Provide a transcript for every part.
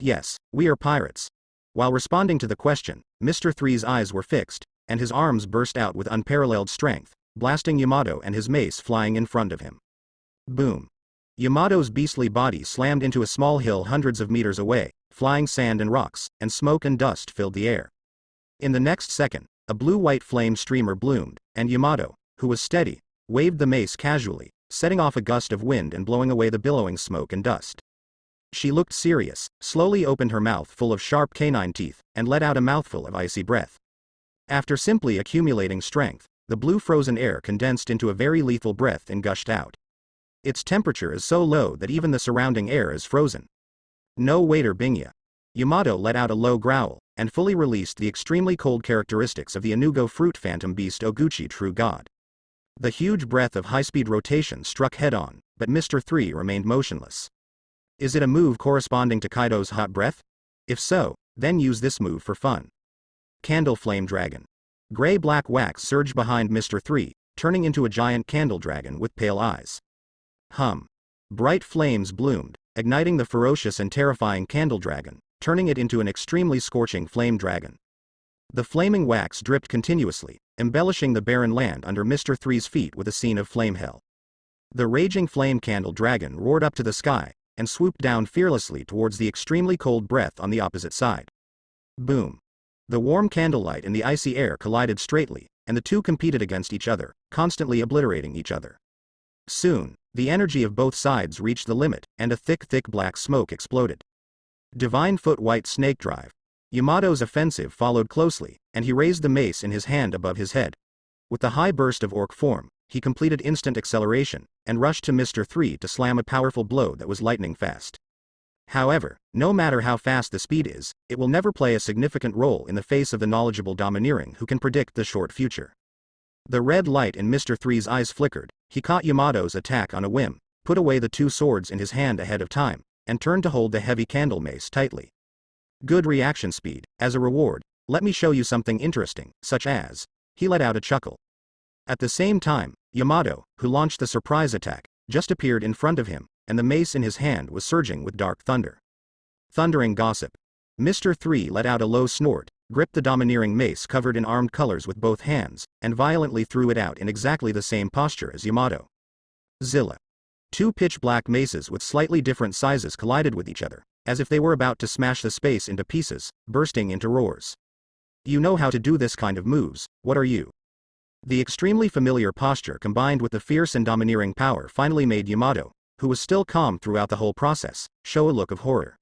Yes, we are pirates. While responding to the question, Mr. Three's eyes were fixed, and his arms burst out with unparalleled strength, blasting Yamato and his mace flying in front of him. Boom. Yamato's beastly body slammed into a small hill hundreds of meters away, flying sand and rocks, and smoke and dust filled the air. In the next second, a blue-white flame streamer bloomed, and Yamato, who was steady, waved the mace casually, setting off a gust of wind and blowing away the billowing smoke and dust. She looked serious, slowly opened her mouth full of sharp canine teeth, and let out a mouthful of icy breath. After simply accumulating strength, the blue frozen air condensed into a very lethal breath and gushed out. Its temperature is so low that even the surrounding air is frozen. No waiter Binya. Yamato let out a low growl, and fully released the extremely cold characteristics of the Inugo fruit phantom beast Oguchi True God. The huge breath of high-speed rotation struck head-on, but Mr. 3 remained motionless. Is it a move corresponding to Kaido's hot breath? If so, then use this move for fun. Candle Flame Dragon. Gray-black wax surged behind Mr. 3, turning into a giant candle dragon with pale eyes. Bright flames bloomed, igniting the ferocious and terrifying candle dragon, turning it into an extremely scorching flame dragon. The flaming wax dripped continuously, embellishing the barren land under Mr. 3's feet with a scene of flame hell. The raging flame candle dragon roared up to the sky, and swooped down fearlessly towards the extremely cold breath on the opposite side. Boom. The warm candlelight and the icy air collided straightly, and the two competed against each other, constantly obliterating each other. Soon, the energy of both sides reached the limit, and a thick black smoke exploded. Divine Foot White Snake Drive. Yamato's offensive followed closely, and he raised the mace in his hand above his head. With the high burst of orc form, he completed instant acceleration, and rushed to Mr. 3 to slam a powerful blow that was lightning fast. However, no matter how fast the speed is, it will never play a significant role in the face of the knowledgeable domineering who can predict the short future. The red light in Mr. 3's eyes flickered, he caught Yamato's attack on a whim, put away the two swords in his hand ahead of time, and turned to hold the heavy candle mace tightly. Good reaction speed. As a reward, let me show you something interesting, such as... He let out a chuckle. At the same time, Yamato, who launched the surprise attack, just appeared in front of him, and the mace in his hand was surging with dark thunder. Thundering Gossip. Mr. 3 let out a low snort, gripped the domineering mace covered in armed colors with both hands, and violently threw it out in exactly the same posture as Yamato. Zilla. Two pitch-black maces with slightly different sizes collided with each other, as if they were about to smash the space into pieces, bursting into roars. You know how to do this kind of moves, what are you? The extremely familiar posture combined with the fierce and domineering power finally made Yamato, who was still calm throughout the whole process, show a look of horror.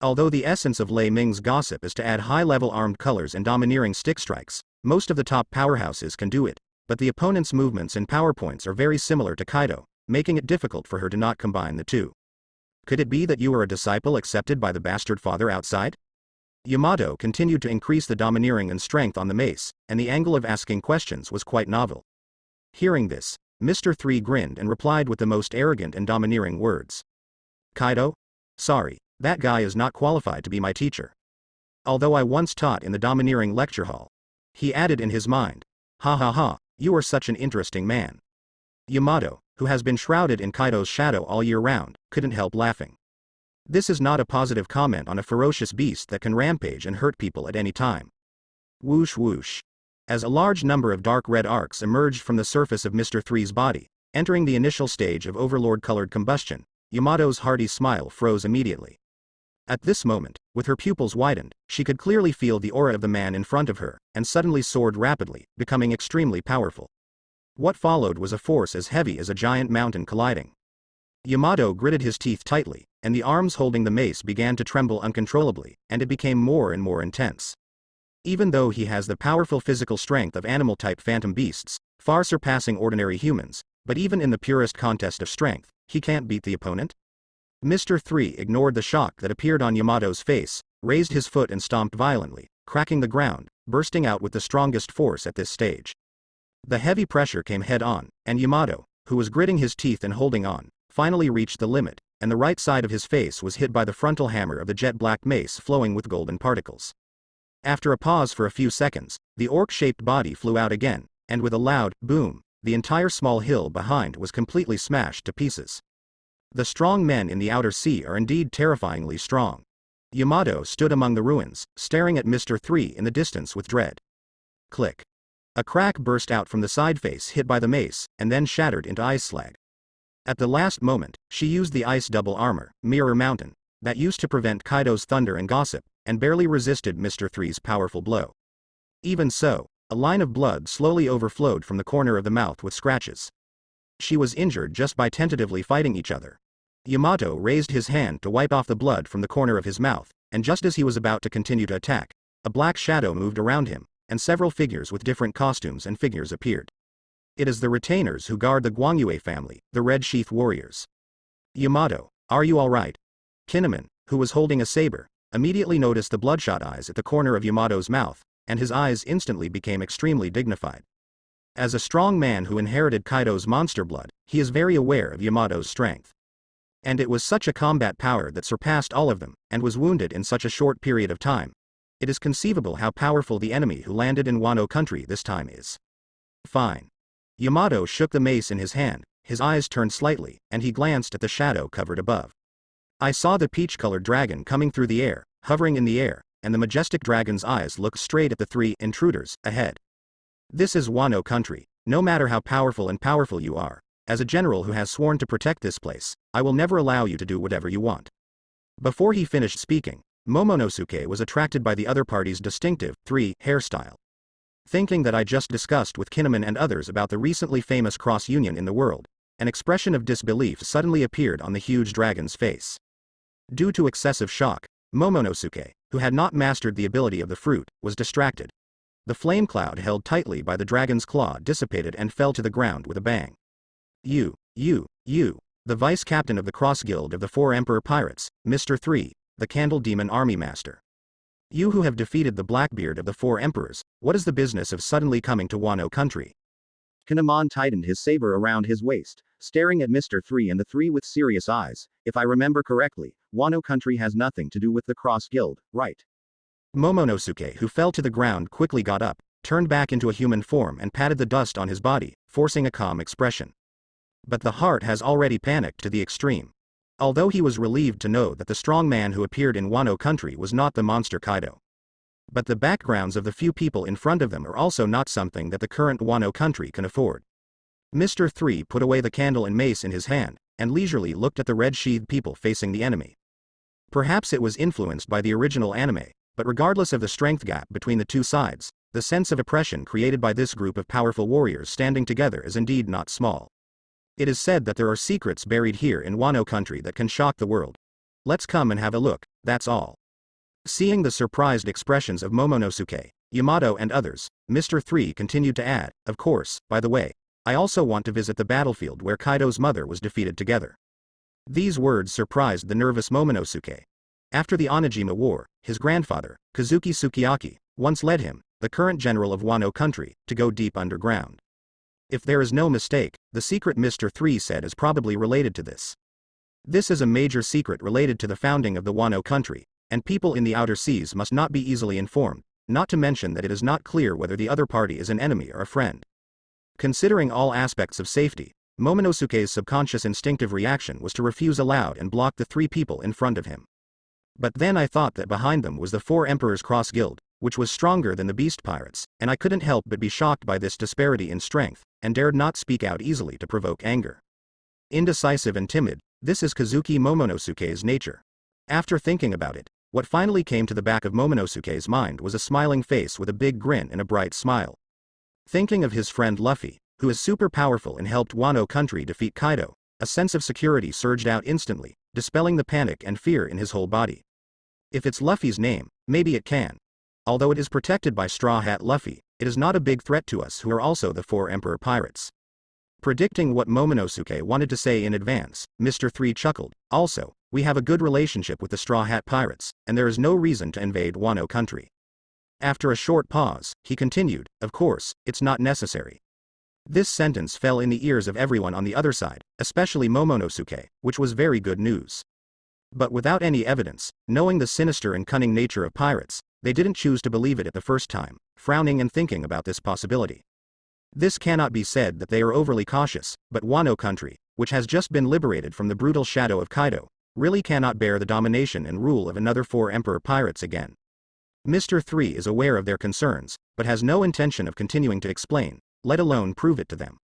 Although the essence of Lei Ming's gossip is to add high-level armed colors and domineering stick strikes, most of the top powerhouses can do it, but the opponent's movements and power points are very similar to Kaido, making it difficult for her to not combine the two. Could it be that you are a disciple accepted by the bastard father outside? Yamato continued to increase the domineering and strength on the mace, and the angle of asking questions was quite novel. Hearing this, Mr. 3 grinned and replied with the most arrogant and domineering words. Kaido? Sorry, that guy is not qualified to be my teacher. Although I once taught in the domineering lecture hall. He added in his mind. Ha ha ha, you are such an interesting man. Yamato, who has been shrouded in Kaido's shadow all year round, couldn't help laughing. This is not a positive comment on a ferocious beast that can rampage and hurt people at any time. Whoosh whoosh. As a large number of dark red arcs emerged from the surface of Mr. 3's body, entering the initial stage of overlord-colored combustion, Yamato's hearty smile froze immediately. At this moment, with her pupils widened, she could clearly feel the aura of the man in front of her, and suddenly soared rapidly, becoming extremely powerful. What followed was a force as heavy as a giant mountain colliding. Yamato gritted his teeth tightly, and the arms holding the mace began to tremble uncontrollably, and it became more and more intense. Even though he has the powerful physical strength of animal-type phantom beasts, far surpassing ordinary humans, but even in the purest contest of strength, he can't beat the opponent? Mr. 3 ignored the shock that appeared on Yamato's face, raised his foot and stomped violently, cracking the ground, bursting out with the strongest force at this stage. The heavy pressure came head-on, and Yamato, who was gritting his teeth and holding on, finally reached the limit, and the right side of his face was hit by the frontal hammer of the jet-black mace flowing with golden particles. After a pause for a few seconds, the orc-shaped body flew out again, and with a loud boom, the entire small hill behind was completely smashed to pieces. The strong men in the outer sea are indeed terrifyingly strong. Yamato stood among the ruins, staring at Mr. 3 in the distance with dread. Click. A crack burst out from the side face hit by the mace, and then shattered into ice slag. At the last moment, she used the ice double armor, Mirror Mountain, that used to prevent Kaido's thunder and gossip, and barely resisted Mr. 3's powerful blow. Even so, a line of blood slowly overflowed from the corner of the mouth with scratches. She was injured just by tentatively fighting each other. Yamato raised his hand to wipe off the blood from the corner of his mouth, and just as he was about to continue to attack, a black shadow moved around him, and several figures with different costumes and figures appeared. It is the retainers who guard the Guangyue family, the Red Sheath Warriors. Yamato, are you alright? Kinemon, who was holding a saber, immediately noticed the bloodshot eyes at the corner of Yamato's mouth, and his eyes instantly became extremely dignified. As a strong man who inherited Kaido's monster blood, he is very aware of Yamato's strength. And it was such a combat power that surpassed all of them, and was wounded in such a short period of time. It is conceivable how powerful the enemy who landed in Wano country this time is. Fine. Yamato shook the mace in his hand, his eyes turned slightly, and he glanced at the shadow covered above. I saw the peach-colored dragon coming through the air, hovering in the air, and the majestic dragon's eyes looked straight at the 3 intruders ahead. This is Wano country. No matter how powerful you are, as a general who has sworn to protect this place, I will never allow you to do whatever you want. Before he finished speaking, Momonosuke was attracted by the other party's distinctive 3 hairstyle. Thinking that I just discussed with Kinemon and others about the recently famous cross-union in the world, an expression of disbelief suddenly appeared on the huge dragon's face. Due to excessive shock, Momonosuke, who had not mastered the ability of the fruit, was distracted. The flame cloud held tightly by the dragon's claw dissipated and fell to the ground with a bang. You, the vice captain of the Cross Guild of the 4 Emperor Pirates, Mr. 3, the Candle Demon Army Master. You who have defeated the Blackbeard of the 4 Emperors, what is the business of suddenly coming to Wano country? Kinemon tightened his saber around his waist, staring at Mr. 3 and the 3 with serious eyes. If I remember correctly, Wano country has nothing to do with the Cross Guild, right? Momonosuke, who fell to the ground, quickly got up, turned back into a human form and patted the dust on his body, forcing a calm expression. But the heart has already panicked to the extreme. Although he was relieved to know that the strong man who appeared in Wano country was not the monster Kaido. But the backgrounds of the few people in front of them are also not something that the current Wano country can afford. Mr. 3 put away the candle and mace in his hand, and leisurely looked at the red-sheathed people facing the enemy. Perhaps it was influenced by the original anime, but regardless of the strength gap between the two sides, the sense of oppression created by this group of powerful warriors standing together is indeed not small. It is said that there are secrets buried here in Wano country that can shock the world. Let's come and have a look, that's all. Seeing the surprised expressions of Momonosuke, Yamato and others, Mr. 3 continued to add, of course, by the way, I also want to visit the battlefield where Kaido's mother was defeated together. These words surprised the nervous Momonosuke. After the Onijima War, his grandfather, Kazuki Sukiyaki, once led him, the current general of Wano country, to go deep underground. If there is no mistake, the secret Mr. 3 said is probably related to this. This is a major secret related to the founding of the Wano country, and people in the outer seas must not be easily informed, not to mention that it is not clear whether the other party is an enemy or a friend. Considering all aspects of safety, Momonosuke's subconscious instinctive reaction was to refuse aloud and block the 3 people in front of him. But then I thought that behind them was the 4 Emperors Cross Guild, which was stronger than the Beast Pirates, and I couldn't help but be shocked by this disparity in strength, and dared not speak out easily to provoke anger. Indecisive and timid, this is Kazuki Momonosuke's nature. After thinking about it, what finally came to the back of Momonosuke's mind was a smiling face with a big grin and a bright smile. Thinking of his friend Luffy, who is super powerful and helped Wano country defeat Kaido, a sense of security surged out instantly, dispelling the panic and fear in his whole body. If it's Luffy's name, maybe it can. Although it is protected by Straw Hat Luffy, it is not a big threat to us who are also the 4 Emperor Pirates. Predicting what Momonosuke wanted to say in advance, Mr. 3 chuckled, also, we have a good relationship with the Straw Hat Pirates, and there is no reason to invade Wano country. After a short pause, he continued, of course, it's not necessary. This sentence fell in the ears of everyone on the other side, especially Momonosuke, which was very good news. But without any evidence, knowing the sinister and cunning nature of pirates, they didn't choose to believe it at the first time, frowning and thinking about this possibility. This cannot be said that they are overly cautious, but Wano country, which has just been liberated from the brutal shadow of Kaido, really cannot bear the domination and rule of another 4 emperor pirates again. Mr. 3 is aware of their concerns, but has no intention of continuing to explain, let alone prove it to them.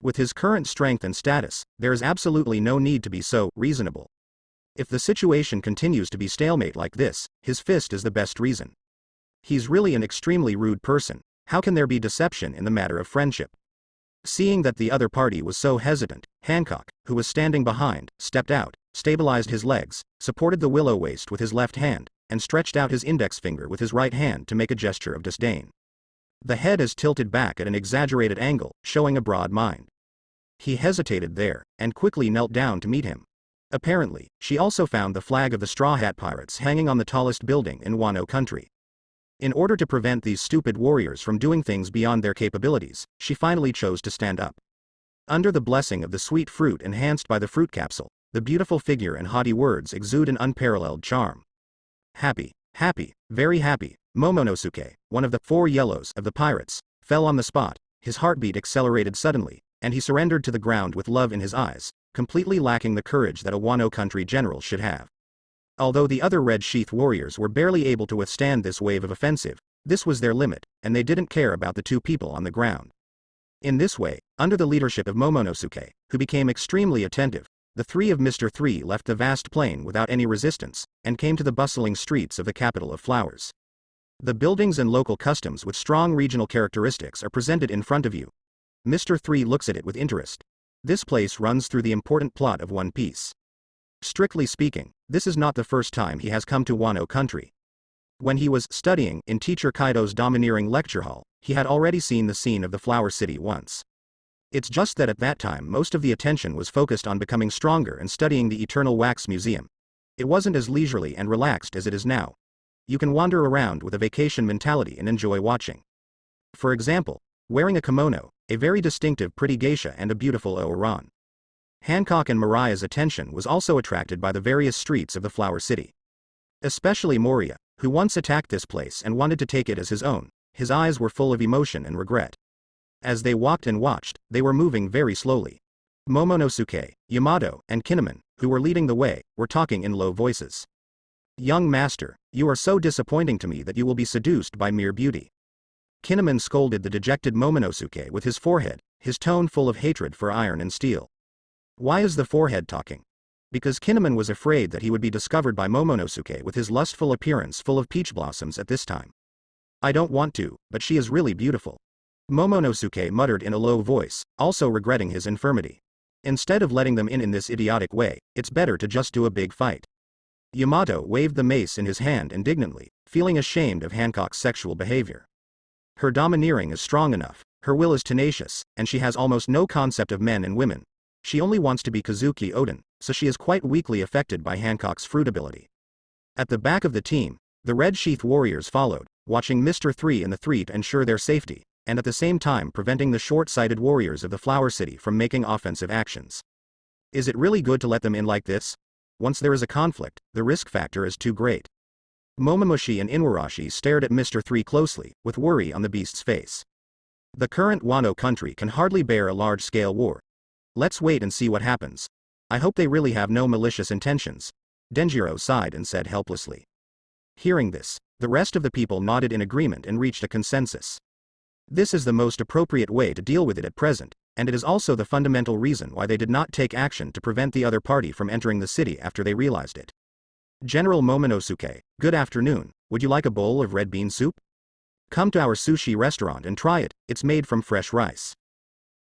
With his current strength and status, there is absolutely no need to be so reasonable. If the situation continues to be stalemate like this, his fist is the best reason. He's really an extremely rude person. How can there be deception in the matter of friendship? Seeing that the other party was so hesitant, Hancock, who was standing behind, stepped out, stabilized his legs, supported the willow waist with his left hand, and stretched out his index finger with his right hand to make a gesture of disdain. The head is tilted back at an exaggerated angle, showing a broad mind. He hesitated there, and quickly knelt down to meet him. Apparently, she also found the flag of the Straw Hat Pirates hanging on the tallest building in Wano country. In order to prevent these stupid warriors from doing things beyond their capabilities, she finally chose to stand up. Under the blessing of the sweet fruit enhanced by the fruit capsule, the beautiful figure and haughty words exude an unparalleled charm. Happy, very happy, Momonosuke, one of the 4 yellows of the pirates, fell on the spot, his heartbeat accelerated suddenly, and he surrendered to the ground with love in his eyes, completely lacking the courage that a Wano country general should have. Although the other Red Sheath warriors were barely able to withstand this wave of offensive, this was their limit, and they didn't care about the 2 people on the ground. In this way, under the leadership of Momonosuke, who became extremely attentive, the 3 of Mr. 3 left the vast plain without any resistance, and came to the bustling streets of the capital of flowers. The buildings and local customs with strong regional characteristics are presented in front of you. Mr. 3 looks at it with interest. This place runs through the important plot of One Piece. Strictly speaking, this is not the first time he has come to Wano country. When he was studying in Teacher Kaido's domineering lecture hall, he had already seen the scene of the Flower City once. It's just that at that time most of the attention was focused on becoming stronger and studying the Eternal Wax Museum. It wasn't as leisurely and relaxed as it is now. You can wander around with a vacation mentality and enjoy watching. For example, wearing a kimono, a very distinctive pretty geisha and a beautiful Oran. Hancock and Mariah's attention was also attracted by the various streets of the Flower City. Especially Moria, who once attacked this place and wanted to take it as his own. His eyes were full of emotion and regret. As they walked and watched, they were moving very slowly. Momonosuke, Yamato, and Kinemon, who were leading the way, were talking in low voices. Young master, you are so disappointing to me that you will be seduced by mere beauty. Kinemon scolded the dejected Momonosuke with his forehead, his tone full of hatred for iron and steel. Why is the forehead talking? Because Kinemon was afraid that he would be discovered by Momonosuke with his lustful appearance full of peach blossoms at this time. I don't want to, but she is really beautiful. Momonosuke muttered in a low voice, also regretting his infirmity. Instead of letting them in this idiotic way, it's better to just do a big fight. Yamato waved the mace in his hand indignantly, feeling ashamed of Hancock's sexual behavior. Her domineering is strong enough, her will is tenacious, and she has almost no concept of men and women. She only wants to be Kazuki Oden, so she is quite weakly affected by Hancock's fruit ability. At the back of the team, the Red Sheath warriors followed, watching Mr. 3 and the 3 to ensure their safety, and at the same time preventing the short-sighted warriors of the Flower City from making offensive actions. Is it really good to let them in like this? Once there is a conflict, the risk factor is too great. Momomushi and Inuarashi stared at Mr. 3 closely, with worry on the beast's face. The current Wano country can hardly bear a large-scale war. Let's wait and see what happens. I hope they really have no malicious intentions. Denjiro sighed and said helplessly. Hearing this, the rest of the people nodded in agreement and reached a consensus. This is the most appropriate way to deal with it at present, and it is also the fundamental reason why they did not take action to prevent the other party from entering the city after they realized it. General Momonosuke, good afternoon, would you like a bowl of red bean soup? Come to our sushi restaurant and try it, it's made from fresh rice.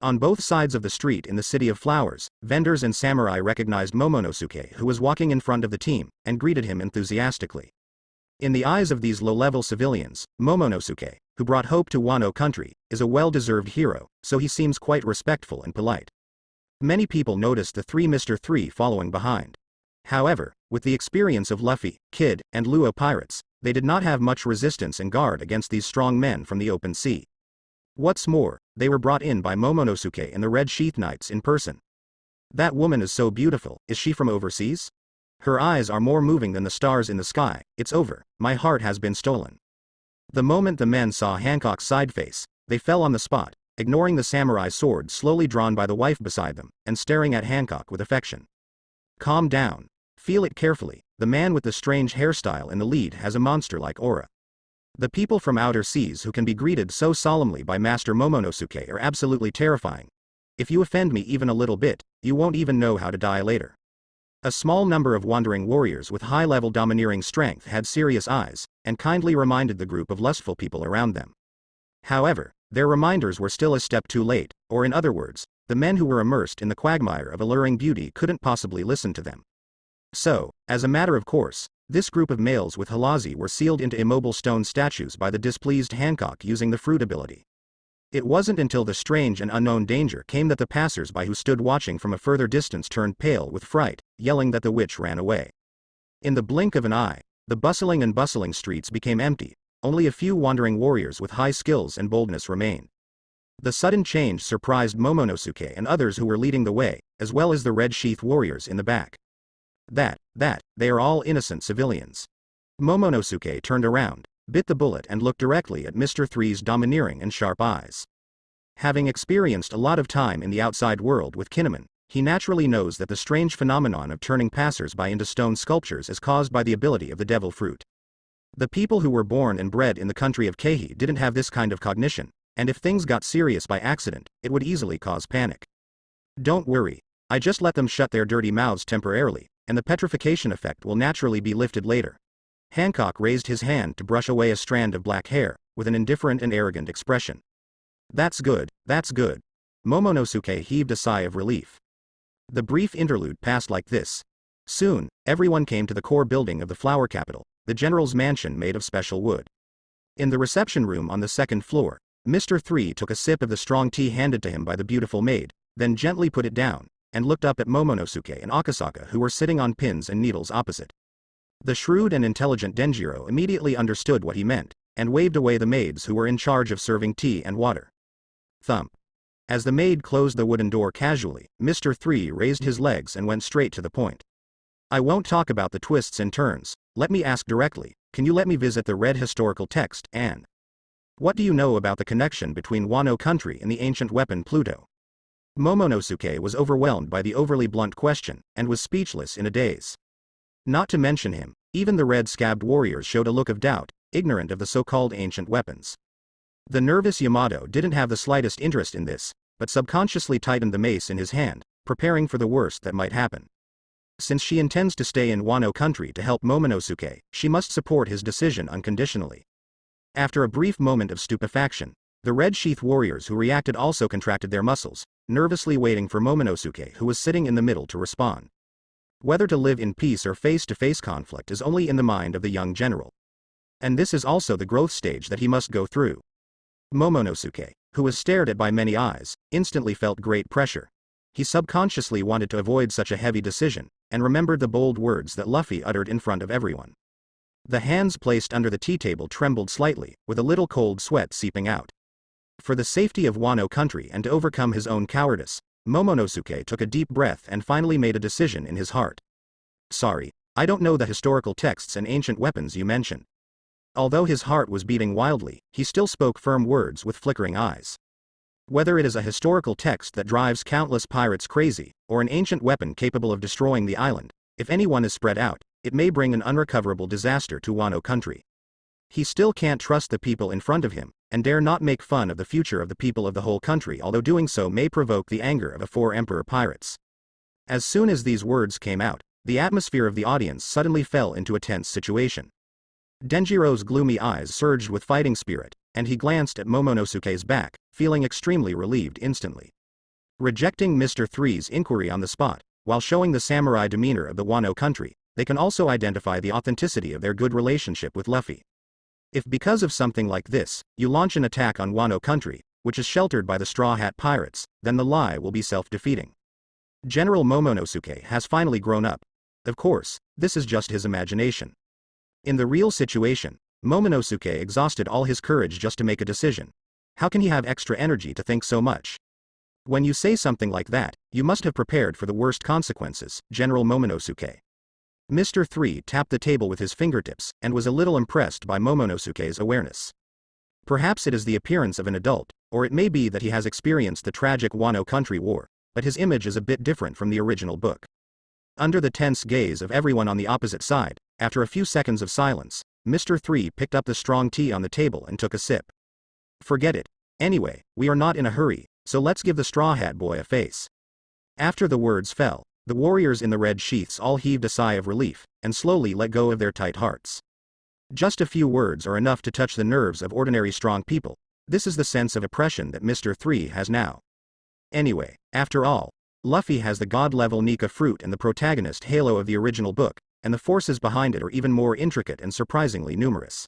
On both sides of the street in the City of Flowers, vendors and samurai recognized Momonosuke, who was walking in front of the team, and greeted him enthusiastically. In the eyes of these low-level civilians, Momonosuke, who brought hope to Wano country, is a well-deserved hero, so he seems quite respectful and polite. Many people noticed the 3 Mr. 3 following behind. However, with the experience of Luffy, Kid, and Luo pirates, they did not have much resistance and guard against these strong men from the open sea. What's more, they were brought in by Momonosuke and the Red Sheath Knights in person. That woman is so beautiful, is she from overseas? Her eyes are more moving than the stars in the sky, it's over, my heart has been stolen. The moment the men saw Hancock's side face, they fell on the spot, ignoring the samurai sword slowly drawn by the wife beside them, and staring at Hancock with affection. Calm down. Feel it carefully, the man with the strange hairstyle in the lead has a monster-like aura. The people from outer seas who can be greeted so solemnly by Master Momonosuke are absolutely terrifying. If you offend me even a little bit, you won't even know how to die later. A small number of wandering warriors with high-level domineering strength had serious eyes, and kindly reminded the group of lustful people around them. However, their reminders were still a step too late, or in other words, the men who were immersed in the quagmire of alluring beauty couldn't possibly listen to them. So, as a matter of course, this group of males with halazi were sealed into immobile stone statues by the displeased Hancock using the fruit ability. It wasn't until the strange and unknown danger came that the passers-by who stood watching from a further distance turned pale with fright, yelling that the witch ran away. In the blink of an eye, the bustling streets became empty, only a few wandering warriors with high skills and boldness remained. The sudden change surprised Momonosuke and others who were leading the way, as well as the red sheath warriors in the back. They are all innocent civilians. Momonosuke turned around, bit the bullet and looked directly at Mr. Three's domineering and sharp eyes. Having experienced a lot of time in the outside world with Kinemon, he naturally knows that the strange phenomenon of turning passers-by into stone sculptures is caused by the ability of the devil fruit. The people who were born and bred in the country of Keihi didn't have this kind of cognition, and if things got serious by accident, it would easily cause panic. Don't worry, I just let them shut their dirty mouths temporarily, and the petrification effect will naturally be lifted later. Hancock raised his hand to brush away a strand of black hair, with an indifferent and arrogant expression. That's good, that's good. Momonosuke heaved a sigh of relief. The brief interlude passed like this. Soon, everyone came to the core building of the flower capital, the general's mansion made of special wood. In the reception room on the second floor, Mr. Three took a sip of the strong tea handed to him by the beautiful maid, then gently put it down, and looked up at Momonosuke and Akasaka who were sitting on pins and needles opposite. The shrewd and intelligent Denjiro immediately understood what he meant, and waved away the maids who were in charge of serving tea and water. Thump. As the maid closed the wooden door casually, Mr. Three raised his legs and went straight to the point. I won't talk about the twists and turns, let me ask directly, can you let me visit the red historical text, and what do you know about the connection between Wano country and the ancient weapon Pluto? Momonosuke was overwhelmed by the overly blunt question, and was speechless in a daze. Not to mention him, even the red-scabbed warriors showed a look of doubt, ignorant of the so-called ancient weapons. The nervous Yamato didn't have the slightest interest in this, but subconsciously tightened the mace in his hand, preparing for the worst that might happen. Since she intends to stay in Wano country to help Momonosuke, she must support his decision unconditionally. After a brief moment of stupefaction, the red sheath warriors who reacted also contracted their muscles, nervously waiting for Momonosuke who was sitting in the middle to respond. Whether to live in peace or face-to-face conflict is only in the mind of the young general. And this is also the growth stage that he must go through. Momonosuke, who was stared at by many eyes, instantly felt great pressure. He subconsciously wanted to avoid such a heavy decision, and remembered the bold words that Luffy uttered in front of everyone. The hands placed under the tea table trembled slightly, with a little cold sweat seeping out. For the safety of Wano country and to overcome his own cowardice, Momonosuke took a deep breath and finally made a decision in his heart. Sorry, I don't know the historical texts and ancient weapons you mentioned. Although his heart was beating wildly, he still spoke firm words with flickering eyes. Whether it is a historical text that drives countless pirates crazy, or an ancient weapon capable of destroying the island, if anyone is spread out, it may bring an unrecoverable disaster to Wano country. He still can't trust the people in front of him, and dare not make fun of the future of the people of the whole country, although doing so may provoke the anger of the 4 emperor pirates. As soon as these words came out, the atmosphere of the audience suddenly fell into a tense situation. Denjiro's gloomy eyes surged with fighting spirit, and he glanced at Momonosuke's back, feeling extremely relieved instantly. Rejecting Mr. Three's inquiry on the spot, while showing the samurai demeanor of the Wano country, they can also identify the authenticity of their good relationship with Luffy. If because of something like this, you launch an attack on Wano country, which is sheltered by the Straw Hat Pirates, then the lie will be self-defeating. General Momonosuke has finally grown up. Of course, this is just his imagination. In the real situation, Momonosuke exhausted all his courage just to make a decision. How can he have extra energy to think so much? When you say something like that, you must have prepared for the worst consequences, General Momonosuke. Mr. Three tapped the table with his fingertips, and was a little impressed by Momonosuke's awareness. Perhaps it is the appearance of an adult, or it may be that he has experienced the tragic Wano country war, but his image is a bit different from the original book. Under the tense gaze of everyone on the opposite side, after a few seconds of silence, Mr. 3 picked up the strong tea on the table and took a sip. Forget it. Anyway, we are not in a hurry, so let's give the Straw Hat Boy a face. After the words fell, the warriors in the red sheaths all heaved a sigh of relief, and slowly let go of their tight hearts. Just a few words are enough to touch the nerves of ordinary strong people. This is the sense of oppression that Mr. 3 has now. Anyway, after all, Luffy has the god-level Nika fruit and the protagonist halo of the original book, and the forces behind it are even more intricate and surprisingly numerous.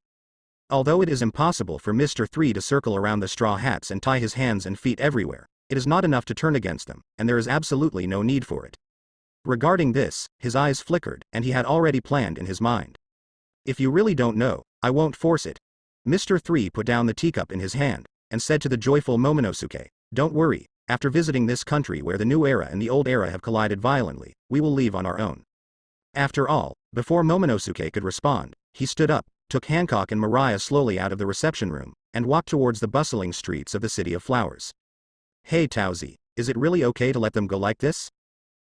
Although it is impossible for Mr. 3 to circle around the Straw Hats and tie his hands and feet everywhere, it is not enough to turn against them, and there is absolutely no need for it. Regarding this, his eyes flickered, and he had already planned in his mind. If you really don't know, I won't force it. Mr. 3 put down the teacup in his hand, and said to the joyful Momonosuke, don't worry, after visiting this country where the new era and the old era have collided violently, we will leave on our own. After all, before Momonosuke could respond, he stood up, took Hancock and Mariah slowly out of the reception room, and walked towards the bustling streets of the City of Flowers. Hey Tauzi, is it really okay to let them go like this?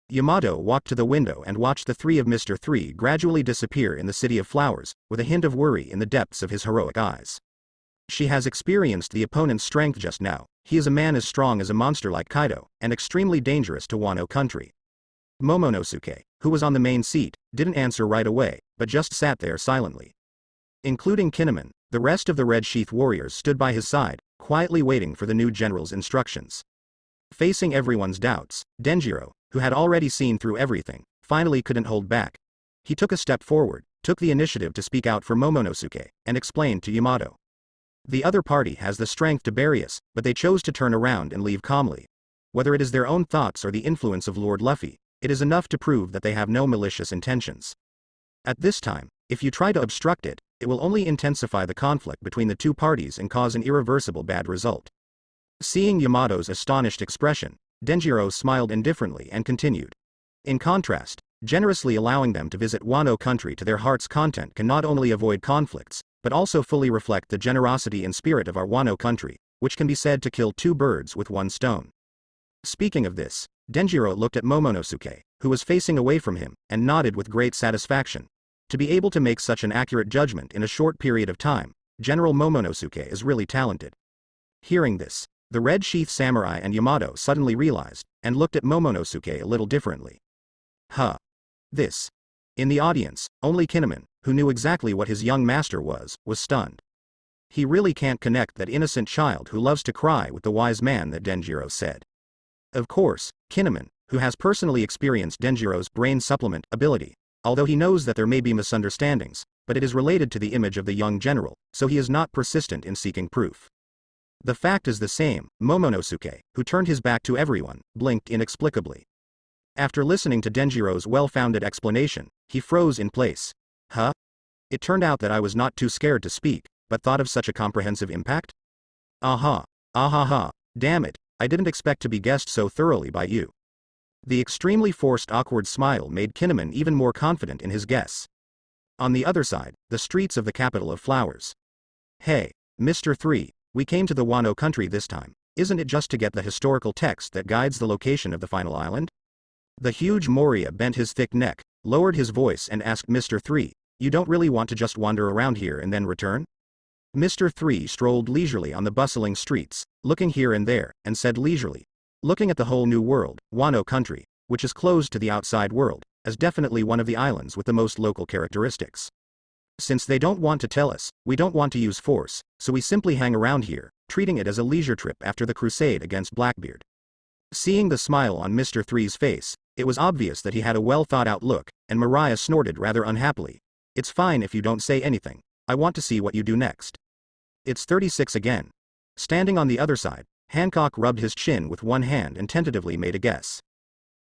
Yamato walked to the window and watched the three of Mr. 3 gradually disappear in the City of Flowers, with a hint of worry in the depths of his heroic eyes. She has experienced the opponent's strength just now. He is a man as strong as a monster like Kaido, and extremely dangerous to Wano country. Momonosuke, who was on the main seat, didn't answer right away, but just sat there silently. Including Kinemon, the rest of the Red Sheath warriors stood by his side, quietly waiting for the new general's instructions. Facing everyone's doubts, Denjiro, who had already seen through everything, finally couldn't hold back. He took a step forward, took the initiative to speak out for Momonosuke, and explained to Yamato. The other party has the strength to bury us, but they chose to turn around and leave calmly. Whether it is their own thoughts or the influence of Lord Luffy, it is enough to prove that they have no malicious intentions. At this time, if you try to obstruct it, it will only intensify the conflict between the two parties and cause an irreversible bad result. Seeing Yamato's astonished expression, Denjiro smiled indifferently and continued. In contrast, generously allowing them to visit Wano country to their heart's content can not only avoid conflicts, but also fully reflect the generosity and spirit of our Wano country, which can be said to kill two birds with one stone. Speaking of this, Denjiro looked at Momonosuke, who was facing away from him, and nodded with great satisfaction. To be able to make such an accurate judgment in a short period of time, General Momonosuke is really talented. Hearing this, the Red Sheath Samurai and Yamato suddenly realized, and looked at Momonosuke a little differently. Huh. This. In the audience, only Kinemon, who knew exactly what his young master was stunned. He really can't connect that innocent child who loves to cry with the wise man that Denjiro said. Of course, Kinemon, who has personally experienced Denjiro's brain supplement ability, although he knows that there may be misunderstandings, but it is related to the image of the young general, so he is not persistent in seeking proof. The fact is the same. Momonosuke, who turned his back to everyone, blinked inexplicably. After listening to Denjiro's well-founded explanation, he froze in place. Huh? It turned out that I was not too scared to speak, but thought of such a comprehensive impact? Aha. Ahaha. Damn it, I didn't expect to be guessed so thoroughly by you. The extremely forced awkward smile made Kinemon even more confident in his guess. On the other side, the streets of the capital of Flowers. Hey, Mr. 3, we came to the Wano country this time. Isn't it just to get the historical text that guides the location of the final island? The huge Moria bent his thick neck, lowered his voice and asked Mr. 3, you don't really want to just wander around here and then return? Mr. 3 strolled leisurely on the bustling streets, looking here and there, and said leisurely, looking at the whole new world, Wano country, which is closed to the outside world, as definitely one of the islands with the most local characteristics. Since they don't want to tell us, we don't want to use force, so we simply hang around here, treating it as a leisure trip after the crusade against Blackbeard. Seeing the smile on Mr. 3's face, it was obvious that he had a well-thought-out look, and Mariah snorted rather unhappily. It's fine if you don't say anything. I want to see what you do next. It's 36 again. Standing on the other side, Hancock rubbed his chin with one hand and tentatively made a guess.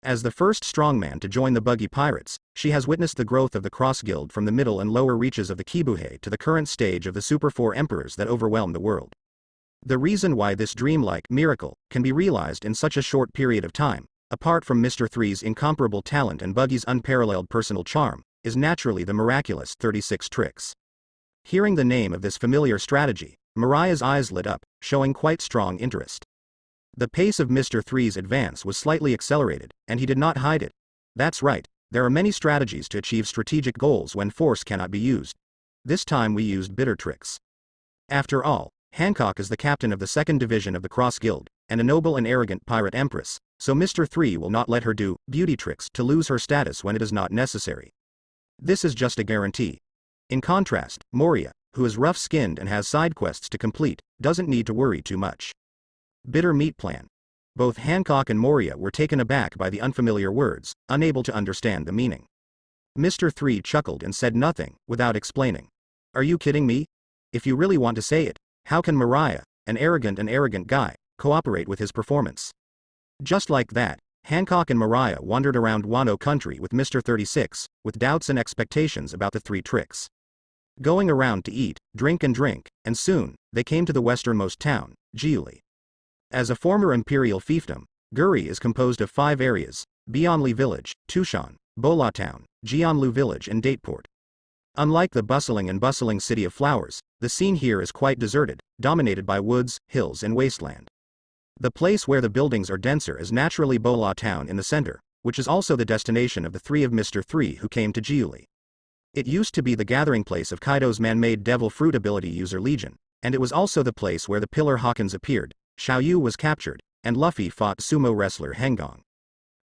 As the first strongman to join the Buggy Pirates, she has witnessed the growth of the Cross Guild from the middle and lower reaches of the Kibuhei to the current stage of the Super Four Emperors that overwhelm the world. The reason why this dreamlike miracle can be realized in such a short period of time, apart from Mr. 3's incomparable talent and Buggy's unparalleled personal charm, is naturally the miraculous 36 tricks. Hearing the name of this familiar strategy, Mariah's eyes lit up, showing quite strong interest. The pace of Mr. 3's advance was slightly accelerated, and he did not hide it. That's right, There are many strategies to achieve strategic goals when force cannot be used. This time we used bitter tricks. After all, Hancock is the captain of the 2nd Division of the Cross Guild, and a noble and arrogant pirate empress, so Mr. 3 will not let her do beauty tricks to lose her status when it is not necessary. This is just a guarantee. In contrast, Moria, who is rough-skinned and has side quests to complete, doesn't need to worry too much. Bitter meat plan. Both Hancock and Moria were taken aback by the unfamiliar words, unable to understand the meaning. Mr. 3 chuckled and said nothing, without explaining. Are you kidding me? If you really want to say it, how can Mariah, an arrogant guy, cooperate with his performance? Just like that, Hancock and Mariah wandered around Wano country with Mr. 36, with doubts and expectations about the 3 tricks. Going around to eat, drink, and soon, they came to the westernmost town, Jiuli. As a former imperial fiefdom, Guri is composed of 5 areas: Bionli Village, Tushan, Bola Town, Jianlu Village and Dateport. Unlike the bustling city of flowers, the scene here is quite deserted, dominated by woods, hills and wasteland. The place where the buildings are denser is naturally Bola Town in the center, which is also the destination of the 3 of Mr. 3 who came to Jiuli. It used to be the gathering place of Kaido's man-made devil fruit ability user Legion, and it was also the place where the Pillar Hawkins appeared, Xiaoyu was captured, and Luffy fought sumo wrestler Hengong.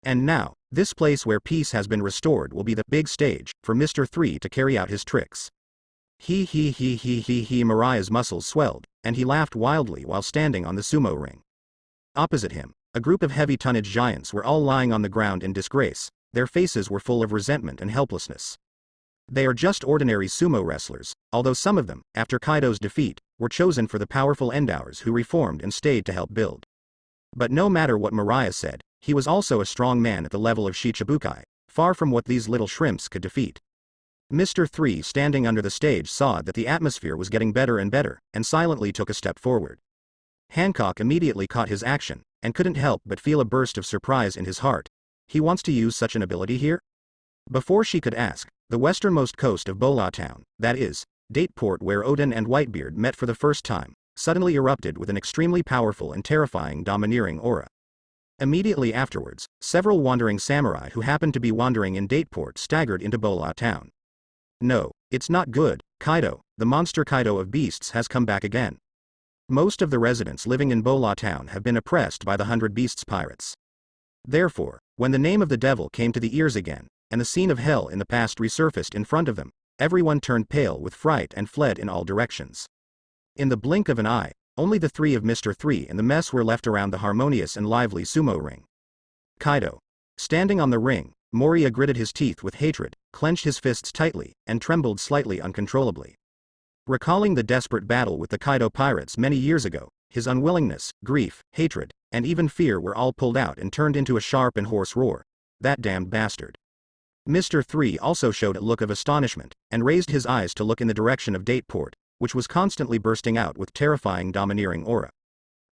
And now, this place where peace has been restored will be the big stage for Mr. 3 to carry out his tricks. Mariah's muscles swelled, and he laughed wildly while standing on the sumo ring. Opposite him, a group of heavy-tonnage giants were all lying on the ground in disgrace, their faces were full of resentment and helplessness. They are just ordinary sumo wrestlers, although some of them, after Kaido's defeat, were chosen for the powerful Endowers who reformed and stayed to help build. But no matter what Mariah said, he was also a strong man at the level of Shichibukai, far from what these little shrimps could defeat. Mr. 3 standing under the stage saw that the atmosphere was getting better and better, and silently took a step forward. Hancock immediately caught his action, and couldn't help but feel a burst of surprise in his heart. He wants to use such an ability here? Before she could ask, the westernmost coast of Bola Town, that is, Dateport where Odin and Whitebeard met for the first time, suddenly erupted with an extremely powerful and terrifying domineering aura. Immediately afterwards, several wandering samurai who happened to be wandering in Dateport staggered into Bola Town. No, it's not good. Kaido, the monster Kaido of beasts has come back again. Most of the residents living in Bola Town have been oppressed by the 100 Beasts pirates. Therefore, when the name of the devil came to the ears again, and the scene of hell in the past resurfaced in front of them, everyone turned pale with fright and fled in all directions. In the blink of an eye, only the 3 of Mr. 3 and the mess were left around the harmonious and lively sumo ring. Kaido. Standing on the ring, Moria gritted his teeth with hatred, clenched his fists tightly, and trembled slightly uncontrollably. Recalling the desperate battle with the Kaido pirates many years ago, his unwillingness, grief, hatred, and even fear were all pulled out and turned into a sharp and hoarse roar. That damned bastard. Mr. 3 also showed a look of astonishment, and raised his eyes to look in the direction of Dateport, which was constantly bursting out with terrifying domineering aura.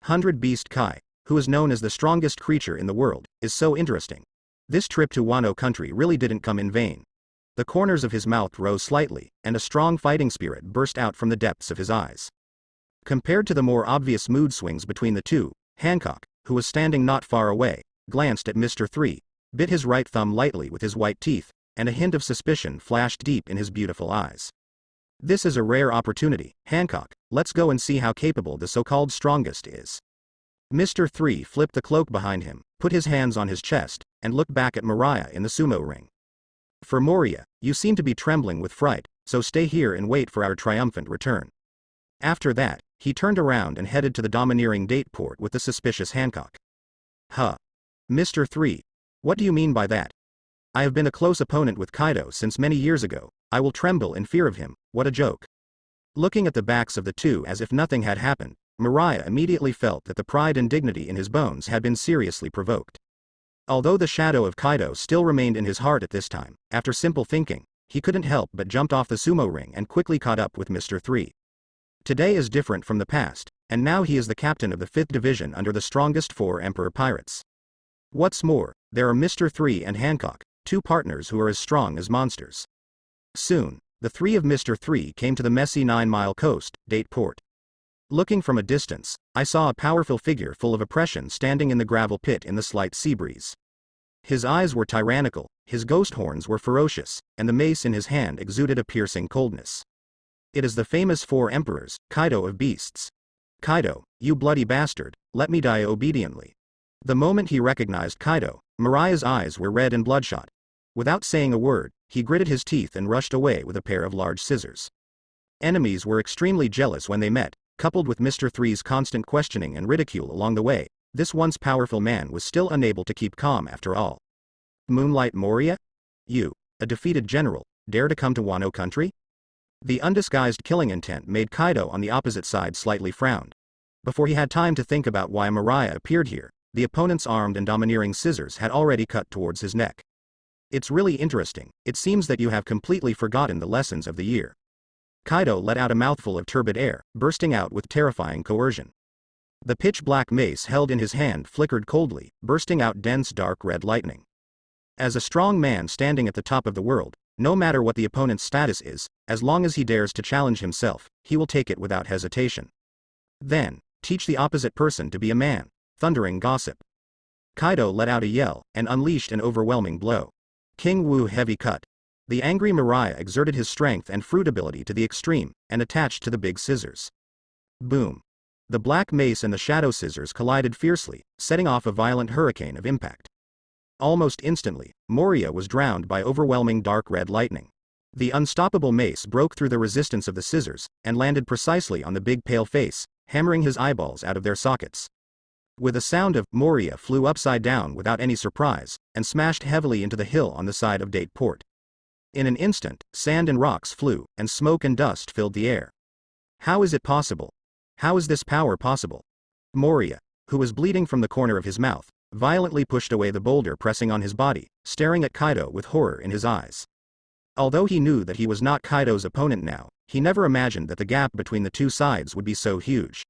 100 Beast Kai, who is known as the strongest creature in the world, is so interesting. This trip to Wano country really didn't come in vain. The corners of his mouth rose slightly, and a strong fighting spirit burst out from the depths of his eyes. Compared to the more obvious mood swings between the two, Hancock, who was standing not far away, glanced at Mr. 3, bit his right thumb lightly with his white teeth, and a hint of suspicion flashed deep in his beautiful eyes. This is a rare opportunity, Hancock, let's go and see how capable the so-called strongest is. Mr. 3 flipped the cloak behind him, put his hands on his chest, and looked back at Mariah in the sumo ring. For Moria, you seem to be trembling with fright, so stay here and wait for our triumphant return. After that, he turned around and headed to the domineering Dateport with the suspicious Hancock. Huh. Mr. 3. What do you mean by that? I have been a close opponent with Kaido since many years ago, I will tremble in fear of him, what a joke. Looking at the backs of the two as if nothing had happened, Mariah immediately felt that the pride and dignity in his bones had been seriously provoked. Although the shadow of Kaido still remained in his heart at this time, after simple thinking, he couldn't help but jumped off the sumo ring and quickly caught up with Mr. 3. Today is different from the past, and now he is the captain of the 5th Division under the strongest 4 Emperor pirates. What's more, there are Mr. 3 and Hancock, 2 partners who are as strong as monsters. Soon, the 3 of Mr. 3 came to the messy 9-mile coast, Dateport. Looking from a distance, I saw a powerful figure full of oppression standing in the gravel pit in the slight sea breeze. His eyes were tyrannical, his ghost horns were ferocious, and the mace in his hand exuded a piercing coldness. It is the famous Four Emperors, Kaido of Beasts. Kaido, you bloody bastard, let me die obediently. The moment he recognized Kaido, Mariah's eyes were red and bloodshot. Without saying a word, he gritted his teeth and rushed away with a pair of large scissors. Enemies were extremely jealous when they met, coupled with Mr. Three's constant questioning and ridicule along the way. This once powerful man was still unable to keep calm after all. Moonlight Moria? You, a defeated general, dare to come to Wano country? The undisguised killing intent made Kaido on the opposite side slightly frowned. Before he had time to think about why Mariah appeared here, the opponent's armed and domineering scissors had already cut towards his neck. It's really interesting, it seems that you have completely forgotten the lessons of the year. Kaido let out a mouthful of turbid air, bursting out with terrifying coercion. The pitch-black mace held in his hand flickered coldly, bursting out dense dark red lightning. As a strong man standing at the top of the world, no matter what the opponent's status is, as long as he dares to challenge himself, he will take it without hesitation. Then, teach the opposite person to be a man. Thundering gossip. Kaido let out a yell, and unleashed an overwhelming blow. King Wu heavy cut. The angry Mariah exerted his strength and fruit ability to the extreme, and attached to the big scissors. Boom. The black mace and the shadow scissors collided fiercely, setting off a violent hurricane of impact. Almost instantly, Moria was drowned by overwhelming dark red lightning. The unstoppable mace broke through the resistance of the scissors, and landed precisely on the big pale face, hammering his eyeballs out of their sockets. With a sound of, Moria flew upside down without any surprise, and smashed heavily into the hill on the side of Date Port. In an instant, sand and rocks flew, and smoke and dust filled the air. How is it possible? How is this power possible? Moria, who was bleeding from the corner of his mouth, violently pushed away the boulder pressing on his body, staring at Kaido with horror in his eyes. Although he knew that he was not Kaido's opponent now, he never imagined that the gap between the two sides would be so huge.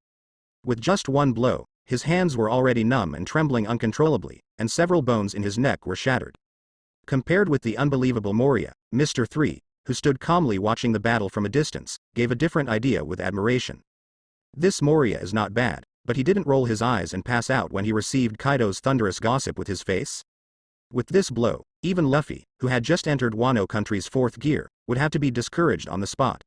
With just one blow, his hands were already numb and trembling uncontrollably, and several bones in his neck were shattered. Compared with the unbelievable Moria, Mr. 3, who stood calmly watching the battle from a distance, gave a different idea with admiration. This Moria is not bad, but he didn't roll his eyes and pass out when he received Kaido's thunderous gossip with his face. With this blow, even Luffy, who had just entered Wano country's 4th gear, would have to be discouraged on the spot.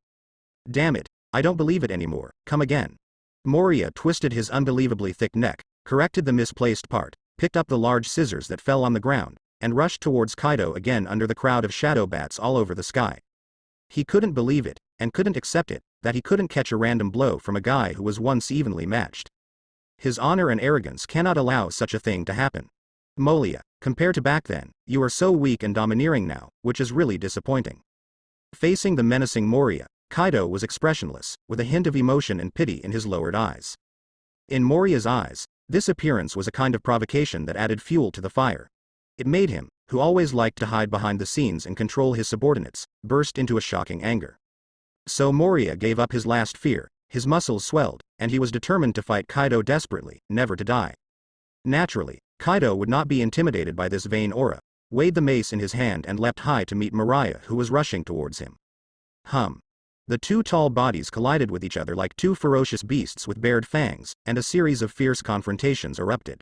Damn it, I don't believe it anymore, come again. Moria twisted his unbelievably thick neck, corrected the misplaced part, picked up the large scissors that fell on the ground, and rushed towards Kaido again under the crowd of shadow bats all over the sky. He couldn't believe it, and couldn't accept it, that he couldn't catch a random blow from a guy who was once evenly matched. His honor and arrogance cannot allow such a thing to happen. Moria, compared to back then, you are so weak and domineering now, which is really disappointing. Facing the menacing Moria, Kaido was expressionless, with a hint of emotion and pity in his lowered eyes. In Moria's eyes, this appearance was a kind of provocation that added fuel to the fire. It made him, who always liked to hide behind the scenes and control his subordinates, burst into a shocking anger. So Moria gave up his last fear, his muscles swelled, and he was determined to fight Kaido desperately, never to die. Naturally, Kaido would not be intimidated by this vain aura, weighed the mace in his hand and leapt high to meet Mariah who was rushing towards him. The two tall bodies collided with each other like two ferocious beasts with bared fangs, and a series of fierce confrontations erupted.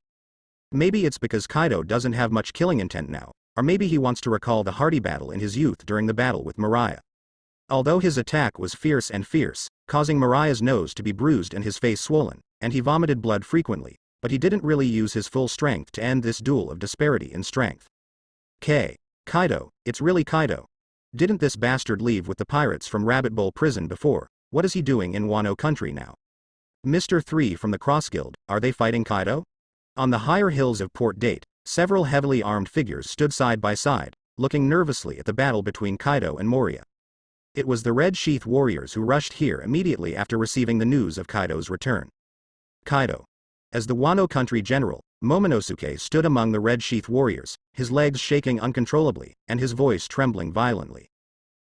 Maybe it's because Kaido doesn't have much killing intent now, or maybe he wants to recall the hearty battle in his youth during the battle with Mariah. Although his attack was fierce, causing Mariah's nose to be bruised and his face swollen, and he vomited blood frequently, but he didn't really use his full strength to end this duel of disparity in strength. Kaido, it's really Kaido. Didn't this bastard leave with the pirates from Rabbit Bowl prison before? What is he doing in Wano country now? Mr. 3 from the Cross Guild, are they fighting Kaido? On the higher hills of Port Date, several heavily armed figures stood side by side, looking nervously at the battle between Kaido and Moria. It was the Red Sheath warriors who rushed here immediately after receiving the news of Kaido's return. Kaido. As the Wano country general, Momonosuke stood among the Red Sheath warriors, his legs shaking uncontrollably, and his voice trembling violently.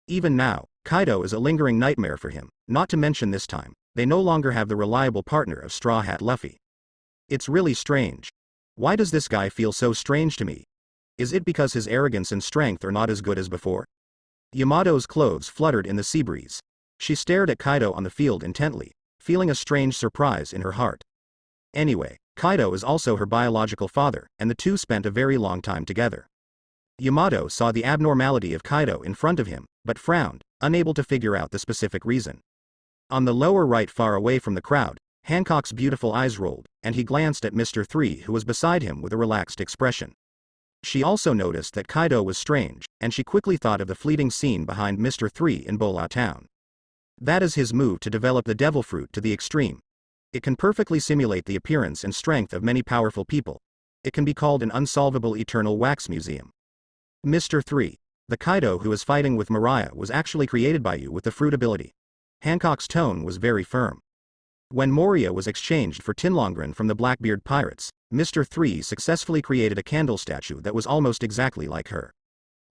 Even now, Kaido is a lingering nightmare for him, not to mention this time, they no longer have the reliable partner of Straw Hat Luffy. It's really strange. Why does this guy feel so strange to me? Is it because his arrogance and strength are not as good as before? Yamato's clothes fluttered in the sea breeze. She stared at Kaido on the field intently, feeling a strange surprise in her heart. Anyway, Kaido is also her biological father, and the two spent a very long time together. Yamato saw the abnormality of Kaido in front of him, but frowned, unable to figure out the specific reason. On the lower right far away from the crowd, Hancock's beautiful eyes rolled, and he glanced at Mr. 3 who was beside him with a relaxed expression. She also noticed that Kaido was strange, and she quickly thought of the fleeting scene behind Mr. 3 in Bola Town. That is his move to develop the devil fruit to the extreme. It can perfectly simulate the appearance and strength of many powerful people. It can be called an unsolvable eternal wax museum. Mr. 3. The Kaido who is fighting with Mariah was actually created by you with the fruit ability. Hancock's tone was very firm. When Moria was exchanged for Tinlongren from the Blackbeard pirates, Mr. 3 successfully created a candle statue that was almost exactly like her.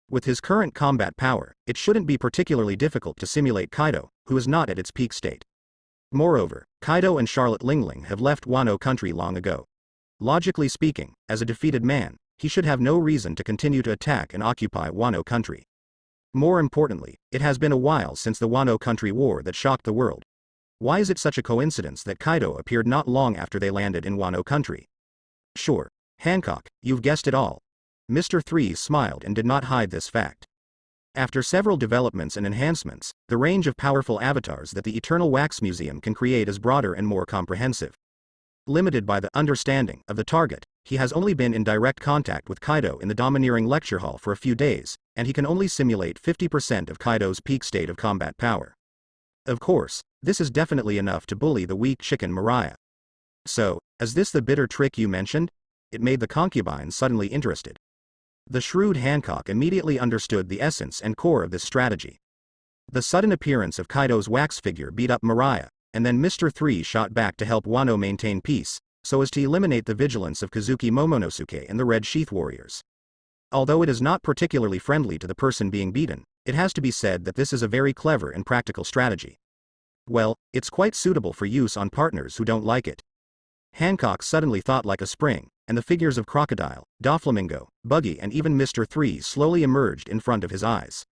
With his current combat power, it shouldn't be particularly difficult to simulate Kaido, who is not at its peak state. Moreover, Kaido and Charlotte Lingling have left Wano country long ago. Logically speaking, as a defeated man, he should have no reason to continue to attack and occupy Wano country. More importantly, it has been a while since the Wano country war that shocked the world. Why is it such a coincidence that Kaido appeared not long after they landed in Wano country? Sure, Hancock, you've guessed it all. Mr. 3 smiled and did not hide this fact. After several developments and enhancements, the range of powerful avatars that the Eternal Wax Museum can create is broader and more comprehensive. Limited by the understanding of the target, he has only been in direct contact with Kaido in the domineering lecture hall for a few days, and he can only simulate 50% of Kaido's peak state of combat power. Of course, this is definitely enough to bully the weak chicken Mariah. So, is this the bitter trick you mentioned? It made the concubine suddenly interested. The shrewd Hancock immediately understood the essence and core of this strategy. The sudden appearance of Kaido's wax figure beat up Mariah, and then Mr. 3 shot back to help Wano maintain peace, so as to eliminate the vigilance of Kazuki Momonosuke and the Red Sheath warriors. Although it is not particularly friendly to the person being beaten, it has to be said that this is a very clever and practical strategy. Well, it's quite suitable for use on partners who don't like it. Hancock suddenly thought like a spring, and the figures of Crocodile, Doflamingo, Buggy and even Mr. 3 slowly emerged in front of his eyes.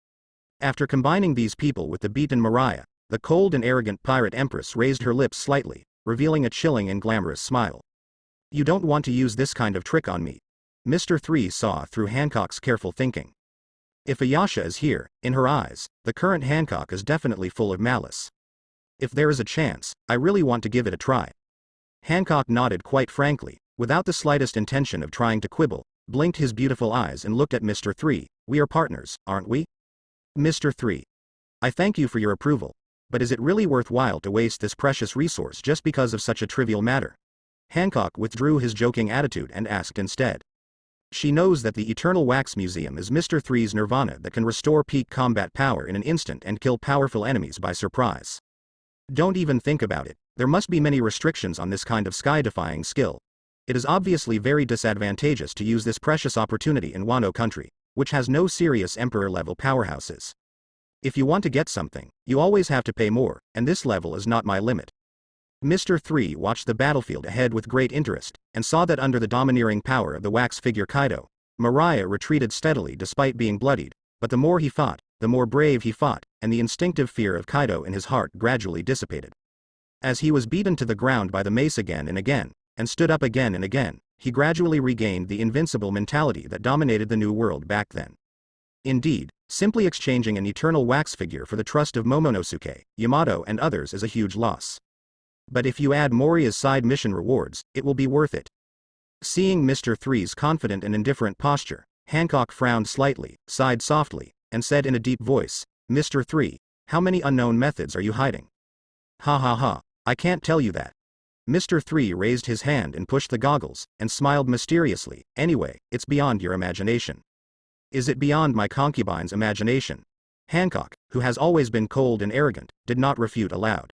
After combining these people with the beaten Mariah, the cold and arrogant pirate empress raised her lips slightly, revealing a chilling and glamorous smile. You don't want to use this kind of trick on me. Mr. 3 saw through Hancock's careful thinking. If Ayasha is here, in her eyes, the current Hancock is definitely full of malice. If there is a chance, I really want to give it a try. Hancock nodded quite frankly, without the slightest intention of trying to quibble, blinked his beautiful eyes and looked at Mr. 3, we are partners, aren't we? Mr. 3. I thank you for your approval, but is it really worthwhile to waste this precious resource just because of such a trivial matter? Hancock withdrew his joking attitude and asked instead. She knows that the Eternal Wax Museum is Mr. 3's nirvana that can restore peak combat power in an instant and kill powerful enemies by surprise. Don't even think about it, there must be many restrictions on this kind of sky-defying skill. It is obviously very disadvantageous to use this precious opportunity in Wano country, which has no serious emperor-level powerhouses. If you want to get something, you always have to pay more, and this level is not my limit. Mr. 3 watched the battlefield ahead with great interest, and saw that under the domineering power of the wax figure Kaido, Mariah retreated steadily despite being bloodied, but the more he fought, the more brave he fought, and the instinctive fear of Kaido in his heart gradually dissipated. As he was beaten to the ground by the mace again and again, and stood up again and again, he gradually regained the invincible mentality that dominated the New World back then. Indeed, simply exchanging an eternal wax figure for the trust of Momonosuke, Yamato and others is a huge loss. But if you add Moria's side mission rewards, it will be worth it. Seeing Mr. 3's confident and indifferent posture, Hancock frowned slightly, sighed softly, and said in a deep voice, Mr. 3, how many unknown methods are you hiding? Ha ha ha, I can't tell you that. Mr. 3 raised his hand and pushed the goggles, and smiled mysteriously, anyway, it's beyond your imagination. Is it beyond my concubine's imagination? Hancock, who has always been cold and arrogant, did not refute aloud.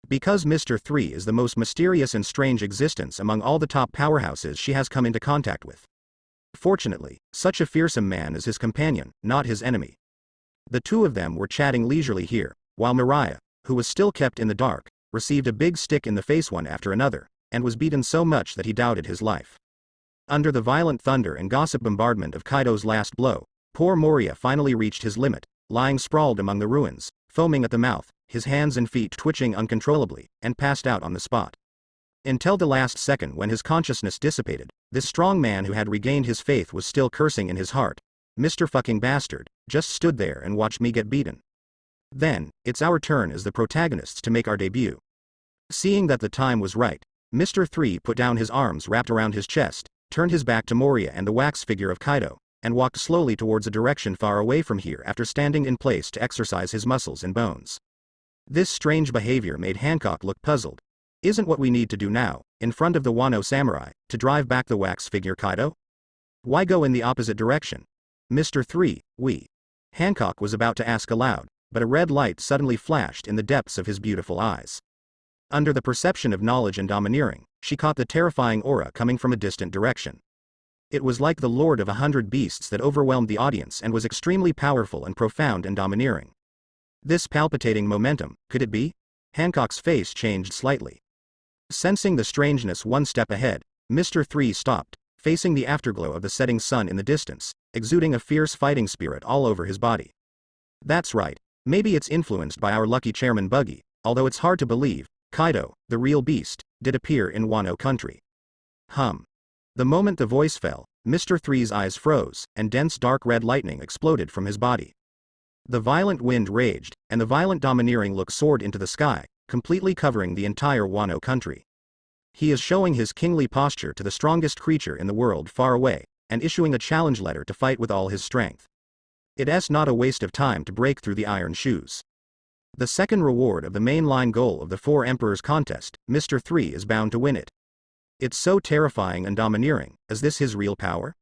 Because Mr. 3 is the most mysterious and strange existence among all the top powerhouses she has come into contact with. Fortunately, such a fearsome man is his companion, not his enemy. The two of them were chatting leisurely here, while Mariah, who was still kept in the dark, received a big stick in the face one after another, and was beaten so much that he doubted his life. Under the violent thunder and gossip bombardment of Kaido's last blow, poor Moria finally reached his limit, lying sprawled among the ruins, foaming at the mouth, his hands and feet twitching uncontrollably, and passed out on the spot. Until the last second when his consciousness dissipated, this strong man who had regained his faith was still cursing in his heart, Mr. Fucking Bastard, just stood there and watched me get beaten. Then, it's our turn as the protagonists to make our debut. Seeing that the time was right, Mr. 3 put down his arms wrapped around his chest, turned his back to Moria and the wax figure of Kaido, and walked slowly towards a direction far away from here after standing in place to exercise his muscles and bones. This strange behavior made Hancock look puzzled. Isn't what we need to do now, in front of the Wano samurai, to drive back the wax figure Kaido? Why go in the opposite direction? Mr. 3, Hancock was about to ask aloud, but a red light suddenly flashed in the depths of his beautiful eyes. Under the perception of knowledge and domineering, she caught the terrifying aura coming from a distant direction. It was like the Lord of 100 Beasts that overwhelmed the audience and was extremely powerful and profound and domineering. This palpitating momentum, could it be? Hancock's face changed slightly. Sensing the strangeness one step ahead, Mr. 3 stopped, facing the afterglow of the setting sun in the distance, exuding a fierce fighting spirit all over his body. That's right, maybe it's influenced by our lucky chairman Buggy, although it's hard to believe, Kaido, the real beast, did appear in Wano country. The moment the voice fell, Mr. 3's eyes froze, and dense dark red lightning exploded from his body. The violent wind raged, and the violent domineering look soared into the sky, completely covering the entire Wano country. He is showing his kingly posture to the strongest creature in the world far away, and issuing a challenge letter to fight with all his strength. It's not a waste of time to break through the iron shoes. The second reward of the mainline goal of the Four Emperors contest, Mr. 3 is bound to win it. It's so terrifying and domineering. Is this his real power?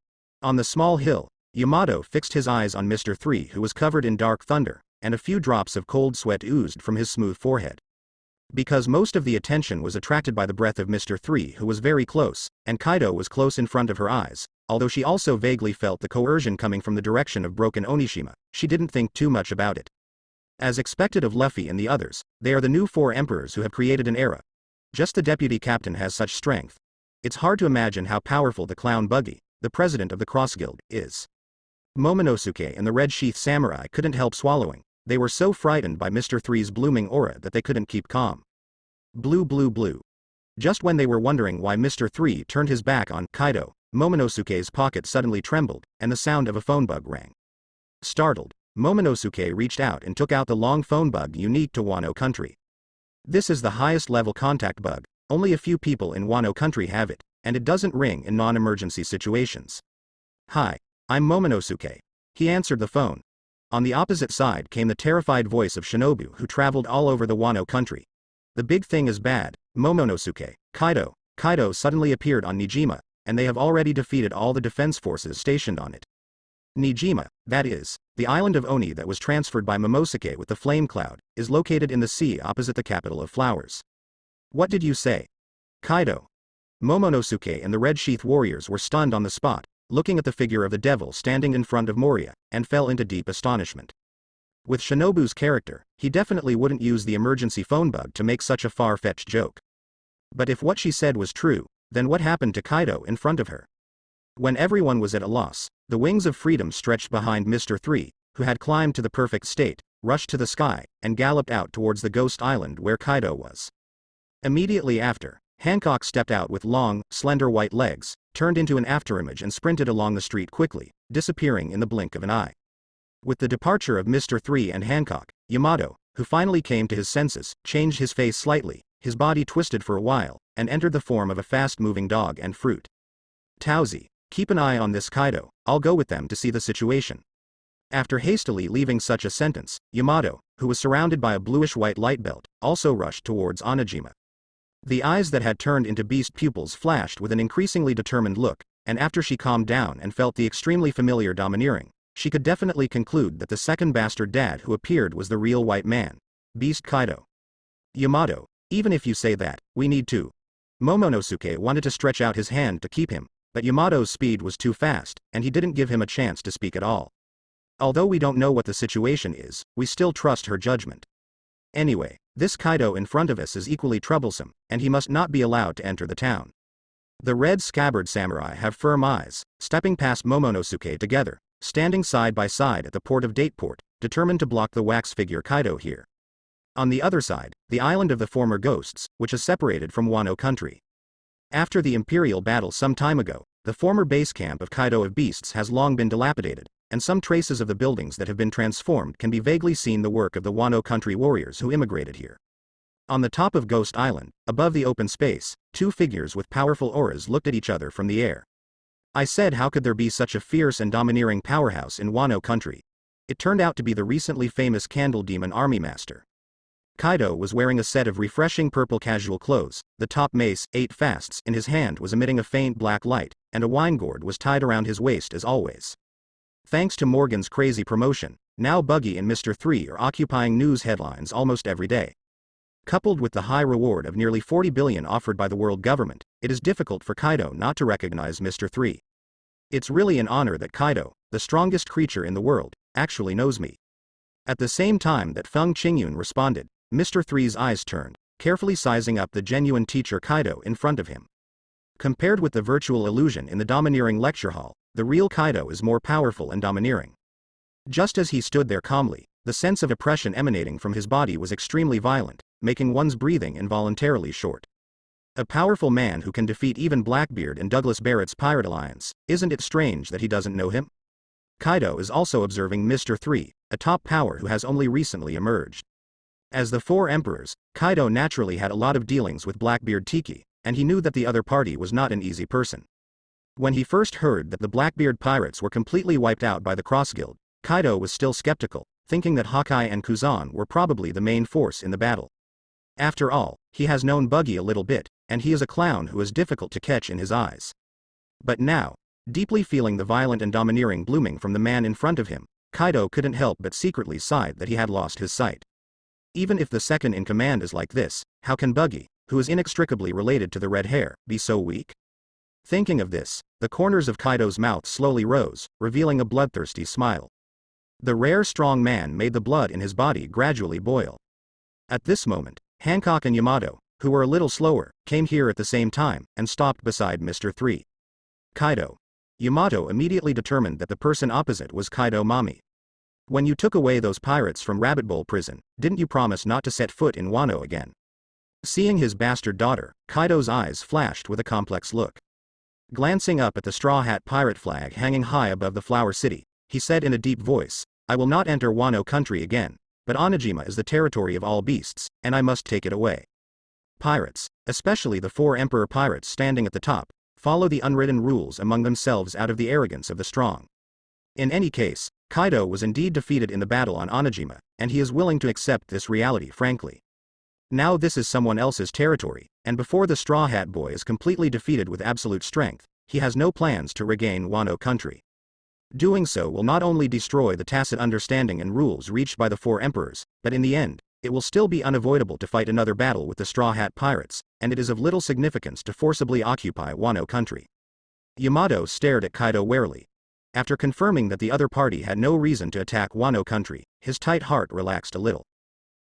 On the small hill, Yamato fixed his eyes on Mr. 3 who was covered in dark thunder, and a few drops of cold sweat oozed from his smooth forehead. Because most of the attention was attracted by the breath of Mr. 3 who was very close, and Kaido was close in front of her eyes, although she also vaguely felt the coercion coming from the direction of broken Onishima, she didn't think too much about it. As expected of Luffy and the others, they are the new Four Emperors who have created an era. Just the deputy captain has such strength. It's hard to imagine how powerful the clown Buggy, the president of the Cross Guild, is. Momonosuke and the Red Sheath Samurai couldn't help swallowing. They were so frightened by Mr. 3's blooming aura that they couldn't keep calm. Blue. Just when they were wondering why Mr. 3 turned his back on Kaido, Momonosuke's pocket suddenly trembled, and the sound of a phone bug rang. Startled, Momonosuke reached out and took out the long phone bug unique to Wano country. This is the highest level contact bug, only a few people in Wano country have it, and it doesn't ring in non-emergency situations. Hi, I'm Momonosuke. He answered the phone. On the opposite side came the terrified voice of Shinobu who traveled all over the Wano country. The big thing is bad, Momonosuke. Kaido suddenly appeared on Nijima, and they have already defeated all the defense forces stationed on it. Nijima, that is, the island of Oni that was transferred by Momosuke with the flame cloud, is located in the sea opposite the capital of flowers. What did you say? Kaido. Momonosuke and the Red Sheath warriors were stunned on the spot, looking at the figure of the devil standing in front of Moria, and fell into deep astonishment. With Shinobu's character, he definitely wouldn't use the emergency phone bug to make such a far-fetched joke. But if what she said was true, then what happened to Kaido in front of her? When everyone was at a loss, the wings of freedom stretched behind Mr. 3, who had climbed to the perfect state, rushed to the sky, and galloped out towards the ghost island where Kaido was. Immediately after, Hancock stepped out with long, slender white legs, turned into an afterimage and sprinted along the street quickly, disappearing in the blink of an eye. With the departure of Mr. 3 and Hancock, Yamato, who finally came to his senses, changed his face slightly, his body twisted for a while, and entered the form of a fast-moving dog and fruit. Tauzi, keep an eye on this Kaido, I'll go with them to see the situation. After hastily leaving such a sentence, Yamato, who was surrounded by a bluish-white light belt, also rushed towards Onijima. The eyes that had turned into beast pupils flashed with an increasingly determined look, and after she calmed down and felt the extremely familiar domineering, she could definitely conclude that the second bastard dad who appeared was the real white man, Beast Kaido. Yamato, even if you say that, we need to. Momonosuke wanted to stretch out his hand to keep him, but Yamato's speed was too fast, and he didn't give him a chance to speak at all. Although we don't know what the situation is, we still trust her judgment. Anyway, this Kaido in front of us is equally troublesome, and he must not be allowed to enter the town. The red scabbard samurai have firm eyes, stepping past Momonosuke together, standing side by side at the port of Dateport, determined to block the wax figure Kaido here. On the other side, the island of the former ghosts, which is separated from Wano country. After the imperial battle some time ago, the former base camp of Kaido of Beasts has long been dilapidated, and some traces of the buildings that have been transformed can be vaguely seen, the work of the Wano country warriors who immigrated here. On the top of Ghost Island, above the open space, two figures with powerful auras looked at each other from the air. I said, how could there be such a fierce and domineering powerhouse in Wano country? It turned out to be the recently famous Candle Demon Army Master. Kaido was wearing a set of refreshing purple casual clothes, the top mace, 8 fasts, in his hand was emitting a faint black light, and a wine gourd was tied around his waist as always. Thanks to Morgan's crazy promotion, now Buggy and Mr. 3 are occupying news headlines almost every day. Coupled with the high reward of nearly 40 billion offered by the world government, it is difficult for Kaido not to recognize Mr. 3. It's really an honor that Kaido, the strongest creature in the world, actually knows me. At the same time that Feng Qingyun responded, Mr. 3's eyes turned, carefully sizing up the genuine teacher Kaido in front of him. Compared with the virtual illusion in the domineering lecture hall, the real Kaido is more powerful and domineering. Just as he stood there calmly, the sense of oppression emanating from his body was extremely violent, making one's breathing involuntarily short. A powerful man who can defeat even Blackbeard and Douglas Barrett's Pirate Alliance, isn't it strange that he doesn't know him? Kaido is also observing Mr. 3, a top power who has only recently emerged. As the 4 emperors, Kaido naturally had a lot of dealings with Blackbeard Tiki, and he knew that the other party was not an easy person. When he first heard that the Blackbeard pirates were completely wiped out by the Cross Guild, Kaido was still skeptical, thinking that Hawkeye and Kuzan were probably the main force in the battle. After all, he has known Buggy a little bit, and he is a clown who is difficult to catch in his eyes. But now, deeply feeling the violent and domineering blooming from the man in front of him, Kaido couldn't help but secretly sigh that he had lost his sight. Even if the second in command is like this, how can Buggy, who is inextricably related to the red hair, be so weak? Thinking of this, the corners of Kaido's mouth slowly rose, revealing a bloodthirsty smile. The rare strong man made the blood in his body gradually boil. At this moment, Hancock and Yamato, who were a little slower, came here at the same time, and stopped beside Mr. 3. Kaido. Yamato immediately determined that the person opposite was Kaido Mami. When you took away those pirates from Rabbit Bowl prison, didn't you promise not to set foot in Wano again? Seeing his bastard daughter, Kaido's eyes flashed with a complex look. Glancing up at the straw hat pirate flag hanging high above the Flower City, he said in a deep voice, I will not enter Wano country again, but Onijima is the territory of all beasts, and I must take it away. Pirates, especially the 4 emperor pirates standing at the top, follow the unwritten rules among themselves out of the arrogance of the strong. In any case, Kaido was indeed defeated in the battle on Onijima, and he is willing to accept this reality frankly. Now this is someone else's territory, and before the Straw Hat Boy is completely defeated with absolute strength, he has no plans to regain Wano country. Doing so will not only destroy the tacit understanding and rules reached by the 4 emperors, but in the end, it will still be unavoidable to fight another battle with the Straw Hat Pirates, and it is of little significance to forcibly occupy Wano country. Yamato stared at Kaido warily. After confirming that the other party had no reason to attack Wano country, his tight heart relaxed a little.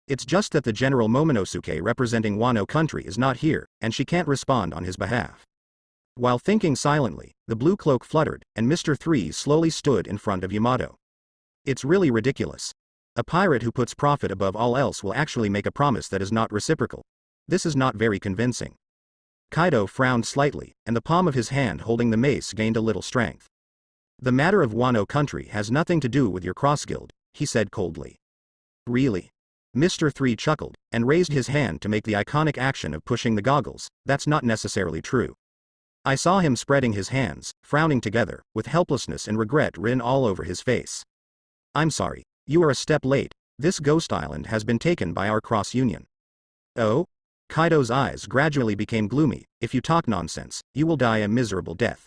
It's just that the General Momonosuke representing Wano country is not here, and she can't respond on his behalf. While thinking silently, the blue cloak fluttered, and Mr. 3 slowly stood in front of Yamato. It's really ridiculous. A pirate who puts profit above all else will actually make a promise that is not reciprocal. This is not very convincing. Kaido frowned slightly, and the palm of his hand holding the mace gained a little strength. The matter of Wano country has nothing to do with your cross guild, he said coldly. Really? Mr. 3 chuckled, and raised his hand to make the iconic action of pushing the goggles. That's not necessarily true. I saw him spreading his hands, frowning together, with helplessness and regret written all over his face. I'm sorry, you are a step late. This Ghost Island has been taken by our cross union. Oh? Kaido's eyes gradually became gloomy. If you talk nonsense, you will die a miserable death.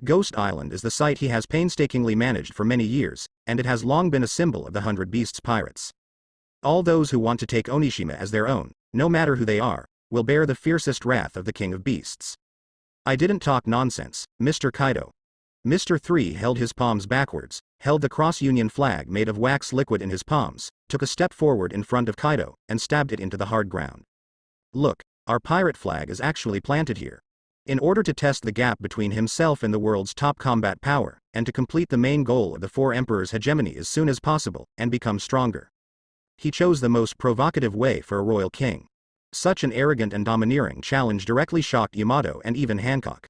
Ghost Island is the site he has painstakingly managed for many years, and it has long been a symbol of the 100 Beasts pirates. All those who want to take Onishima as their own, no matter who they are, will bear the fiercest wrath of the King of Beasts. I didn't talk nonsense, Mr. Kaido. Mr. 3 held his palms backwards, held the cross-union flag made of wax liquid in his palms, took a step forward in front of Kaido, and stabbed it into the hard ground. Look, our pirate flag is actually planted here. In order to test the gap between himself and the world's top combat power, and to complete the main goal of the 4 emperors' hegemony as soon as possible, and become stronger. He chose the most provocative way for a royal king. Such an arrogant and domineering challenge directly shocked Yamato and even Hancock.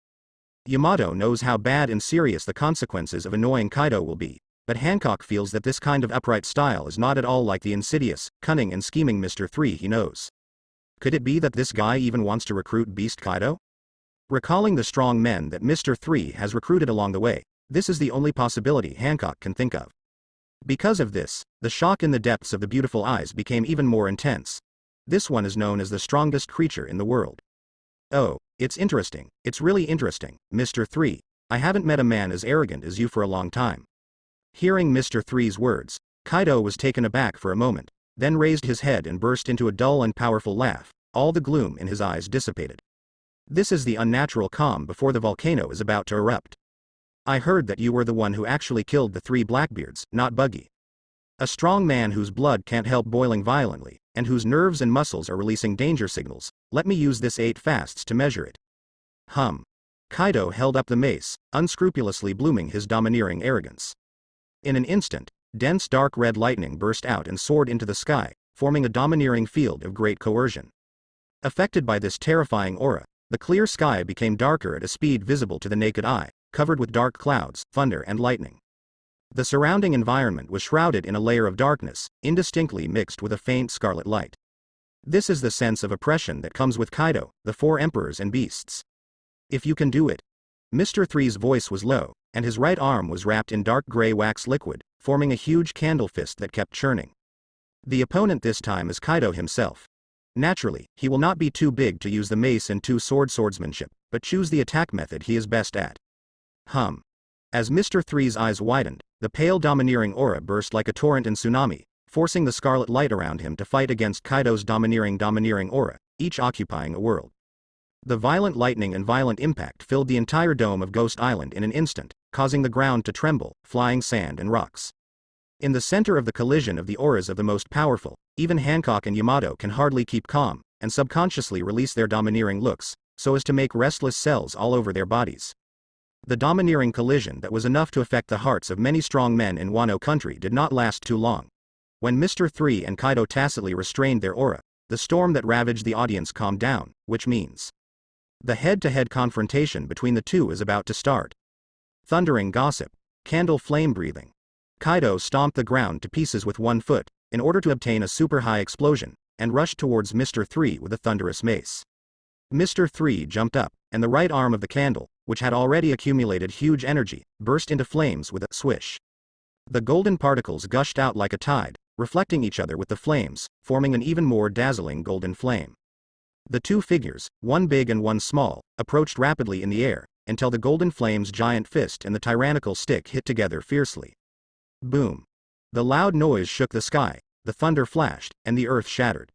Yamato knows how bad and serious the consequences of annoying Kaido will be, but Hancock feels that this kind of upright style is not at all like the insidious, cunning and scheming Mr. 3 he knows. Could it be that this guy even wants to recruit Beast Kaido? Recalling the strong men that Mr. 3 has recruited along the way, this is the only possibility Hancock can think of. Because of this, the shock in the depths of the beautiful eyes became even more intense. This one is known as the strongest creature in the world. Oh, it's interesting, it's really interesting, Mr. 3. I haven't met a man as arrogant as you for a long time. Hearing Mr. 3's words, Kaido was taken aback for a moment, then raised his head and burst into a dull and powerful laugh. All the gloom in his eyes dissipated. This is the unnatural calm before the volcano is about to erupt. I heard that you were the one who actually killed the 3 Blackbeards, not Buggy. A strong man whose blood can't help boiling violently, and whose nerves and muscles are releasing danger signals. Let me use this 8 fasts to measure it. Kaido held up the mace, unscrupulously blooming his domineering arrogance. In an instant, dense dark red lightning burst out and soared into the sky, forming a domineering field of great coercion. Affected by this terrifying aura, the clear sky became darker at a speed visible to the naked eye, covered with dark clouds, thunder and lightning. The surrounding environment was shrouded in a layer of darkness, indistinctly mixed with a faint scarlet light. This is the sense of oppression that comes with Kaido, the 4 emperors and beasts. If you can do it. Mr. 3's voice was low, and his right arm was wrapped in dark gray wax liquid, forming a huge candle fist that kept churning. The opponent this time is Kaido himself. Naturally, he will not be too big to use the mace and 2 swordsmanship, but choose the attack method he is best at. As Mr. 3's eyes widened, the pale domineering aura burst like a torrent and tsunami, forcing the scarlet light around him to fight against Kaido's domineering aura, each occupying a world. The violent lightning and violent impact filled the entire dome of Ghost Island in an instant, causing the ground to tremble, flying sand and rocks. In the center of the collision of the auras of the most powerful, even Hancock and Yamato can hardly keep calm, and subconsciously release their domineering looks, so as to make restless cells all over their bodies. The domineering collision that was enough to affect the hearts of many strong men in Wano country did not last too long. When Mr. 3 and Kaido tacitly restrained their aura, the storm that ravaged the audience calmed down, which means the head-to-head confrontation between the two is about to start. Thundering gossip, candle flame breathing. Kaido stomped the ground to pieces with 1 foot, in order to obtain a super high explosion, and rushed towards Mr. 3 with a thunderous mace. Mr. 3 jumped up, and the right arm of the candle, which had already accumulated huge energy, burst into flames with a swish. The golden particles gushed out like a tide, reflecting each other with the flames, forming an even more dazzling golden flame. The 2 figures, one big and one small, approached rapidly in the air, until the golden flame's giant fist and the tyrannical stick hit together fiercely. Boom! The loud noise shook the sky, the thunder flashed, and the earth shattered.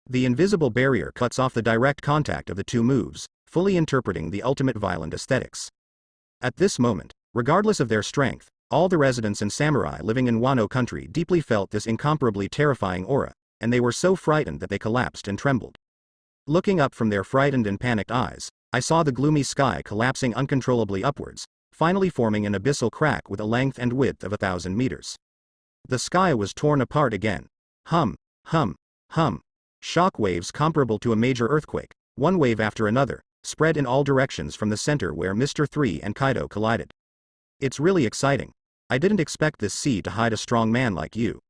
The invisible barrier cuts off the direct contact of the 2 moves, fully interpreting the ultimate violent aesthetics. At this moment, regardless of their strength, all the residents and samurai living in Wano country deeply felt this incomparably terrifying aura, and they were so frightened that they collapsed and trembled. Looking up from their frightened and panicked eyes, I saw the gloomy sky collapsing uncontrollably upwards, finally forming an abyssal crack with a length and width of 1,000 meters. The sky was torn apart again. Shock waves comparable to a major earthquake, one wave after another, spread in all directions from the center where Mr. 3 and Kaido collided. It's really exciting. I didn't expect this sea to hide a strong man like you.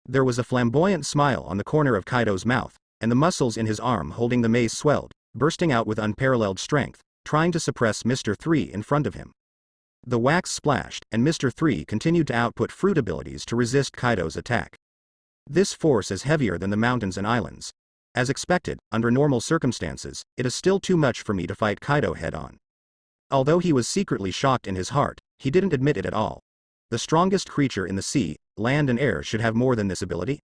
There was a flamboyant smile on the corner of Kaido's mouth, and the muscles in his arm holding the mace swelled, bursting out with unparalleled strength, trying to suppress Mr. 3 in front of him. The wax splashed, and Mr. 3 continued to output fruit abilities to resist Kaido's attack. This force is heavier than the mountains and islands. As expected, under normal circumstances, it is still too much for me to fight Kaido head-on. Although he was secretly shocked in his heart, he didn't admit it at all. The strongest creature in the sea, land and air should have more than this ability?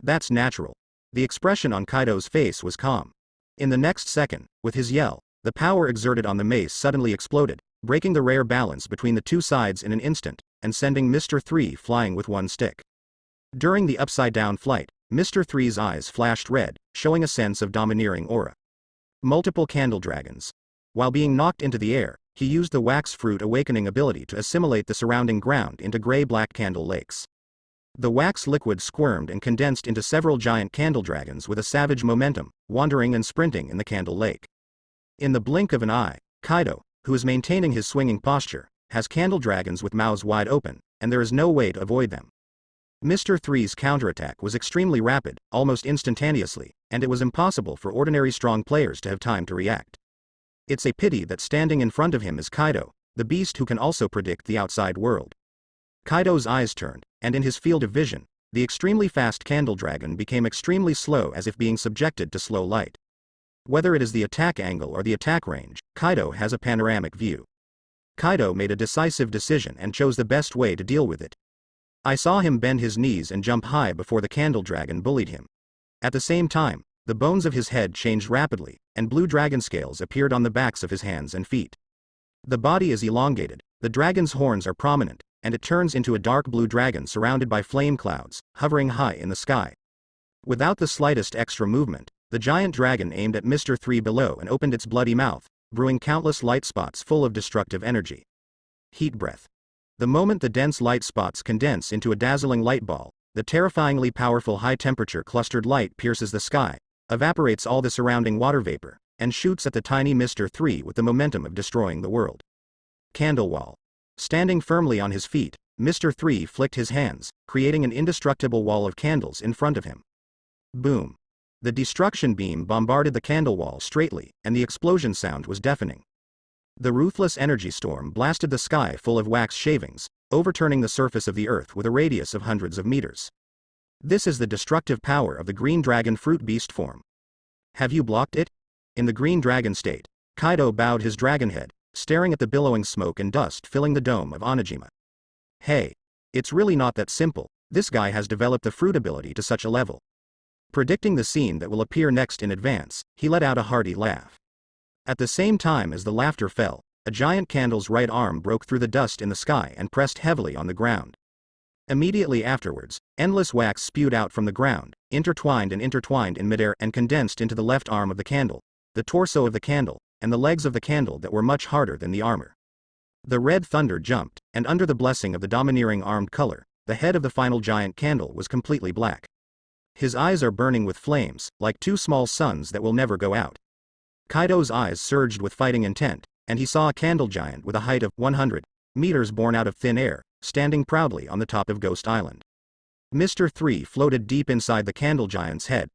That's natural. The expression on Kaido's face was calm. In the next second, with his yell, the power exerted on the mace suddenly exploded, breaking the rare balance between the 2 sides in an instant, and sending Mr. 3 flying with 1 stick. During the upside-down flight, Mr. 3's eyes flashed red, showing a sense of domineering aura. Multiple candle dragons. While being knocked into the air, he used the wax fruit awakening ability to assimilate the surrounding ground into gray-black candle lakes. The wax liquid squirmed and condensed into several giant candle dragons with a savage momentum, wandering and sprinting in the candle lake. In the blink of an eye, Kaido, who is maintaining his swinging posture, has candle dragons with mouths wide open, and there is no way to avoid them. Mr. Three's counterattack was extremely rapid, almost instantaneously, and it was impossible for ordinary strong players to have time to react. It's a pity that standing in front of him is Kaido, the beast who can also predict the outside world. Kaido's eyes turned, and in his field of vision, the extremely fast candle dragon became extremely slow as if being subjected to slow light. Whether it is the attack angle or the attack range, Kaido has a panoramic view. Kaido made a decisive decision and chose the best way to deal with it. I saw him bend his knees and jump high before the candle dragon bullied him. At the same time, the bones of his head changed rapidly, and blue dragon scales appeared on the backs of his hands and feet. The body is elongated, the dragon's horns are prominent, and it turns into a dark blue dragon surrounded by flame clouds, hovering high in the sky. Without the slightest extra movement, the giant dragon aimed at Mr. Three below and opened its bloody mouth, brewing countless light spots full of destructive energy. Heat breath. The moment the dense light spots condense into a dazzling light ball, the terrifyingly powerful high-temperature clustered light pierces the sky, evaporates all the surrounding water vapor, and shoots at the tiny Mr. Three with the momentum of destroying the world. Candle wall. Standing firmly on his feet, Mr. Three flicked his hands, creating an indestructible wall of candles in front of him. Boom. The destruction beam bombarded the candle wall straightly, and the explosion sound was deafening. The ruthless energy storm blasted the sky full of wax shavings, overturning the surface of the earth with a radius of hundreds of meters. This is the destructive power of the green dragon fruit beast form. Have you blocked it? In the green dragon state, Kaido bowed his dragon head, staring at the billowing smoke and dust filling the dome of Onijima. Hey. It's really not that simple, this guy has developed the fruit ability to such a level. Predicting the scene that will appear next in advance, he let out a hearty laugh. At the same time as the laughter fell, a giant candle's right arm broke through the dust in the sky and pressed heavily on the ground. Immediately afterwards, endless wax spewed out from the ground, intertwined in midair and condensed into the left arm of the candle, the torso of the candle, and the legs of the candle that were much harder than the armor. The red thunder jumped, and under the blessing of the domineering armed color, the head of the final giant candle was completely black. His eyes are burning with flames, like two small suns that will never go out. Kaido's eyes surged with fighting intent, and he saw a candle giant with a height of 100 meters born out of thin air, standing proudly on the top of Ghost Island. Mr. Three floated deep inside the candle giant's head.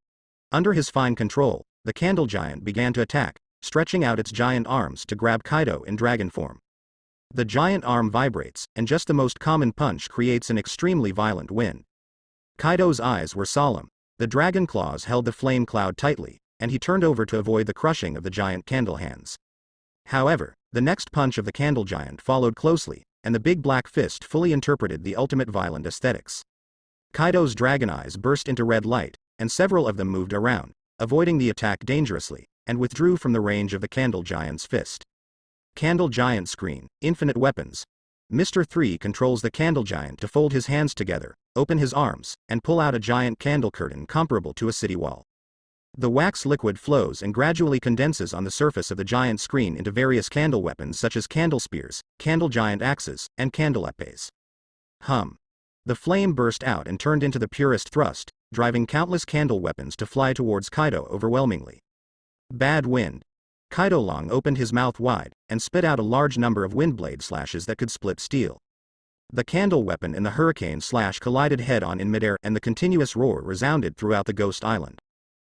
Under his fine control, the candle giant began to attack, stretching out its giant arms to grab Kaido in dragon form. The giant arm vibrates, and just the most common punch creates an extremely violent wind. Kaido's eyes were solemn, the dragon claws held the flame cloud tightly, and he turned over to avoid the crushing of the giant candle hands. However, the next punch of the candle giant followed closely, and the big black fist fully interpreted the ultimate violent aesthetics. Kaido's dragon eyes burst into red light, and several of them moved around, avoiding the attack dangerously, and withdrew from the range of the candle giant's fist. Candle giant screen, infinite weapons. Mr. Three controls the candle giant to fold his hands together, open his arms, and pull out a giant candle curtain comparable to a city wall. The wax liquid flows and gradually condenses on the surface of the giant screen into various candle weapons such as candle spears, candle giant axes, and candle epées. The flame burst out and turned into the purest thrust, driving countless candle weapons to fly towards Kaido overwhelmingly. Bad wind. Kaido Long opened his mouth wide, and spit out a large number of windblade slashes that could split steel. The candle weapon and the hurricane slash collided head-on in midair, and the continuous roar resounded throughout the Ghost Island.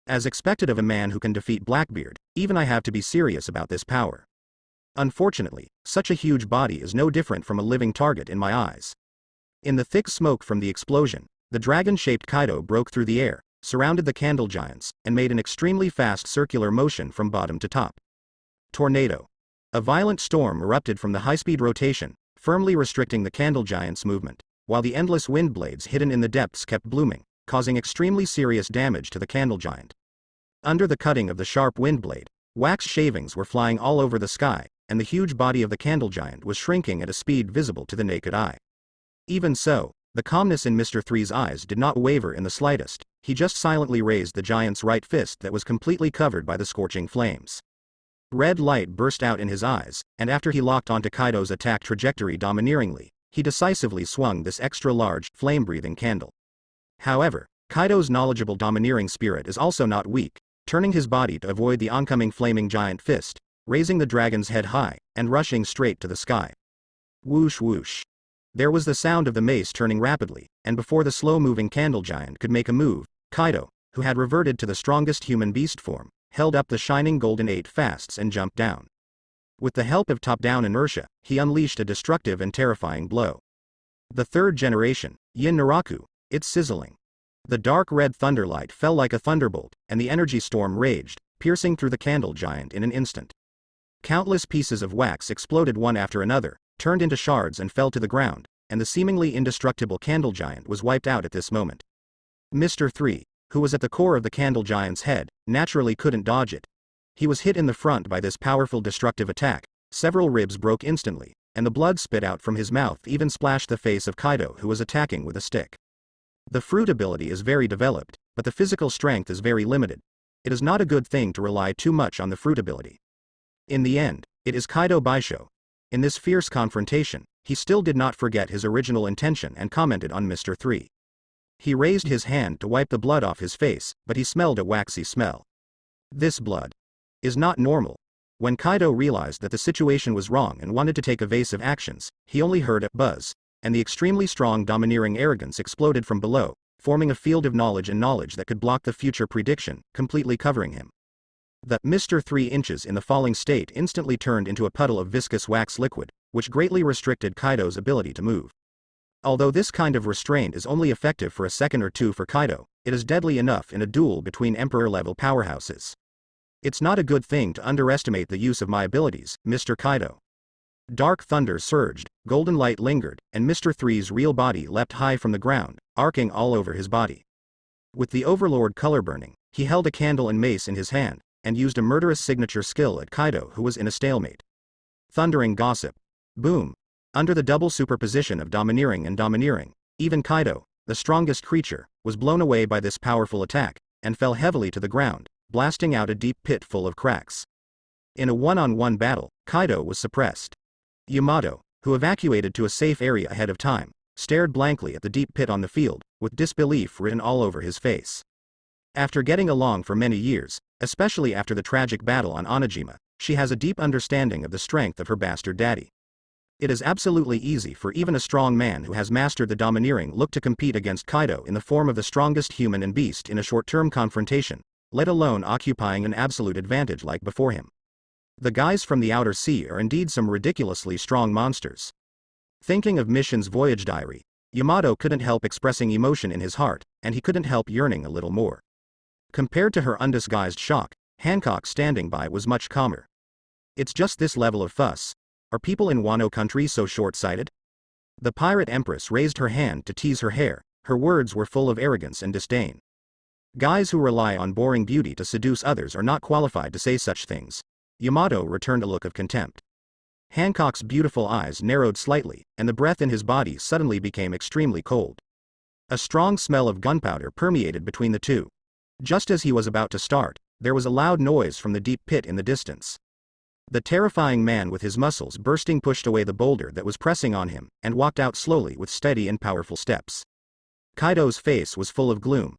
As expected of a man who can defeat Blackbeard, even I have to be serious about this power. Unfortunately, such a huge body is no different from a living target in my eyes. In the thick smoke from the explosion, the dragon-shaped Kaido broke through the air, surrounded the candle giants, and made an extremely fast circular motion from bottom to top. Tornado. A violent storm erupted from the high-speed rotation, firmly restricting the candle giant's movement, while the endless wind blades hidden in the depths kept blooming, causing extremely serious damage to the candle giant. Under the cutting of the sharp wind blade, wax shavings were flying all over the sky, and the huge body of the candle giant was shrinking at a speed visible to the naked eye. Even so, the calmness in Mr. Three's eyes did not waver in the slightest. He just silently raised the giant's right fist that was completely covered by the scorching flames. Red light burst out in his eyes, and after he locked onto Kaido's attack trajectory domineeringly, he decisively swung this extra-large, flame-breathing candle. However, Kaido's knowledgeable domineering spirit is also not weak, turning his body to avoid the oncoming flaming giant fist, raising the dragon's head high, and rushing straight to the sky. Whoosh whoosh. There was the sound of the mace turning rapidly, and before the slow-moving candle giant could make a move, Kaido, who had reverted to the strongest human beast form, held up the shining golden 8 fasts and jumped down. With the help of top-down inertia, he unleashed a destructive and terrifying blow. The third generation, Yin Naraku, it's sizzling. The dark red thunderlight fell like a thunderbolt, and the energy storm raged, piercing through the candle giant in an instant. Countless pieces of wax exploded one after another, turned into shards and fell to the ground, and the seemingly indestructible candle giant was wiped out at this moment. Mr. 3, who was at the core of the candle giant's head, naturally couldn't dodge it. He was hit in the front by this powerful destructive attack, several ribs broke instantly, and the blood spit out from his mouth even splashed the face of Kaido, who was attacking with a stick. The fruit ability is very developed, but the physical strength is very limited. It is not a good thing to rely too much on the fruit ability. In the end, it is Kaido Baisho. In this fierce confrontation, he still did not forget his original intention and commented on Mr. 3. He raised his hand to wipe the blood off his face, but he smelled a waxy smell. This blood is not normal. When Kaido realized that the situation was wrong and wanted to take evasive actions, he only heard a buzz, and the extremely strong domineering arrogance exploded from below, forming a field of knowledge and knowledge that could block the future prediction, completely covering him. The Mr. 3 inches in the falling state instantly turned into a puddle of viscous wax liquid, which greatly restricted Kaido's ability to move. Although this kind of restraint is only effective for a second or two for Kaido, it is deadly enough in a duel between Emperor-level powerhouses. It's not a good thing to underestimate the use of my abilities, Mr. Kaido. Dark thunder surged, golden light lingered, and Mr. 3's real body leapt high from the ground, arcing all over his body. With the Overlord color burning, he held a candle and mace in his hand, and used a murderous signature skill at Kaido, who was in a stalemate. Thundering gossip. Boom. Under the double superposition of domineering and domineering, even Kaido, the strongest creature, was blown away by this powerful attack, and fell heavily to the ground, blasting out a deep pit full of cracks. In a one-on-one battle, Kaido was suppressed. Yamato, who evacuated to a safe area ahead of time, stared blankly at the deep pit on the field, with disbelief written all over his face. After getting along for many years, especially after the tragic battle on Onijima, she has a deep understanding of the strength of her bastard daddy. It is absolutely easy for even a strong man who has mastered the domineering look to compete against Kaido in the form of the strongest human and beast in a short-term confrontation, let alone occupying an absolute advantage like before him. The guys from the outer sea are indeed some ridiculously strong monsters. Thinking of Mission's voyage diary, Yamato couldn't help expressing emotion in his heart, and he couldn't help yearning a little more. Compared to her undisguised shock, Hancock standing by was much calmer. It's just this level of fuss. Are people in Wano country so short-sighted? The pirate empress raised her hand to tease her hair, her words were full of arrogance and disdain. Guys who rely on boring beauty to seduce others are not qualified to say such things. Yamato returned a look of contempt. Hancock's beautiful eyes narrowed slightly, and the breath in his body suddenly became extremely cold. A strong smell of gunpowder permeated between the two. Just as he was about to start, there was a loud noise from the deep pit in the distance. The terrifying man with his muscles bursting pushed away the boulder that was pressing on him, and walked out slowly with steady and powerful steps. Kaido's face was full of gloom.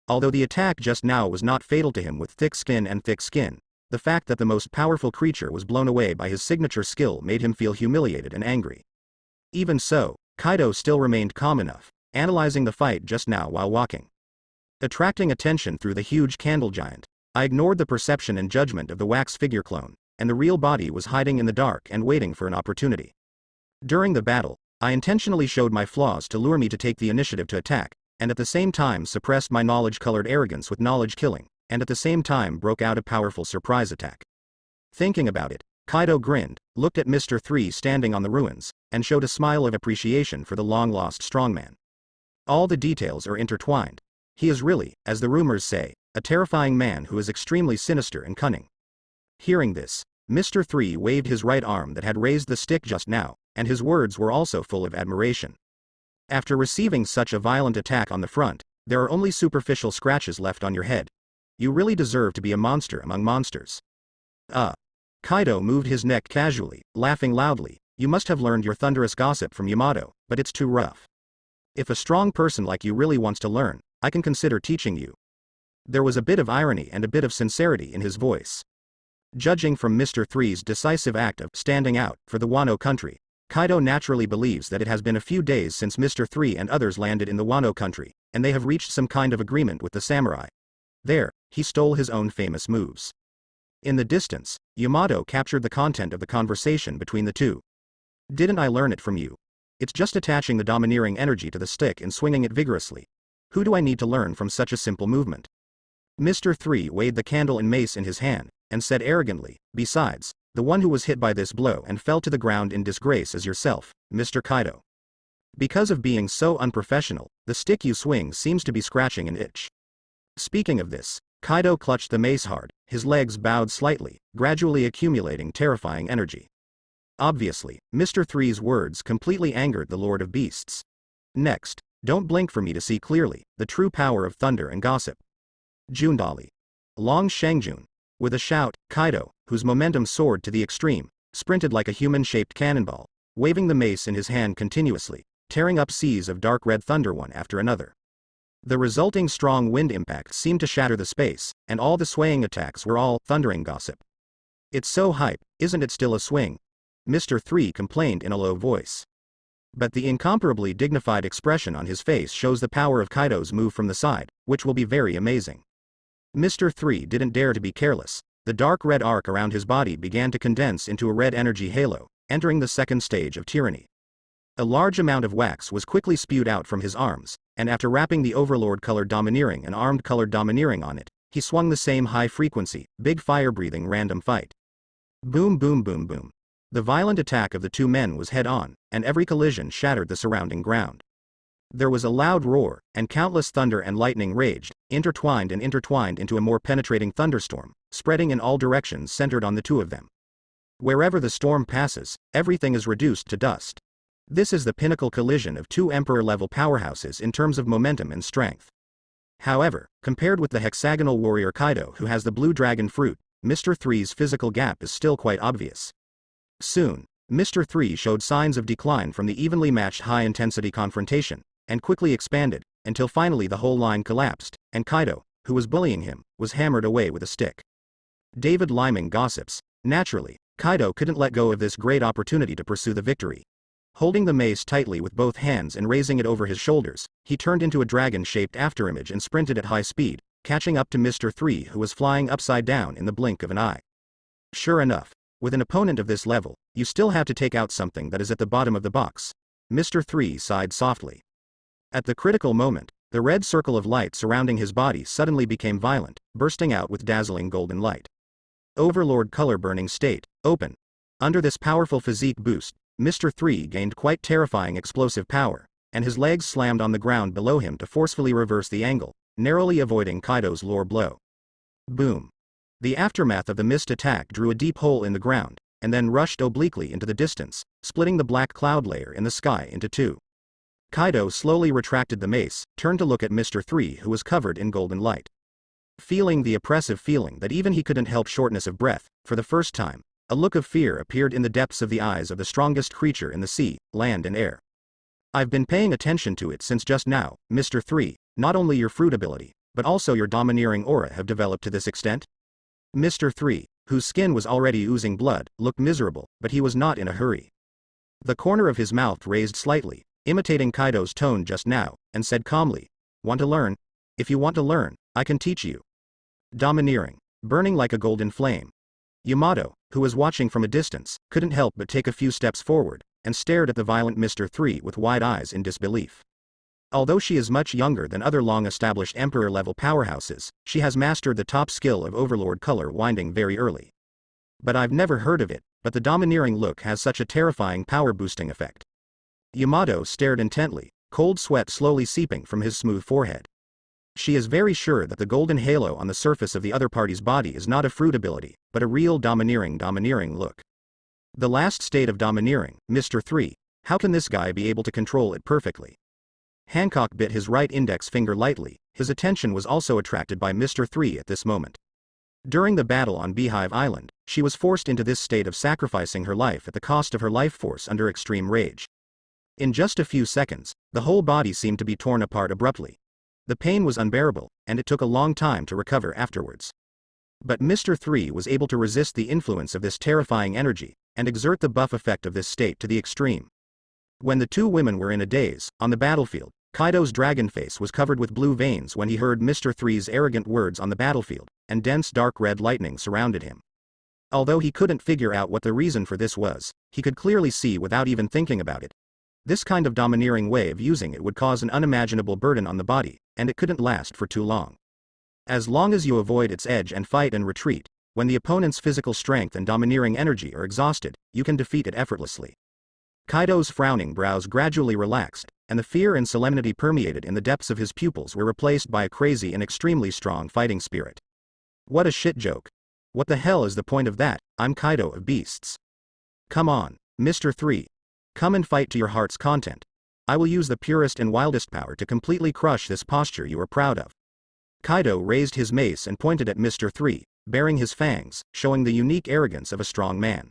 Although the attack just now was not fatal to him with thick skin, the fact that the most powerful creature was blown away by his signature skill made him feel humiliated and angry. Even so, Kaido still remained calm enough, analyzing the fight just now while walking. Attracting attention through the huge candle giant, I ignored the perception and judgment of the wax figure clone, and the real body was hiding in the dark and waiting for an opportunity. During the battle, I intentionally showed my flaws to lure me to take the initiative to attack, and at the same time suppressed my knowledge-colored arrogance with knowledge killing, and at the same time broke out a powerful surprise attack. Thinking about it, Kaido grinned, looked at Mr. 3 standing on the ruins, and showed a smile of appreciation for the long-lost strongman. All the details are intertwined. He is really, as the rumors say, a terrifying man who is extremely sinister and cunning. Hearing this, Mr. 3 waved his right arm that had raised the stick just now, and his words were also full of admiration. After receiving such a violent attack on the front, there are only superficial scratches left on your head. You really deserve to be a monster among monsters. Kaido moved his neck casually, laughing loudly. You must have learned your thunderous gossip from Yamato, but it's too rough. If a strong person like you really wants to learn, I can consider teaching you. There was a bit of irony and a bit of sincerity in his voice. Judging from Mr. 3's decisive act of standing out for the Wano country, Kaido naturally believes that it has been a few days since Mr. 3 and others landed in the Wano country, and they have reached some kind of agreement with the samurai. There, he stole his own famous moves. In the distance, Yamato captured the content of the conversation between the two. Didn't I learn it from you? It's just attaching the domineering energy to the stick and swinging it vigorously. Who do I need to learn from such a simple movement? Mr. 3 weighed the candle and mace in his hand, and said arrogantly, besides, the one who was hit by this blow and fell to the ground in disgrace is yourself, Mr. Kaido. Because of being so unprofessional, the stick you swing seems to be scratching an itch. Speaking of this, Kaido clutched the mace hard, his legs bowed slightly, gradually accumulating terrifying energy. Obviously, Mr. 3's words completely angered the Lord of Beasts. Next, don't blink for me to see clearly, the true power of thunder and gossip. Jundali. Long Shengjun. With a shout, Kaido, whose momentum soared to the extreme, sprinted like a human-shaped cannonball, waving the mace in his hand continuously, tearing up seas of dark red thunder one after another. The resulting strong wind impact seemed to shatter the space, and all the swaying attacks were all thundering gossip. It's so hype, isn't it still a swing? Mr. 3 complained in a low voice. But the incomparably dignified expression on his face shows the power of Kaido's move from the side, which will be very amazing. Mr. 3 didn't dare to be careless. The dark red arc around his body began to condense into a red energy halo, entering the second stage of tyranny. A large amount of wax was quickly spewed out from his arms, and after wrapping the overlord-colored domineering and armed-colored domineering on it, he swung the same high-frequency, big fire-breathing random fight. Boom boom boom boom. The violent attack of the two men was head-on, and every collision shattered the surrounding ground. There was a loud roar, and countless thunder and lightning raged, intertwined into a more penetrating thunderstorm, spreading in all directions centered on the two of them. Wherever the storm passes, everything is reduced to dust. This is the pinnacle collision of two emperor-level powerhouses in terms of momentum and strength. However, compared with the hexagonal warrior Kaido who has the blue dragon fruit, Mr. 3's physical gap is still quite obvious. Soon, Mr. 3 showed signs of decline from the evenly matched high-intensity confrontation, and quickly expanded, until finally the whole line collapsed, and Kaido, who was bullying him, was hammered away with a stick. David Liming gossips. Naturally, Kaido couldn't let go of this great opportunity to pursue the victory. Holding the mace tightly with both hands and raising it over his shoulders, he turned into a dragon-shaped afterimage and sprinted at high speed, catching up to Mr. 3 who was flying upside down in the blink of an eye. Sure enough, with an opponent of this level, you still have to take out something that is at the bottom of the box. Mr. 3 sighed softly. At the critical moment, the red circle of light surrounding his body suddenly became violent, bursting out with dazzling golden light. Overlord color burning state, open. Under this powerful physique boost, Mr. 3 gained quite terrifying explosive power, and his legs slammed on the ground below him to forcefully reverse the angle, narrowly avoiding Kaido's lore blow. Boom. The aftermath of the missed attack drew a deep hole in the ground, and then rushed obliquely into the distance, splitting the black cloud layer in the sky into two. Kaido slowly retracted the mace, turned to look at Mr. 3 who was covered in golden light. Feeling the oppressive feeling that even he couldn't help shortness of breath, for the first time, a look of fear appeared in the depths of the eyes of the strongest creature in the sea, land and air. I've been paying attention to it since just now, Mr. 3, not only your fruit ability, but also your domineering aura have developed to this extent? Mr. 3, whose skin was already oozing blood, looked miserable, but he was not in a hurry. The corner of his mouth raised slightly, imitating Kaido's tone just now, and said calmly, "Want to learn? If you want to learn, I can teach you." Domineering, burning like a golden flame. Yamato, who was watching from a distance, couldn't help but take a few steps forward, and stared at the violent Mr. 3 with wide eyes in disbelief. Although she is much younger than other long-established emperor-level powerhouses, she has mastered the top skill of overlord color winding very early. But I've never heard of it, but the domineering look has such a terrifying power-boosting effect. Yamato stared intently, cold sweat slowly seeping from his smooth forehead. She is very sure that the golden halo on the surface of the other party's body is not a fruit ability, but a real domineering look. The last state of domineering, Mr. 3, how can this guy be able to control it perfectly? Hancock bit his right index finger lightly, his attention was also attracted by Mr. 3 at this moment. During the battle on Beehive Island, she was forced into this state of sacrificing her life at the cost of her life force under extreme rage. In just a few seconds, the whole body seemed to be torn apart abruptly. The pain was unbearable, and it took a long time to recover afterwards. But Mr. 3 was able to resist the influence of this terrifying energy, and exert the buff effect of this state to the extreme. When the two women were in a daze, on the battlefield, Kaido's dragon face was covered with blue veins when he heard Mr. 3's arrogant words on the battlefield, and dense dark red lightning surrounded him. Although he couldn't figure out what the reason for this was, he could clearly see without even thinking about it. This kind of domineering way of using it would cause an unimaginable burden on the body, and it couldn't last for too long. As long as you avoid its edge and fight and retreat, when the opponent's physical strength and domineering energy are exhausted, you can defeat it effortlessly. Kaido's frowning brows gradually relaxed, and the fear and solemnity permeated in the depths of his pupils were replaced by a crazy and extremely strong fighting spirit. What a shit joke. What the hell is the point of that? I'm Kaido of Beasts. Come on, Mr. 3. Come and fight to your heart's content. I will use the purest and wildest power to completely crush this posture you are proud of. Kaido raised his mace and pointed at Mr. 3, baring his fangs, showing the unique arrogance of a strong man.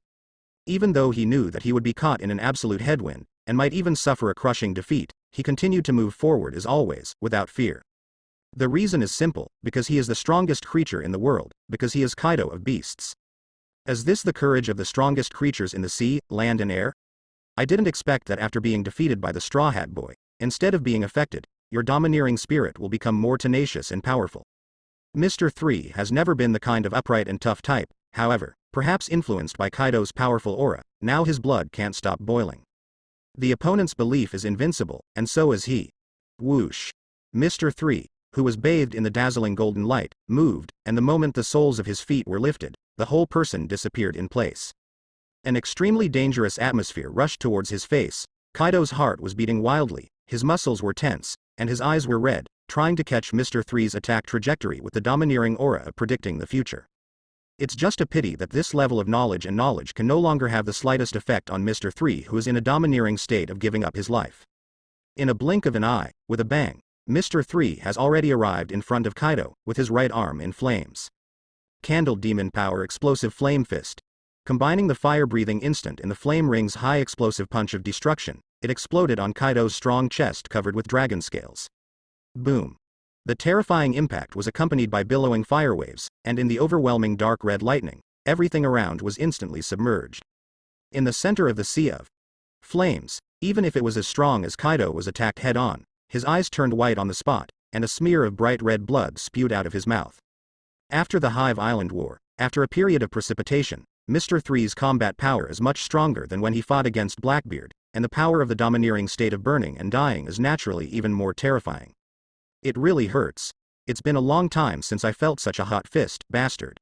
Even though he knew that he would be caught in an absolute headwind, and might even suffer a crushing defeat, he continued to move forward as always, without fear. The reason is simple, because he is the strongest creature in the world, because he is Kaido of Beasts. Is this the courage of the strongest creatures in the sea, land and air? I didn't expect that after being defeated by the Straw Hat Boy, instead of being affected, your domineering spirit will become more tenacious and powerful. Mr. 3 has never been the kind of upright and tough type, however, perhaps influenced by Kaido's powerful aura, now his blood can't stop boiling. The opponent's belief is invincible, and so is he. Whoosh. Mr. 3, who was bathed in the dazzling golden light, moved, and the moment the soles of his feet were lifted, the whole person disappeared in place. An extremely dangerous atmosphere rushed towards his face. Kaido's heart was beating wildly, his muscles were tense, and his eyes were red, trying to catch Mr. 3's attack trajectory with the domineering aura of predicting the future. It's just a pity that this level of knowledge can no longer have the slightest effect on Mr. 3, who is in a domineering state of giving up his life. In a blink of an eye, with a bang, Mr. 3 has already arrived in front of Kaido, with his right arm in flames. Candle Demon Power Explosive Flame Fist. Combining the fire-breathing instant and the flame ring's high explosive punch of destruction, it exploded on Kaido's strong chest covered with dragon scales. Boom. The terrifying impact was accompanied by billowing fire waves, and in the overwhelming dark red lightning, everything around was instantly submerged. In the center of the sea of flames, even if it was as strong as Kaido was attacked head-on, his eyes turned white on the spot, and a smear of bright red blood spewed out of his mouth. After the Hive Island War, after a period of precipitation, Mr. 3's combat power is much stronger than when he fought against Blackbeard, and the power of the domineering state of burning and dying is naturally even more terrifying. It really hurts. It's been a long time since I felt such a hot fist, bastard.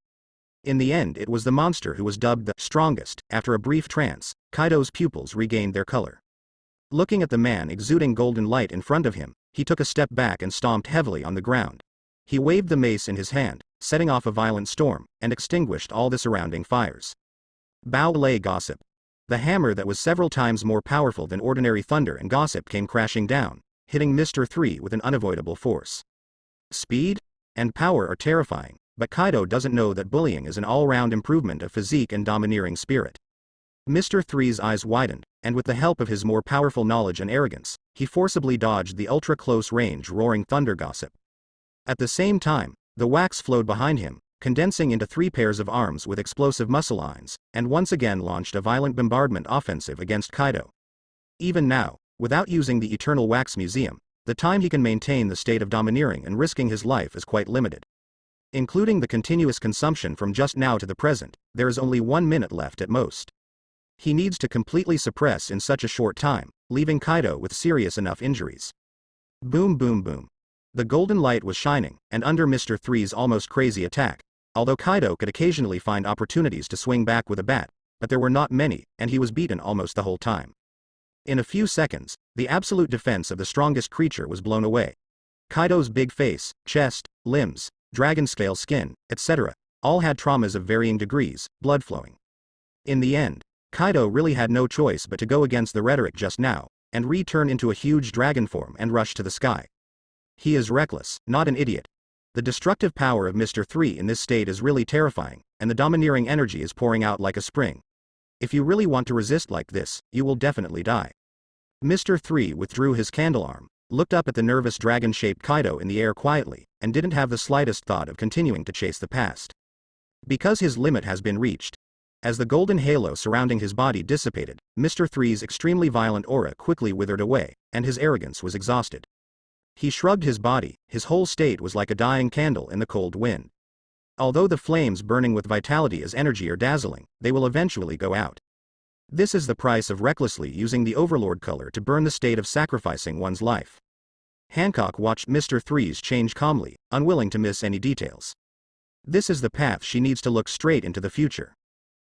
In the end, it was the monster who was dubbed the strongest. After a brief trance, Kaido's pupils regained their color. Looking at the man exuding golden light in front of him, he took a step back and stomped heavily on the ground. He waved the mace in his hand, setting off a violent storm, and extinguished all the surrounding fires. Bao Lei Gossip. The hammer that was several times more powerful than ordinary thunder and gossip came crashing down, hitting Mr. 3 with an unavoidable force. Speed and power are terrifying, but Kaido doesn't know that bullying is an all-round improvement of physique and domineering spirit. Mr. 3's eyes widened, and with the help of his more powerful knowledge and arrogance, he forcibly dodged the ultra-close-range roaring thunder gossip. At the same time, the wax flowed behind him, condensing into 3 pairs of arms with explosive muscle lines, and once again launched a violent bombardment offensive against Kaido. Even now, without using the Eternal Wax Museum, the time he can maintain the state of domineering and risking his life is quite limited. Including the continuous consumption from just now to the present, there is only 1 minute left at most. He needs to completely suppress in such a short time, leaving Kaido with serious enough injuries. Boom boom boom. The golden light was shining, and under Mr. 3's almost crazy attack, although Kaido could occasionally find opportunities to swing back with a bat, but there were not many, and he was beaten almost the whole time. In a few seconds, the absolute defense of the strongest creature was blown away. Kaido's big face, chest, limbs, dragon scale skin, etc., all had traumas of varying degrees, blood flowing. In the end, Kaido really had no choice but to go against the rhetoric just now, and return into a huge dragon form and rush to the sky. He is reckless, not an idiot. The destructive power of Mr. 3 in this state is really terrifying, and the domineering energy is pouring out like a spring. If you really want to resist like this, you will definitely die. Mr. 3 withdrew his candle arm, looked up at the nervous dragon-shaped Kaido in the air quietly, and didn't have the slightest thought of continuing to chase the past. Because his limit has been reached. As the golden halo surrounding his body dissipated, Mr. Three's extremely violent aura quickly withered away, and his arrogance was exhausted. He shrugged his body, his whole state was like a dying candle in the cold wind. Although the flames burning with vitality as energy are dazzling, they will eventually go out. This is the price of recklessly using the Overlord color to burn the state of sacrificing one's life. Hancock watched Mr. Threes change calmly, unwilling to miss any details. This is the path she needs to look straight into the future.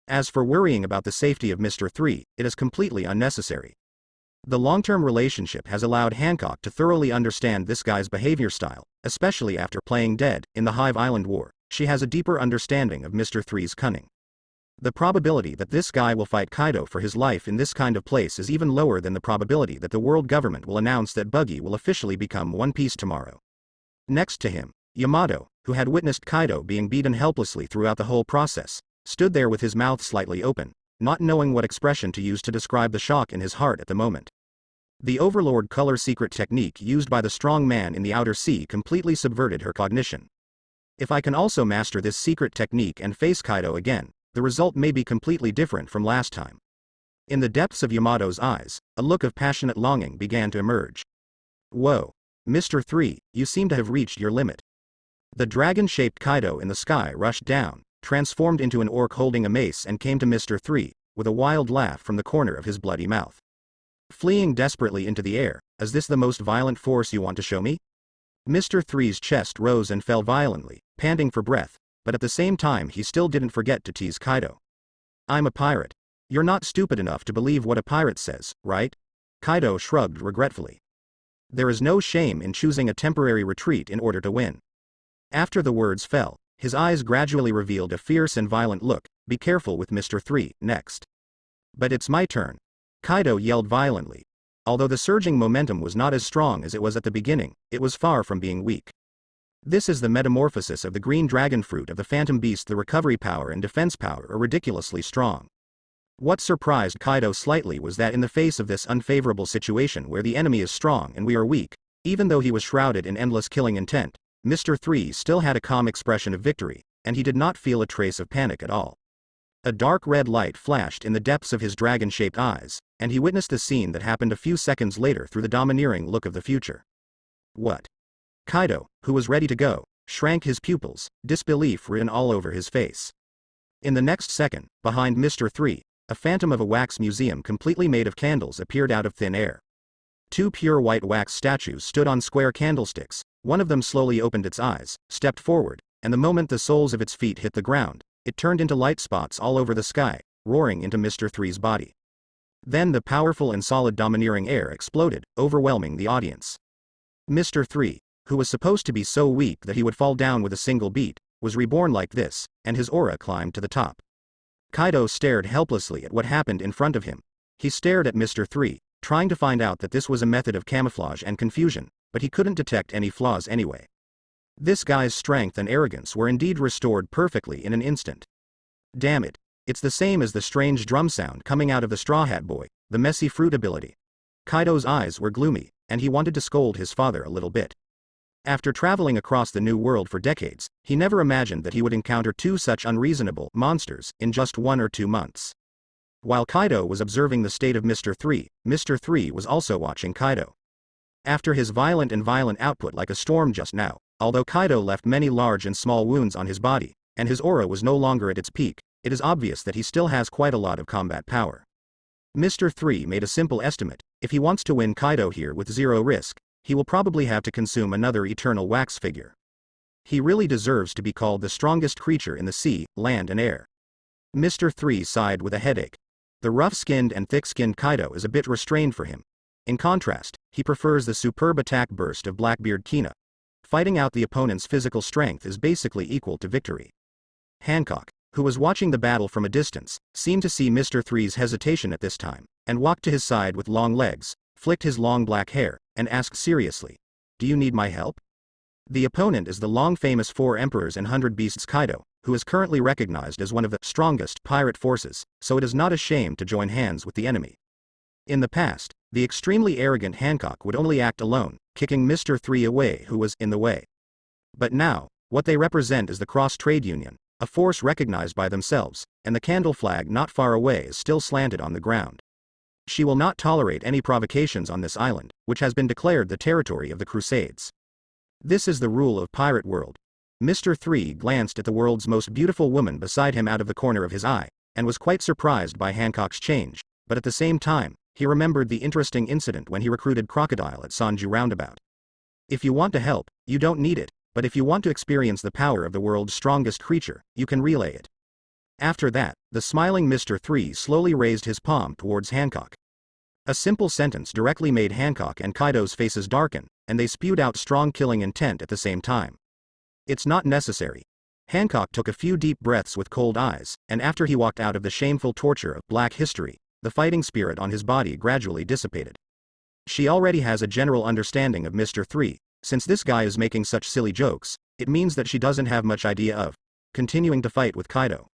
As for worrying about the safety of Mr. Three, it is completely unnecessary. The long-term relationship has allowed Hancock to thoroughly understand this guy's behavior style, especially after playing dead in the Hive Island War. She has a deeper understanding of Mr. Three's cunning. The probability that this guy will fight Kaido for his life in this kind of place is even lower than the probability that the world government will announce that Buggy will officially become One Piece tomorrow. Next to him, Yamato, who had witnessed Kaido being beaten helplessly throughout the whole process, stood there with his mouth slightly open, not knowing what expression to use to describe the shock in his heart at the moment. The Overlord color secret technique used by the strong man in the outer sea completely subverted her cognition. If I can also master this secret technique and face Kaido again, the result may be completely different from last time. In the depths of Yamato's eyes, a look of passionate longing began to emerge. Whoa. Mr. Three, you seem to have reached your limit. The dragon-shaped Kaido in the sky rushed down, transformed into an orc holding a mace and came to Mr. Three, with a wild laugh from the corner of his bloody mouth. Fleeing desperately into the air, is this the most violent force you want to show me? Mr. Three's chest rose and fell violently, panting for breath, but at the same time he still didn't forget to tease Kaido. I'm a pirate. You're not stupid enough to believe what a pirate says, right? Kaido shrugged regretfully. There is no shame in choosing a temporary retreat in order to win. After the words fell, his eyes gradually revealed a fierce and violent look. Be careful with Mr. Three, next. But it's my turn. Kaido yelled violently. Although the surging momentum was not as strong as it was at the beginning, it was far from being weak. This is the metamorphosis of the green dragon fruit of the phantom beast. The recovery power and defense power are ridiculously strong. What surprised Kaido slightly was that in the face of this unfavorable situation where the enemy is strong and we are weak, even though he was shrouded in endless killing intent, Mr. Three still had a calm expression of victory, and he did not feel a trace of panic at all. A dark red light flashed in the depths of his dragon-shaped eyes, and he witnessed the scene that happened a few seconds later through the domineering look of the future. What? Kaido, who was ready to go, shrank his pupils, disbelief written all over his face. In the next second, behind Mr. Three, a phantom of a wax museum completely made of candles appeared out of thin air. Two pure white wax statues stood on square candlesticks. One of them slowly opened its eyes, stepped forward, and the moment the soles of its feet hit the ground, it turned into light spots all over the sky, roaring into Mr. Three's body. Then the powerful and solid domineering air exploded, overwhelming the audience. Mr. Three, who was supposed to be so weak that he would fall down with a single beat, was reborn like this, and his aura climbed to the top. Kaido stared helplessly at what happened in front of him. He stared at Mr. Three, trying to find out that this was a method of camouflage and confusion, but he couldn't detect any flaws anyway. This guy's strength and arrogance were indeed restored perfectly in an instant. Damn it, it's the same as the strange drum sound coming out of the Straw Hat Boy, the messy fruit ability. Kaido's eyes were gloomy, and he wanted to scold his father a little bit. After traveling across the New World for decades, he never imagined that he would encounter two such unreasonable monsters in just 1 or 2 months. While Kaido was observing the state of Mr. Three was also watching Kaido. After his violent output like a storm just now, although Kaido left many large and small wounds on his body, and his aura was no longer at its peak, it is obvious that he still has quite a lot of combat power. Mr. Three made a simple estimate. If he wants to win Kaido here with zero risk, he will probably have to consume another eternal wax figure. He really deserves to be called the strongest creature in the sea, land and air. Mr. Three sighed with a headache. The rough-skinned and thick-skinned Kaido is a bit restrained for him. In contrast, he prefers the superb attack burst of Blackbeard Kina. Fighting out the opponent's physical strength is basically equal to victory. Hancock, who was watching the battle from a distance, seemed to see Mr. Three's hesitation at this time, and walked to his side with long legs, flicked his long black hair, and asked seriously, "Do you need my help?" The opponent is the long-famous 4 Emperors and 100 Beasts Kaido, who is currently recognized as one of the strongest pirate forces, so it is not a shame to join hands with the enemy. In the past, the extremely arrogant Hancock would only act alone, kicking Mr. Three away who was in the way. But now, what they represent is the cross-trade union, a force recognized by themselves, and the candle flag not far away is still slanted on the ground. She will not tolerate any provocations on this island, which has been declared the territory of the Crusades. This is the rule of Pirate World. Mr. 3 glanced at the world's most beautiful woman beside him out of the corner of his eye, and was quite surprised by Hancock's change, but at the same time, he remembered the interesting incident when he recruited Crocodile at Sanju Roundabout. If you want to help, you don't need it, but if you want to experience the power of the world's strongest creature, you can relay it. After that, the smiling Mr. 3 slowly raised his palm towards Hancock. A simple sentence directly made Hancock and Kaido's faces darken, and they spewed out strong killing intent at the same time. It's not necessary. Hancock took a few deep breaths with cold eyes, and after he walked out of the shameful torture of black history, the fighting spirit on his body gradually dissipated. She already has a general understanding of Mr. 3, since this guy is making such silly jokes, it means that she doesn't have much idea of continuing to fight with Kaido.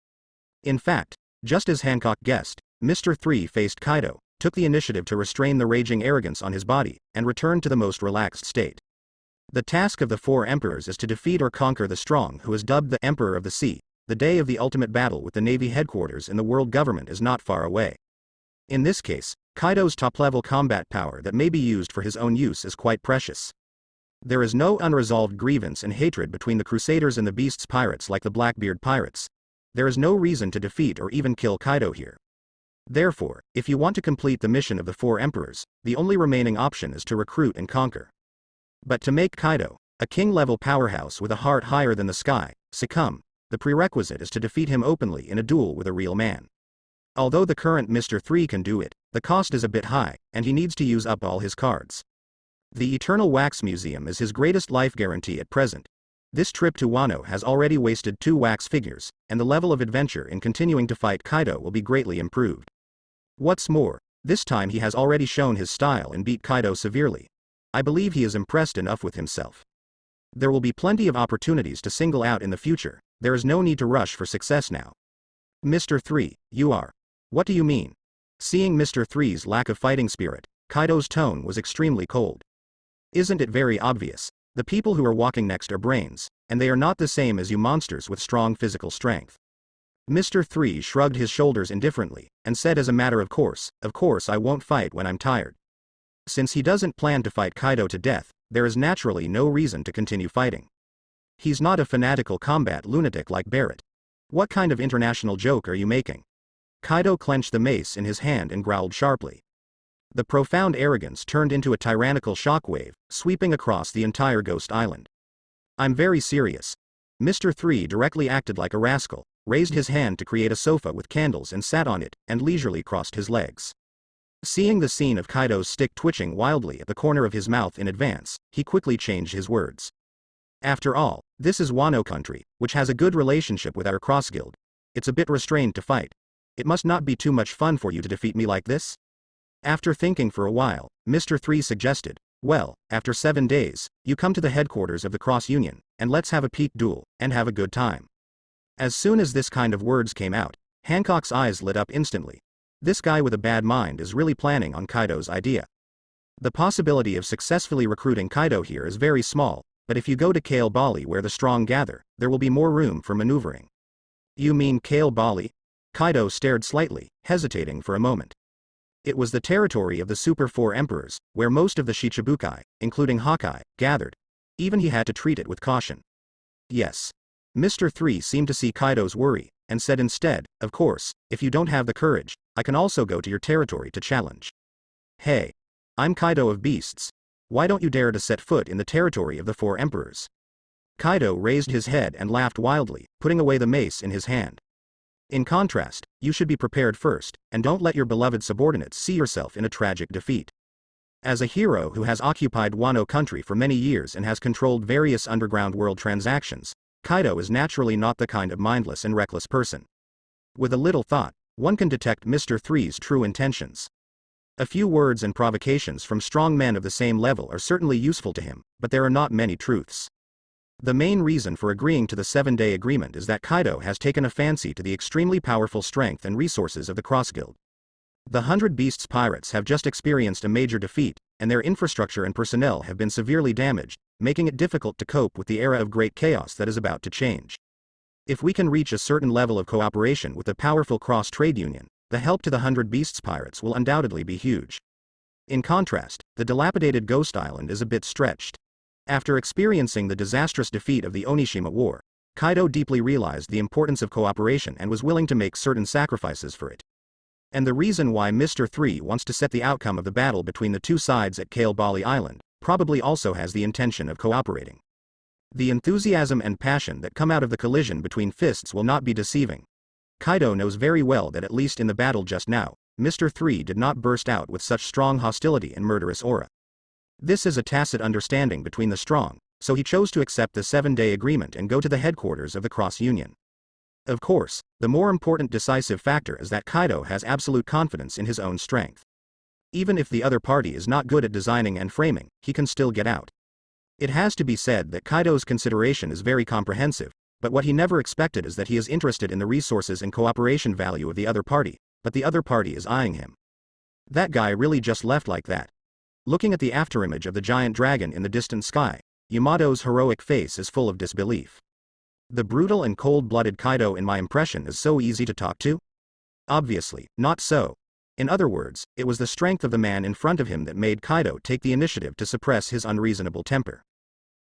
In fact, just as Hancock guessed, Mr. 3 faced Kaido, took the initiative to restrain the raging arrogance on his body, and returned to the most relaxed state. The task of the four emperors is to defeat or conquer the strong who is dubbed the Emperor of the Sea. The day of the ultimate battle with the Navy headquarters in the world government is not far away. In this case, Kaido's top-level combat power that may be used for his own use is quite precious. There is no unresolved grievance and hatred between the Crusaders and the Beast's pirates like the Blackbeard pirates. There is no reason to defeat or even kill Kaido here. Therefore, if you want to complete the mission of the four emperors, the only remaining option is to recruit and conquer. But to make Kaido, a king-level powerhouse with a heart higher than the sky, succumb, the prerequisite is to defeat him openly in a duel with a real man. Although the current Mr. 3 can do it, the cost is a bit high, and he needs to use up all his cards. The Eternal Wax Museum is his greatest life guarantee at present. This trip to Wano has already wasted 2 wax figures, and the level of adventure in continuing to fight Kaido will be greatly improved. What's more, this time he has already shown his style and beat Kaido severely. I believe he is impressed enough with himself. There will be plenty of opportunities to single out in the future, there is no need to rush for success now. Mr. 3, you are. What do you mean? Seeing Mr. 3's lack of fighting spirit, Kaido's tone was extremely cold. Isn't it very obvious? The people who are walking next are brains, and they are not the same as you monsters with strong physical strength. Mr. 3 shrugged his shoulders indifferently, and said as a matter of course I won't fight when I'm tired. Since he doesn't plan to fight Kaido to death, there is naturally no reason to continue fighting. He's not a fanatical combat lunatic like Barrett. What kind of international joke are you making? Kaido clenched the mace in his hand and growled sharply. The profound arrogance turned into a tyrannical shockwave, sweeping across the entire Ghost Island. I'm very serious. Mr. 3 directly acted like a rascal, raised his hand to create a sofa with candles and sat on it, and leisurely crossed his legs. Seeing the scene of Kaido's stick twitching wildly at the corner of his mouth in advance, he quickly changed his words. After all, this is Wano country, which has a good relationship with our cross guild. It's a bit restrained to fight. It must not be too much fun for you to defeat me like this? After thinking for a while, Mr. 3 suggested, well, after 7 days, you come to the headquarters of the Cross Union, and let's have a peak duel, and have a good time. As soon as this kind of words came out, Hancock's eyes lit up instantly. This guy with a bad mind is really planning on Kaido's idea. The possibility of successfully recruiting Kaido here is very small, but if you go to Kale Bali where the strong gather, there will be more room for maneuvering. You mean Kale Bali? Kaido stared slightly, hesitating for a moment. It was the territory of the Super Four Emperors, where most of the Shichibukai, including Hawkeye, gathered. Even he had to treat it with caution. Yes. Mr. 3 seemed to see Kaido's worry, and said instead, of course, if you don't have the courage, I can also go to your territory to challenge. Hey. I'm Kaido of Beasts. Why don't you dare to set foot in the territory of the Four Emperors? Kaido raised his head and laughed wildly, putting away the mace in his hand. In contrast, you should be prepared first, and don't let your beloved subordinates see yourself in a tragic defeat. As a hero who has occupied Wano country for many years and has controlled various underground world transactions, Kaido is naturally not the kind of mindless and reckless person. With a little thought, one can detect Mr. 3's true intentions. A few words and provocations from strong men of the same level are certainly useful to him, but there are not many truths. The main reason for agreeing to the 7-day agreement is that Kaido has taken a fancy to the extremely powerful strength and resources of the Cross Guild. The 100 Beasts pirates have just experienced a major defeat, and their infrastructure and personnel have been severely damaged, making it difficult to cope with the era of great chaos that is about to change. If we can reach a certain level of cooperation with a powerful cross-trade union, the help to the 100 Beasts pirates will undoubtedly be huge. In contrast, the dilapidated Ghost Island is a bit stretched. After experiencing the disastrous defeat of the Onishima War, Kaido deeply realized the importance of cooperation and was willing to make certain sacrifices for it. And the reason why Mr. 3 wants to set the outcome of the battle between the two sides at Kale Bali Island, probably also has the intention of cooperating. The enthusiasm and passion that come out of the collision between fists will not be deceiving. Kaido knows very well that at least in the battle just now, Mr. 3 did not burst out with such strong hostility and murderous aura. This is a tacit understanding between the strong, so he chose to accept the 7-day agreement and go to the headquarters of the Cross Union. Of course, the more important decisive factor is that Kaido has absolute confidence in his own strength. Even if the other party is not good at designing and framing, he can still get out. It has to be said that Kaido's consideration is very comprehensive, but what he never expected is that he is interested in the resources and cooperation value of the other party, but the other party is eyeing him. That guy really just left like that. Looking at the afterimage of the giant dragon in the distant sky, Yamato's heroic face is full of disbelief. The brutal and cold-blooded Kaido in my impression is so easy to talk to? Obviously, not so. In other words, it was the strength of the man in front of him that made Kaido take the initiative to suppress his unreasonable temper.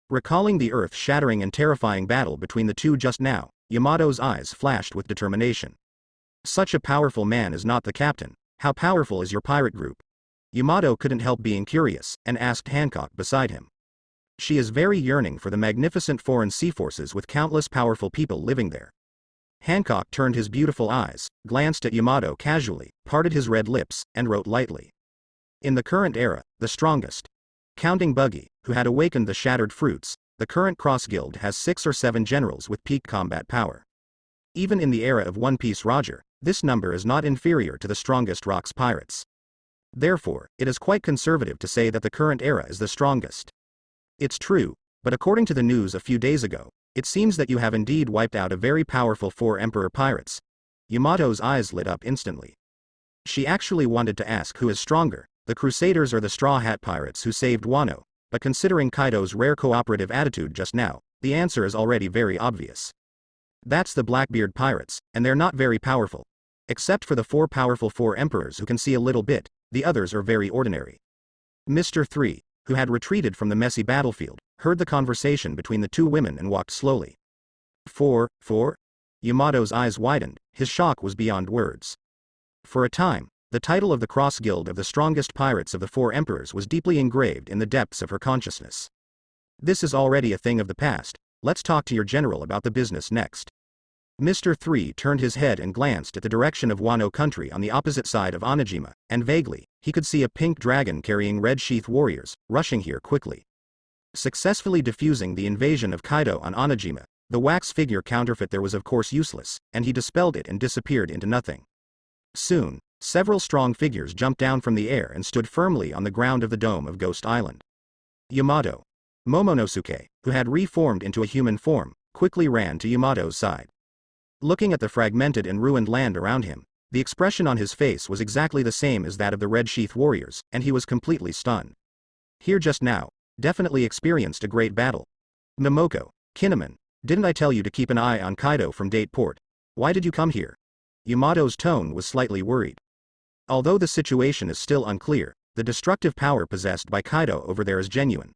Recalling the earth-shattering and terrifying battle between the two just now, Yamato's eyes flashed with determination. Such a powerful man is not the captain. How powerful is your pirate group? Yamato couldn't help being curious, and asked Hancock beside him. She is very yearning for the magnificent foreign sea forces with countless powerful people living there. Hancock turned his beautiful eyes, glanced at Yamato casually, parted his red lips, and wrote lightly. In the current era, the strongest. Counting Buggy, who had awakened the shattered fruits, the current Cross Guild has 6 or 7 generals with peak combat power. Even in the era of One Piece Roger, this number is not inferior to the strongest Rocks pirates. Therefore, it is quite conservative to say that the current era is the strongest. It's true, but according to the news a few days ago, it seems that you have indeed wiped out a very powerful 4 Emperor pirates. Yamato's eyes lit up instantly. She actually wanted to ask who is stronger, the Crusaders or the Straw Hat Pirates who saved Wano, but considering Kaido's rare cooperative attitude just now, the answer is already very obvious. That's the Blackbeard Pirates, and they're not very powerful. Except for the 4 powerful 4 Emperors who can see a little bit, the others are very ordinary. Mr. 3, who had retreated from the messy battlefield, heard the conversation between the two women and walked slowly. 4? Yamato's eyes widened, his shock was beyond words. For a time, the title of the Cross Guild of the strongest pirates of the 4 emperors was deeply engraved in the depths of her consciousness. This is already a thing of the past, let's talk to your general about the business next. Mr. 3 turned his head and glanced at the direction of Wano country on the opposite side of Onijima, and vaguely, he could see a pink dragon carrying red sheath warriors, rushing here quickly. Successfully defusing the invasion of Kaido on Onijima, the wax figure counterfeit there was of course useless, and he dispelled it and disappeared into nothing. Soon, several strong figures jumped down from the air and stood firmly on the ground of the dome of Ghost Island. Yamato. Momonosuke, who had reformed into a human form, quickly ran to Yamato's side. Looking at the fragmented and ruined land around him, the expression on his face was exactly the same as that of the Red Sheath warriors, and he was completely stunned. Here just now, definitely experienced a great battle. Momoko, Kinemon, didn't I tell you to keep an eye on Kaido from Date Port? Why did you come here? Yamato's tone was slightly worried. Although the situation is still unclear, the destructive power possessed by Kaido over there is genuine.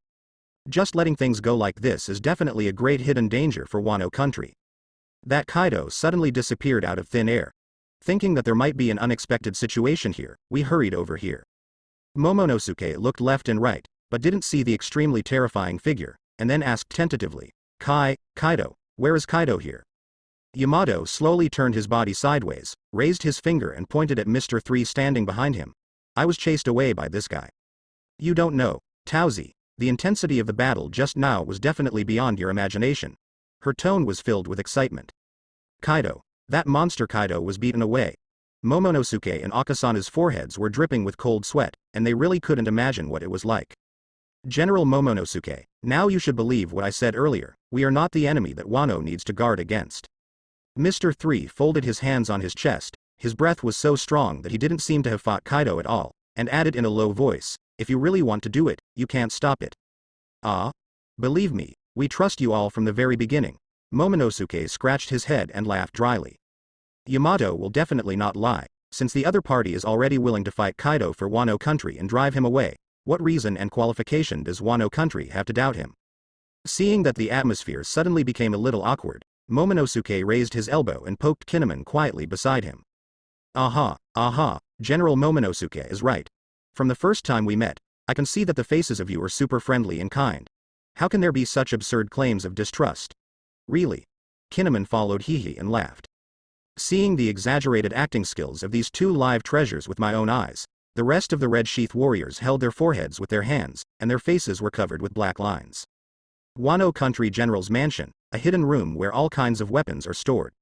Just letting things go like this is definitely a great hidden danger for Wano country. That Kaido suddenly disappeared out of thin air. Thinking that there might be an unexpected situation here, we hurried over here. Momonosuke looked left and right, but didn't see the extremely terrifying figure, and then asked tentatively, Kaido, where is Kaido here? Yamato slowly turned his body sideways, raised his finger and pointed at Mr. 3 standing behind him. I was chased away by this guy. You don't know, Tauzi, the intensity of the battle just now was definitely beyond your imagination. Her tone was filled with excitement. Kaido, that monster Kaido was beaten away. Momonosuke and Akasana's foreheads were dripping with cold sweat, and they really couldn't imagine what it was like. General Momonosuke, now you should believe what I said earlier, we are not the enemy that Wano needs to guard against. Mr. 3 folded his hands on his chest, his breath was so strong that he didn't seem to have fought Kaido at all, and added in a low voice, if you really want to do it, you can't stop it. Believe me, we trust you all from the very beginning. Momonosuke scratched his head and laughed dryly. Yamato will definitely not lie, since the other party is already willing to fight Kaido for Wano country and drive him away. What reason and qualification does Wano country have to doubt him? Seeing that the atmosphere suddenly became a little awkward, Momonosuke raised his elbow and poked Kinemon quietly beside him. Aha, General Momonosuke is right. From the first time we met, I can see that the faces of you are super friendly and kind. How can there be such absurd claims of distrust? Really? Kinemon followed Hihi and laughed. Seeing the exaggerated acting skills of these two live treasures with my own eyes, the rest of the Red Sheath warriors held their foreheads with their hands, and their faces were covered with black lines. Wano Country General's Mansion, a hidden room where all kinds of weapons are stored.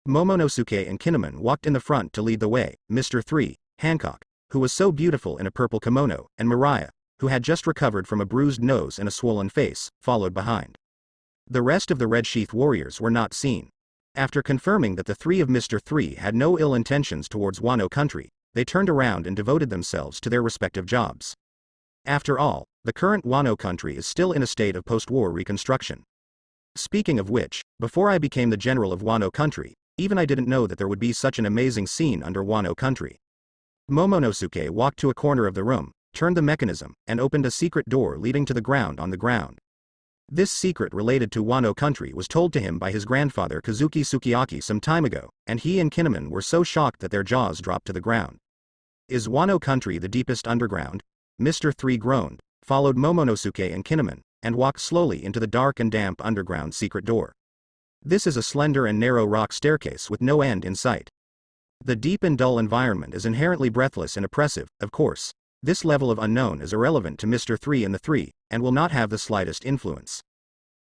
Momonosuke and Kinemon walked in the front to lead the way, Mr. 3, Hancock, who was so beautiful in a purple kimono, and Mariah, who had just recovered from a bruised nose and a swollen face, followed behind. The rest of the Red Sheath warriors were not seen. After confirming that the three of Mr. 3 had no ill intentions towards Wano country, they turned around and devoted themselves to their respective jobs. After all, the current Wano country is still in a state of post-war reconstruction. Speaking of which, before I became the general of Wano country, even I didn't know that there would be such an amazing scene under Wano country. Momonosuke walked to a corner of the room, turned the mechanism, and opened a secret door leading to the ground on the ground. This secret related to Wano country was told to him by his grandfather Kazuki Sukiyaki some time ago, and he and Kinemon were so shocked that their jaws dropped to the ground. Is Wano country the deepest underground? Mr. 3 groaned, followed Momonosuke and Kinemon, and walked slowly into the dark and damp underground secret door. This is a slender and narrow rock staircase with no end in sight. The deep and dull environment is inherently breathless and oppressive, of course. This level of unknown is irrelevant to Mr. 3 and the Three, and will not have the slightest influence.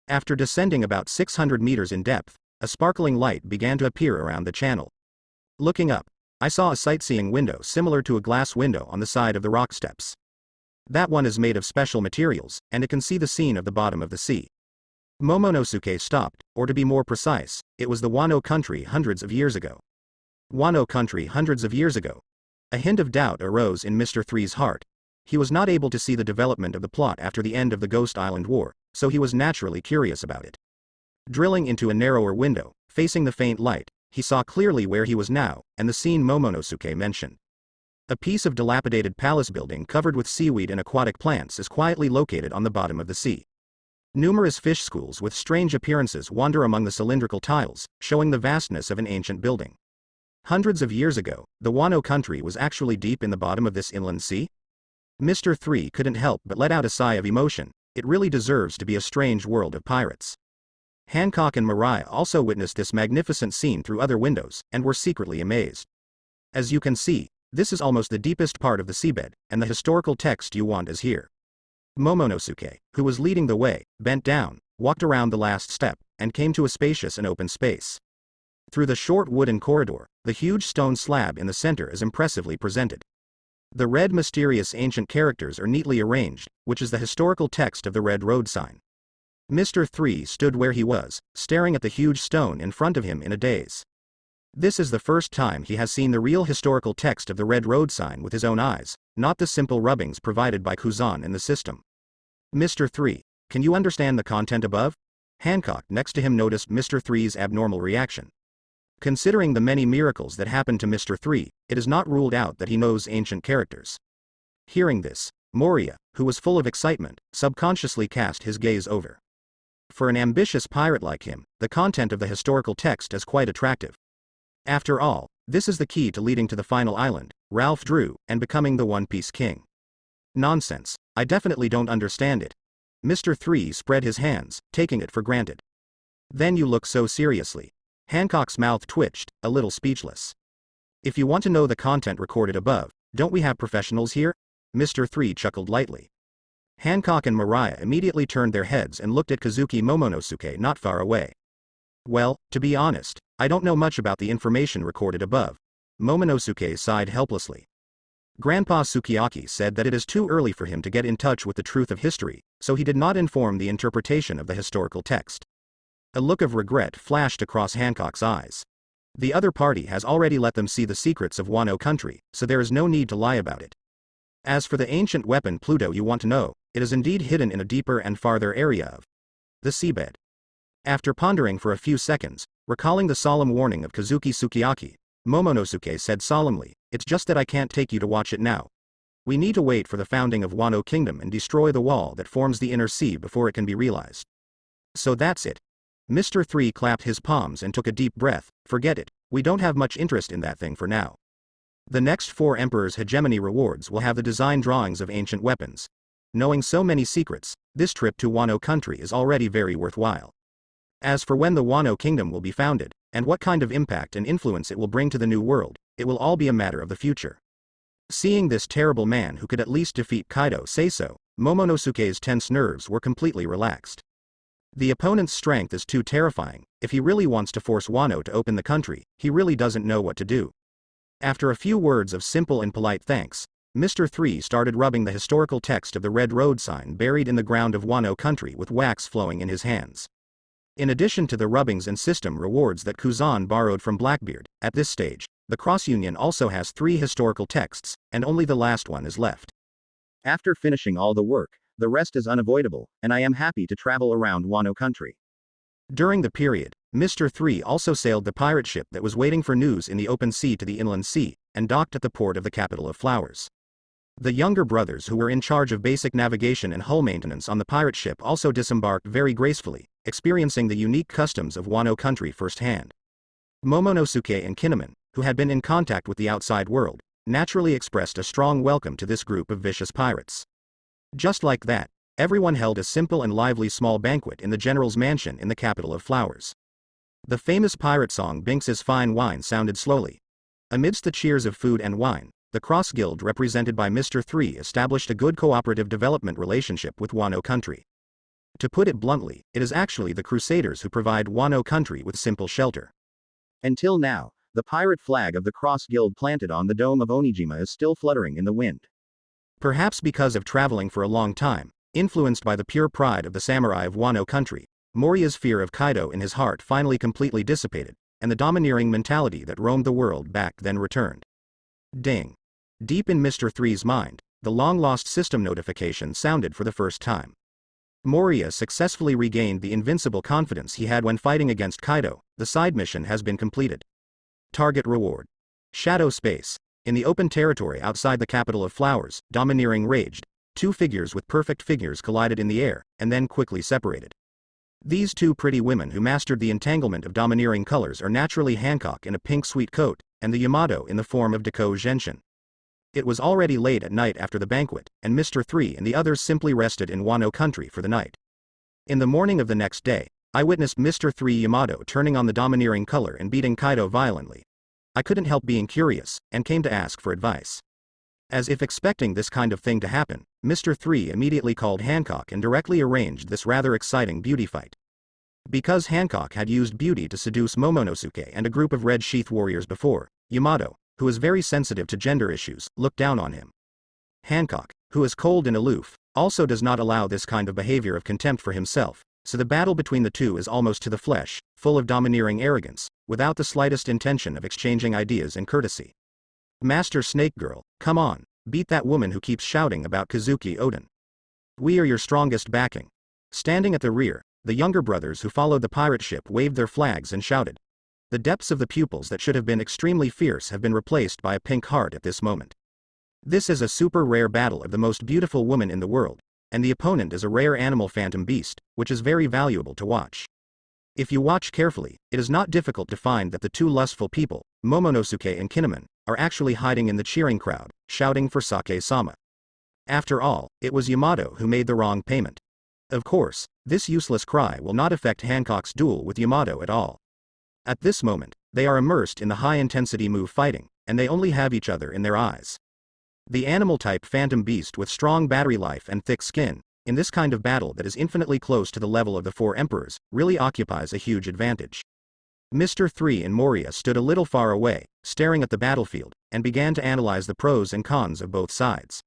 After descending about 600 meters in depth, a sparkling light began to appear around the channel. Looking up, I saw a sightseeing window similar to a glass window on the side of the rock steps. That one is made of special materials, and it can see the scene of the bottom of the sea. Momonosuke stopped, or to be more precise, it was the Wano country hundreds of years ago. Wano country hundreds of years ago. A hint of doubt arose in Mr. 3's heart. He was not able to see the development of the plot after the end of the Ghost Island War, so he was naturally curious about it. Drilling into a narrower window, facing the faint light, he saw clearly where he was now, and the scene Momonosuke mentioned. A piece of dilapidated palace building covered with seaweed and aquatic plants is quietly located on the bottom of the sea. Numerous fish schools with strange appearances wander among the cylindrical tiles, showing the vastness of an ancient building. Hundreds of years ago, the Wano country was actually deep in the bottom of this inland sea? Mr. 3 couldn't help but let out a sigh of emotion. It really deserves to be a strange world of pirates. Hancock and Mariah also witnessed this magnificent scene through other windows, and were secretly amazed. As you can see, this is almost the deepest part of the seabed, and the historical text you want is here. Momonosuke, who was leading the way, bent down, walked around the last step, and came to a spacious and open space. Through the short wooden corridor, the huge stone slab in the center is impressively presented. The red mysterious ancient characters are neatly arranged, which is the historical text of the red road sign. Mr. 3 stood where he was, staring at the huge stone in front of him in a daze. This is the first time he has seen the real historical text of the red road sign with his own eyes, not the simple rubbings provided by Kuzan in the system. Mr. 3, can you understand the content above? Hancock next to him noticed Mr. 3's abnormal reaction. Considering the many miracles that happened to Mr. 3, it is not ruled out that he knows ancient characters. Hearing this, Moria, who was full of excitement, subconsciously cast his gaze over. For an ambitious pirate like him, the content of the historical text is quite attractive. After all, this is the key to leading to the final island, Ralph Drew, and becoming the One Piece King. Nonsense, I definitely don't understand it. Mr. 3 spread his hands, taking it for granted. Then you look so seriously. Hancock's mouth twitched, a little speechless. If you want to know the content recorded above, don't we have professionals here? Mr. 3 chuckled lightly. Hancock and Mariah immediately turned their heads and looked at Kazuki Momonosuke not far away. Well, to be honest, I don't know much about the information recorded above. Momonosuke sighed helplessly. Grandpa Sukiyaki said that it is too early for him to get in touch with the truth of history, so he did not inform the interpretation of the historical text. A look of regret flashed across Hancock's eyes. The other party has already let them see the secrets of Wano country, so there is no need to lie about it. As for the ancient weapon Pluto you want to know, it is indeed hidden in a deeper and farther area of the seabed. After pondering for a few seconds, recalling the solemn warning of Kazuki Sukiyaki, Momonosuke said solemnly, "It's just that I can't take you to watch it now. We need to wait for the founding of Wano Kingdom and destroy the wall that forms the inner sea before it can be realized." "So that's it." Mr. 3 clapped his palms and took a deep breath. "Forget it, we don't have much interest in that thing for now. The next 4 Emperor's Hegemony rewards will have the design drawings of ancient weapons. Knowing so many secrets, this trip to Wano country is already very worthwhile. As for when the Wano Kingdom will be founded, and what kind of impact and influence it will bring to the new world, it will all be a matter of the future." Seeing this terrible man who could at least defeat Kaido say so, Momonosuke's tense nerves were completely relaxed. The opponent's strength is too terrifying. If he really wants to force Wano to open the country, he really doesn't know what to do. After a few words of simple and polite thanks, Mr. 3 started rubbing the historical text of the red road sign buried in the ground of Wano country with wax flowing in his hands. In addition to the rubbings and system rewards that Kuzan borrowed from Blackbeard, at this stage, the Cross Union also has 3 historical texts, and only the last one is left. After finishing all the work, the rest is unavoidable, and I am happy to travel around Wano country. During the period, Mr. 3 also sailed the pirate ship that was waiting for news in the open sea to the inland sea, and docked at the port of the capital of Flowers. The younger brothers who were in charge of basic navigation and hull maintenance on the pirate ship also disembarked very gracefully, experiencing the unique customs of Wano country firsthand. Momonosuke and Kinemon, who had been in contact with the outside world, naturally expressed a strong welcome to this group of vicious pirates. Just like that, everyone held a simple and lively small banquet in the general's mansion in the capital of Flowers. The famous pirate song Binks's Fine Wine sounded slowly. Amidst the cheers of food and wine, the Cross Guild represented by Mr. 3 established a good cooperative development relationship with Wano country. To put it bluntly, it is actually the Crusaders who provide Wano country with simple shelter. Until now, the pirate flag of the Cross Guild planted on the dome of Onijima is still fluttering in the wind. Perhaps because of traveling for a long time, influenced by the pure pride of the samurai of Wano country, Moriya's fear of Kaido in his heart finally completely dissipated, and the domineering mentality that roamed the world back then returned. Ding. Deep in Mr. 3's mind, the long-lost system notification sounded for the first time. Moriya successfully regained the invincible confidence he had when fighting against Kaido. The side mission has been completed. Target reward. Shadow space. In the open territory outside the capital of Flowers, domineering raged. 2 figures with perfect figures collided in the air, and then quickly separated. These 2 pretty women who mastered the entanglement of domineering colors are naturally Hancock in a pink sweet coat, and the Yamato in the form of Deko Genshin. It was already late at night after the banquet, and Mr. 3 and the others simply rested in Wano country for the night. In the morning of the next day, I witnessed Mr. 3 Yamato turning on the domineering color and beating Kaido violently. I couldn't help being curious, and came to ask for advice. As if expecting this kind of thing to happen, Mr. 3 immediately called Hancock and directly arranged this rather exciting beauty fight. Because Hancock had used beauty to seduce Momonosuke and a group of Red Sheath warriors before, Yamato, who is very sensitive to gender issues, looked down on him. Hancock, who is cold and aloof, also does not allow this kind of behavior of contempt for himself, so the battle between the two is almost to the flesh, full of domineering arrogance, without the slightest intention of exchanging ideas and courtesy. "Master Snake Girl, come on, beat that woman who keeps shouting about Kazuki Oden. We are your strongest backing." Standing at the rear, the younger brothers who followed the pirate ship waved their flags and shouted. The depths of the pupils that should have been extremely fierce have been replaced by a pink heart at this moment. This is a super rare battle of the most beautiful woman in the world, and the opponent is a rare animal phantom beast, which is very valuable to watch. If you watch carefully, it is not difficult to find that the 2 lustful people, Momonosuke and Kinemon, are actually hiding in the cheering crowd, shouting for Sake-sama. After all, it was Yamato who made the wrong payment. Of course, this useless cry will not affect Hancock's duel with Yamato at all. At this moment, they are immersed in the high-intensity move fighting, and they only have each other in their eyes. The animal-type phantom beast with strong battery life and thick skin, in this kind of battle that is infinitely close to the level of the 4 emperors, really occupies a huge advantage. Mr. 3 and Moriya stood a little far away, staring at the battlefield, and began to analyze the pros and cons of both sides.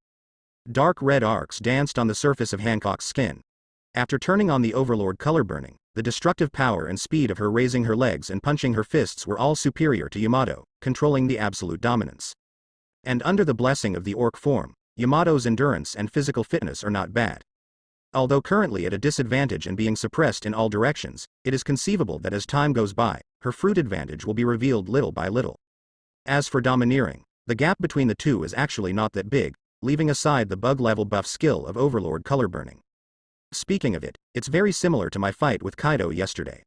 Dark red arcs danced on the surface of Hancock's skin. After turning on the overlord color burning, the destructive power and speed of her raising her legs and punching her fists were all superior to Yamato, controlling the absolute dominance. And under the blessing of the orc form, Yamato's endurance and physical fitness are not bad. Although currently at a disadvantage and being suppressed in all directions, it is conceivable that as time goes by, her fruit advantage will be revealed little by little. As for domineering, the gap between the two is actually not that big, leaving aside the bug-level buff skill of Overlord color burning. Speaking of it, it's very similar to my fight with Kaido yesterday.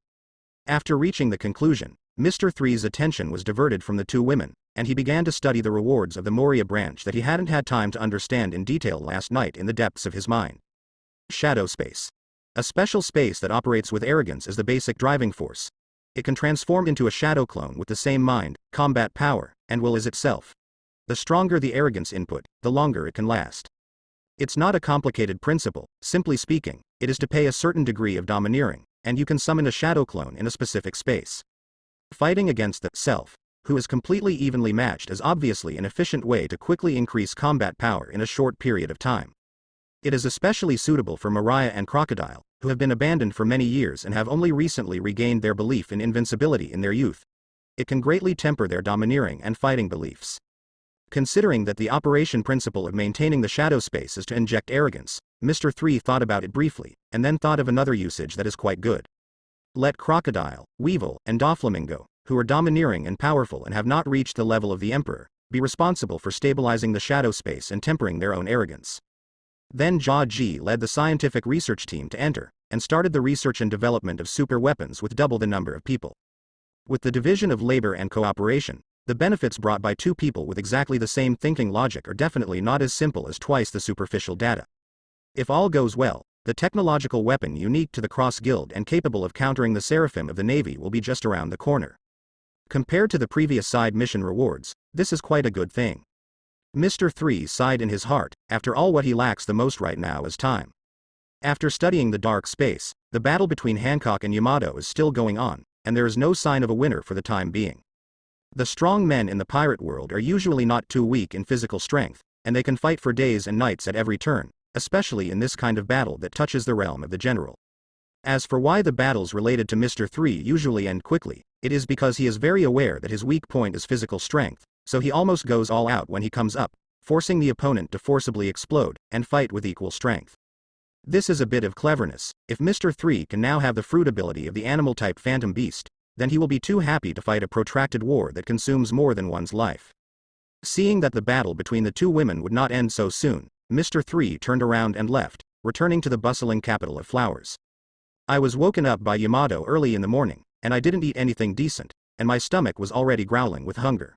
After reaching the conclusion, Mr. Three's attention was diverted from the two women, and he began to study the rewards of the Moria branch that he hadn't had time to understand in detail last night in the depths of his mind. Shadow space. A special space that operates with arrogance as the basic driving force. It can transform into a shadow clone with the same mind, combat power, and will as itself. The stronger the arrogance input, the longer it can last. It's not a complicated principle, simply speaking, it is to pay a certain degree of domineering, and you can summon a shadow clone in a specific space. Fighting against the self, who is completely evenly matched, is obviously an efficient way to quickly increase combat power in a short period of time. It is especially suitable for Mariah and Crocodile, who have been abandoned for many years and have only recently regained their belief in invincibility in their youth. It can greatly temper their domineering and fighting beliefs. Considering that the operation principle of maintaining the shadow space is to inject arrogance, Mr. Three thought about it briefly, and then thought of another usage that is quite good. Let Crocodile, Weevil, and Doflamingo, who are domineering and powerful and have not reached the level of the Emperor, be responsible for stabilizing the shadow space and tempering their own arrogance. Then Jia Ji led the scientific research team to enter, and started the research and development of super weapons with double the number of people. With the division of labor and cooperation, the benefits brought by two people with exactly the same thinking logic are definitely not as simple as twice the superficial data. If all goes well, the technological weapon unique to the Cross Guild and capable of countering the Seraphim of the Navy will be just around the corner. Compared to the previous side mission rewards, this is quite a good thing. Mr. Three sighed in his heart. After all, what he lacks the most right now is time. After studying the dark space, the battle between Hancock and Yamato is still going on, and there is no sign of a winner for the time being. The strong men in the pirate world are usually not too weak in physical strength, and they can fight for days and nights at every turn, especially in this kind of battle that touches the realm of the general. As for why the battles related to Mr. Three usually end quickly, it is because he is very aware that his weak point is physical strength, so he almost goes all out when he comes up, forcing the opponent to forcibly explode, and fight with equal strength. This is a bit of cleverness. If Mr. Three can now have the fruit ability of the animal-type Phantom Beast, then he will be too happy to fight a protracted war that consumes more than one's life. Seeing that the battle between the two women would not end so soon, Mr. Three turned around and left, returning to the bustling capital of flowers. I was woken up by Yamato early in the morning, and I didn't eat anything decent, and my stomach was already growling with hunger.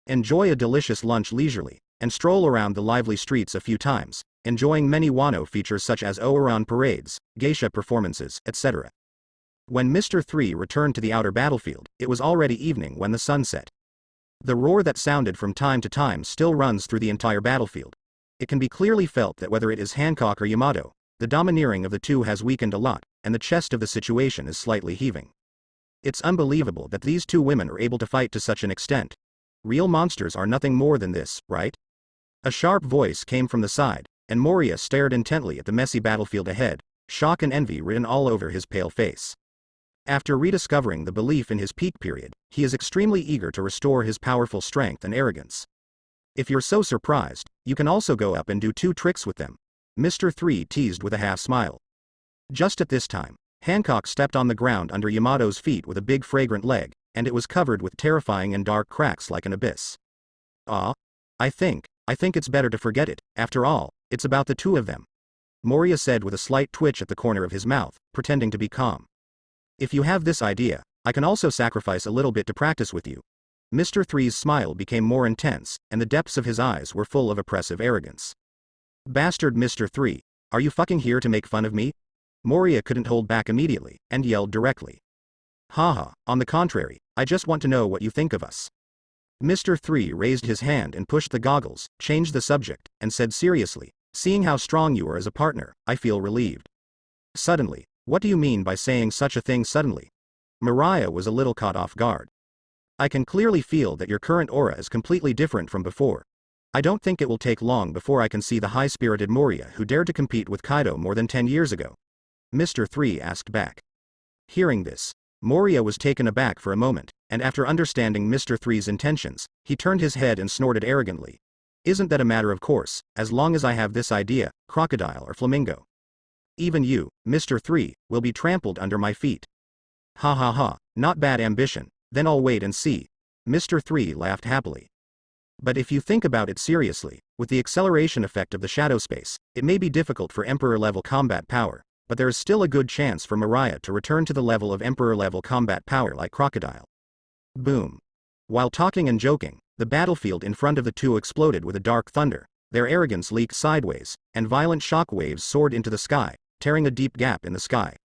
Enjoy a delicious lunch leisurely, and stroll around the lively streets a few times, enjoying many Wano features such as Ouran parades, geisha performances, etc. When Mr. Three returned to the outer battlefield, it was already evening when the sun set. The roar that sounded from time to time still runs through the entire battlefield. It can be clearly felt that whether it is Hancock or Yamato, the domineering of the two has weakened a lot, and the chest of the situation is slightly heaving. It's unbelievable that these two women are able to fight to such an extent. Real monsters are nothing more than this, right? A sharp voice came from the side, and Moria stared intently at the messy battlefield ahead, shock and envy written all over his pale face. After rediscovering the belief in his peak period, he is extremely eager to restore his powerful strength and arrogance. If you're so surprised, you can also go up and do 2 tricks with them, Mr. Three teased with a half smile. Just at this time, Hancock stepped on the ground under Yamato's feet with a big fragrant leg, and it was covered with terrifying and dark cracks like an abyss. I think it's better to forget it. After all, it's about the two of them, Moria said with a slight twitch at the corner of his mouth, pretending to be calm. If you have this idea, I can also sacrifice a little bit to practice with you. Mr. Three's smile became more intense, and the depths of his eyes were full of oppressive arrogance. Bastard Mr. Three, are you fucking here to make fun of me? Moria couldn't hold back immediately, and yelled directly. Haha, on the contrary, I just want to know what you think of us. Mr. Three raised his hand and pushed the goggles, changed the subject, and said seriously, seeing how strong you are as a partner, I feel relieved. Suddenly, what do you mean by saying such a thing suddenly? Mariah was a little caught off guard. I can clearly feel that your current aura is completely different from before. I don't think it will take long before I can see the high-spirited Moria who dared to compete with Kaido more than 10 years ago. Mr. Three asked back. Hearing this, Moria was taken aback for a moment, and after understanding Mr. Three's intentions, he turned his head and snorted arrogantly. Isn't that a matter of course, as long as I have this idea, Crocodile or Flamingo? Even you, Mr. 3, will be trampled under my feet. Ha ha ha, not bad ambition, then I'll wait and see. Mr. 3 laughed happily. But if you think about it seriously, with the acceleration effect of the shadow space, it may be difficult for Emperor-level combat power, but there is still a good chance for Mariah to return to the level of Emperor-level combat power like Crocodile. Boom. While talking and joking, the battlefield in front of the two exploded with a dark thunder, their arrogance leaked sideways, and violent shock waves soared into the sky, tearing a deep gap in the sky.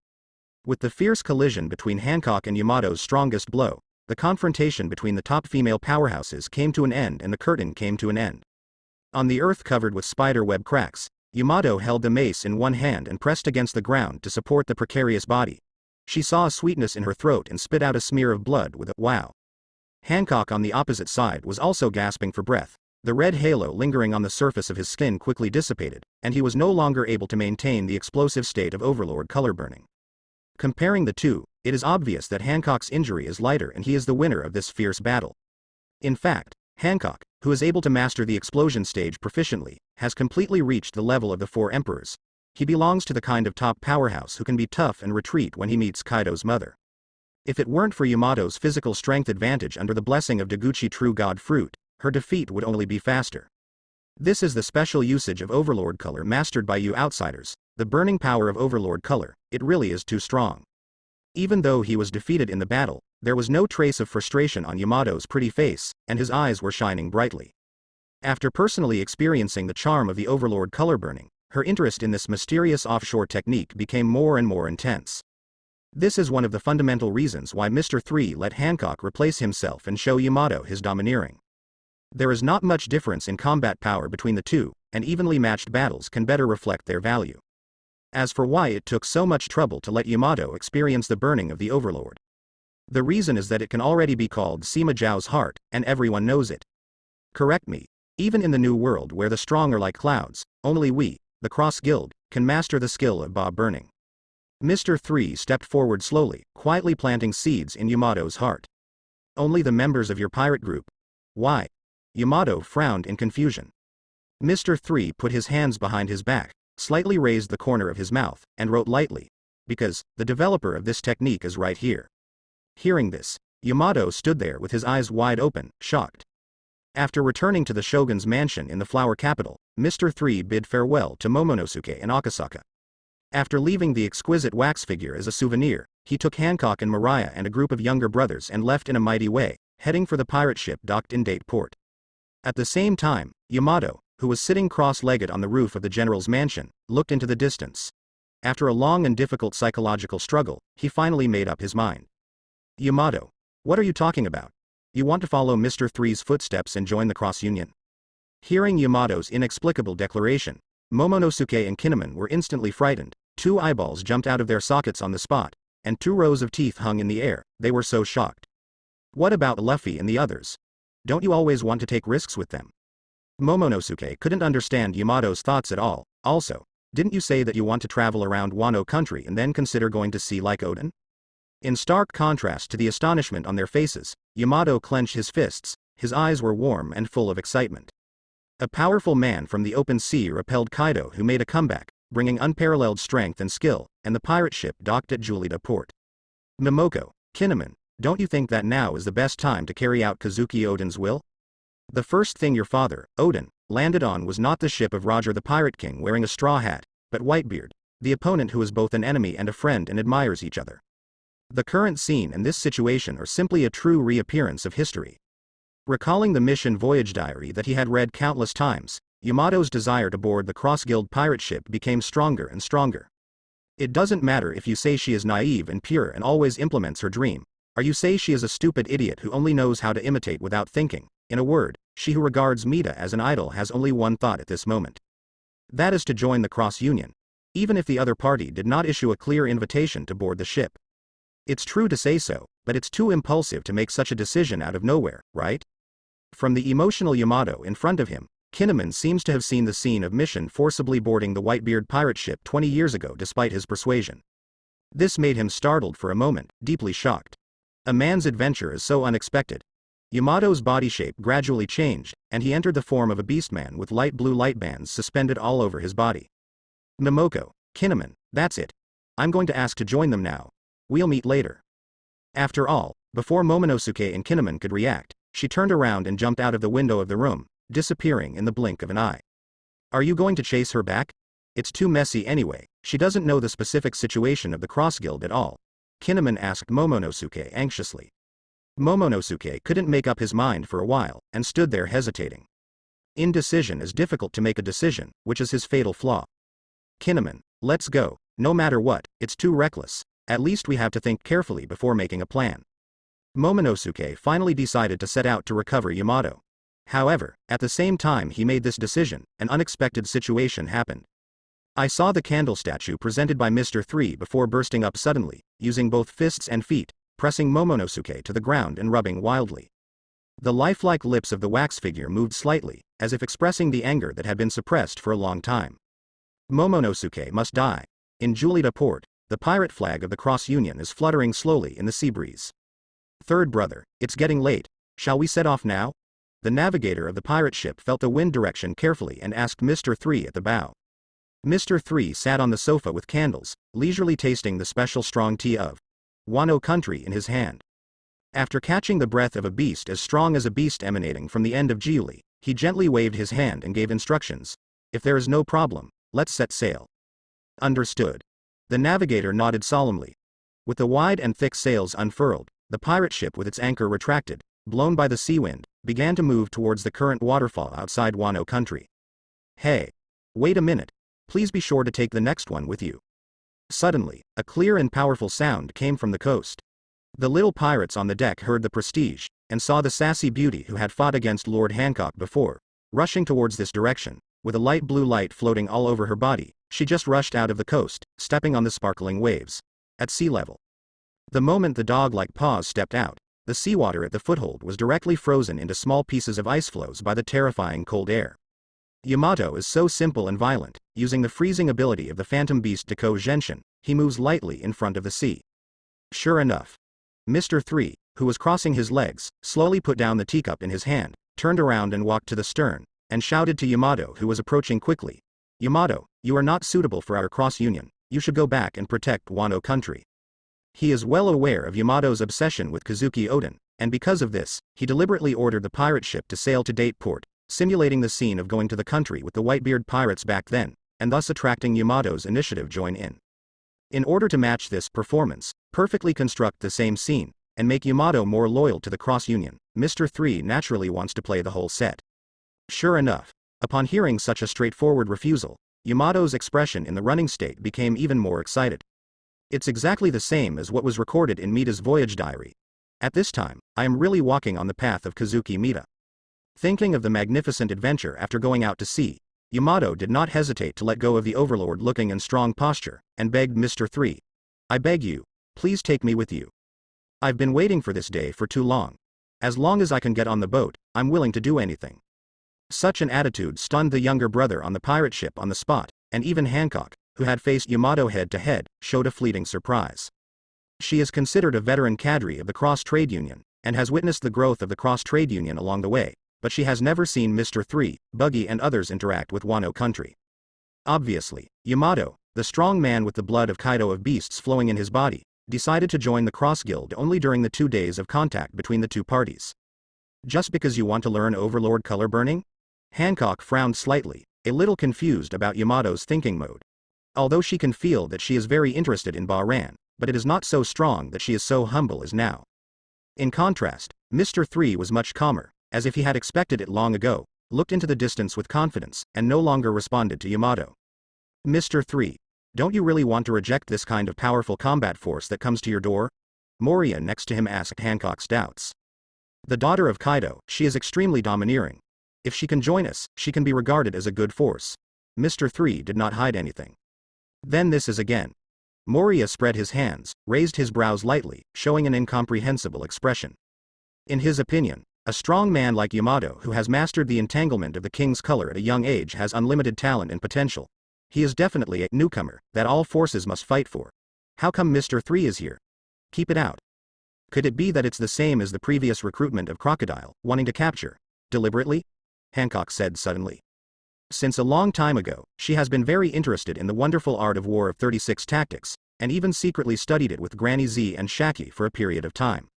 With the fierce collision between Hancock and Yamato's strongest blow, the confrontation between the top female powerhouses came to an end and the curtain came to an end. On the earth covered with spider web cracks, Yamato held the mace in one hand and pressed against the ground to support the precarious body. She saw a sweetness in her throat and spit out a smear of blood with a wow. Hancock on the opposite side was also gasping for breath. The red halo lingering on the surface of his skin quickly dissipated, and he was no longer able to maintain the explosive state of overlord color burning. Comparing the two, it is obvious that Hancock's injury is lighter and he is the winner of this fierce battle. In fact, Hancock, who is able to master the explosion stage proficiently, has completely reached the level of the four emperors. He belongs to the kind of top powerhouse who can be tough and retreat when he meets Kaido's mother. If it weren't for Yamato's physical strength advantage under the blessing of Deguchi True God Fruit, her defeat would only be faster. This is the special usage of Overlord Color mastered by you outsiders, the burning power of Overlord Color. It really is too strong. Even though he was defeated in the battle, there was no trace of frustration on Yamato's pretty face, and his eyes were shining brightly. After personally experiencing the charm of the Overlord Color burning, her interest in this mysterious offshore technique became more and more intense. This is one of the fundamental reasons why Mr. 3 let Hancock replace himself and show Yamato his domineering. There is not much difference in combat power between the two, and evenly matched battles can better reflect their value. As for why it took so much trouble to let Yamato experience the burning of the Overlord, the reason is that it can already be called Sima Zhao's heart, and everyone knows it. Correct me. Even in the New World where the strong are like clouds, only we, the Cross Guild, can master the skill of Ba burning. Mr. 3 stepped forward slowly, quietly planting seeds in Yamato's heart. Only the members of your pirate group. Why? Yamato frowned in confusion. Mr. 3 put his hands behind his back, slightly raised the corner of his mouth, and wrote lightly, "Because, the developer of this technique is right here." Hearing this, Yamato stood there with his eyes wide open, shocked. After returning to the shogun's mansion in the flower capital, Mr. 3 bid farewell to Momonosuke and Akasaka. After leaving the exquisite wax figure as a souvenir, he took Hancock and Mariah and a group of younger brothers and left in a mighty way, heading for the pirate ship docked in Date Port. At the same time, Yamato, who was sitting cross-legged on the roof of the general's mansion, looked into the distance. After a long and difficult psychological struggle, he finally made up his mind. Yamato, what are you talking about? You want to follow Mr. 3's footsteps and join the Cross Union? Hearing Yamato's inexplicable declaration, Momonosuke and Kinemon were instantly frightened. 2 eyeballs jumped out of their sockets on the spot, and 2 rows of teeth hung in the air. They were so shocked. What about Luffy and the others? Don't you always want to take risks with them? Momonosuke couldn't understand Yamato's thoughts at all. Also, didn't you say that you want to travel around Wano country and then consider going to sea like Odin? In stark contrast to the astonishment on their faces, Yamato clenched his fists. His eyes were warm and full of excitement. A powerful man from the open sea repelled Kaido, who made a comeback, bringing unparalleled strength and skill, and the pirate ship docked at Julita Port. Momoko, Kinemon, don't you think that now is the best time to carry out Kazuki Odin's will? The first thing your father, Odin, landed on was not the ship of Roger the Pirate King wearing a straw hat, but Whitebeard, the opponent who is both an enemy and a friend and admires each other. The current scene and this situation are simply a true reappearance of history. Recalling the mission voyage diary that he had read countless times, Yamato's desire to board the Cross Guild pirate ship became stronger and stronger. It doesn't matter if you say she is naive and pure and always implements her dream, or you say she is a stupid idiot who only knows how to imitate without thinking. In a word, she who regards Mita as an idol has only one thought at this moment. That is to join the Cross Union, even if the other party did not issue a clear invitation to board the ship. It's true to say so, but it's too impulsive to make such a decision out of nowhere, right? From the emotional Yamato in front of him, Kinemon seems to have seen the scene of Mission forcibly boarding the Whitebeard pirate ship 20 years ago despite his persuasion. This made him startled for a moment, deeply shocked. A man's adventure is so unexpected. Yamato's body shape gradually changed, and he entered the form of a beastman with light blue light bands suspended all over his body. Momoko, Kinnaman, that's it. I'm going to ask to join them now. We'll meet later. After all, before Momonosuke and Kinnaman could react, she turned around and jumped out of the window of the room, disappearing in the blink of an eye. Are you going to chase her back? It's too messy anyway, she doesn't know the specific situation of the Cross Guild at all. Kinnaman asked Momonosuke anxiously. Momonosuke couldn't make up his mind for a while, and stood there hesitating. Indecision is difficult to make a decision, which is his fatal flaw. Kinnaman, let's go. No matter what, it's too reckless. At least we have to think carefully before making a plan. Momonosuke finally decided to set out to recover Yamato. However, at the same time he made this decision, an unexpected situation happened. I saw the candle statue presented by Mr. 3 before bursting up suddenly, using both fists and feet, pressing Momonosuke to the ground and rubbing wildly. The lifelike lips of the wax figure moved slightly, as if expressing the anger that had been suppressed for a long time. Momonosuke must die. In Julita port, the pirate flag of the Cross Union is fluttering slowly in the sea breeze. Third brother, it's getting late. Shall we set off now? The navigator of the pirate ship felt the wind direction carefully and asked Mr. 3 at the bow. Mr. 3 sat on the sofa with candles, leisurely tasting the special strong tea of Wano country in his hand. After catching the breath of a beast as strong as a beast emanating from the end of Giuli, he gently waved his hand and gave instructions. If there is no problem, let's set sail. Understood. The navigator nodded solemnly. With the wide and thick sails unfurled, the pirate ship with its anchor retracted, blown by the sea wind, began to move towards the current waterfall outside Wano country. Hey! Wait a minute. Please be sure to take the next one with you. Suddenly, a clear and powerful sound came from the coast. The little pirates on the deck heard the prestige, and saw the sassy beauty who had fought against Lord Hancock before, rushing towards this direction. With a light blue light floating all over her body, she just rushed out of the coast, stepping on the sparkling waves. At sea level. The moment the dog-like paws stepped out, the seawater at the foothold was directly frozen into small pieces of ice floes by the terrifying cold air. Yamato is so simple and violent, using the freezing ability of the phantom beast Deko Genshin, he moves lightly in front of the sea. Sure enough. Mr. 3, who was crossing his legs, slowly put down the teacup in his hand, turned around and walked to the stern, and shouted to Yamato who was approaching quickly. Yamato, you are not suitable for our cross union, you should go back and protect Wano country. He is well aware of Yamato's obsession with Kazuki Oden, and because of this, he deliberately ordered the pirate ship to sail to Date Port, simulating the scene of going to the country with the Whitebeard pirates back then, and thus attracting Yamato's initiative join in. In order to match this performance, perfectly construct the same scene, and make Yamato more loyal to the cross union, Mr. 3 naturally wants to play the whole set. Sure enough, upon hearing such a straightforward refusal, Yamato's expression in the running state became even more excited. It's exactly the same as what was recorded in Mita's voyage diary. At this time, I am really walking on the path of Kazuki Mita. Thinking of the magnificent adventure after going out to sea, Yamato did not hesitate to let go of the overlord-looking and strong posture, and begged Mr. 3. I beg you, please take me with you. I've been waiting for this day for too long. As long as I can get on the boat, I'm willing to do anything. Such an attitude stunned the younger brother on the pirate ship on the spot, and even Hancock, who had faced Yamato head to head, showed a fleeting surprise. She is considered a veteran cadre of the Cross Trade Union, and has witnessed the growth of the Cross Trade Union along the way, but she has never seen Mr. 3, Buggy and others interact with Wano country. Obviously, Yamato, the strong man with the blood of Kaido of beasts flowing in his body, decided to join the Cross Guild only during the 2 days of contact between the two parties. Just because you want to learn Overlord color burning? Hancock frowned slightly, a little confused about Yamato's thinking mode. Although she can feel that she is very interested in Bahran, but it is not so strong that she is so humble as now. In contrast, Mr. 3 was much calmer, as if he had expected it long ago, looked into the distance with confidence, and no longer responded to Yamato. Mr. 3, don't you really want to reject this kind of powerful combat force that comes to your door? Moria next to him asked Hancock's doubts. The daughter of Kaido, she is extremely domineering. If she can join us, she can be regarded as a good force. Mr. 3 did not hide anything. Then this is again. Moria spread his hands, raised his brows lightly, showing an incomprehensible expression. In his opinion, a strong man like Yamato who has mastered the entanglement of the king's color at a young age has unlimited talent and potential. He is definitely a newcomer that all forces must fight for. How come Mr. 3 is here? Keep it out. Could it be that it's the same as the previous recruitment of Crocodile, wanting to capture, deliberately? Hancock said suddenly. Since a long time ago, she has been very interested in the wonderful art of War of 36 tactics, and even secretly studied it with Granny Z and Shaki for a period of time.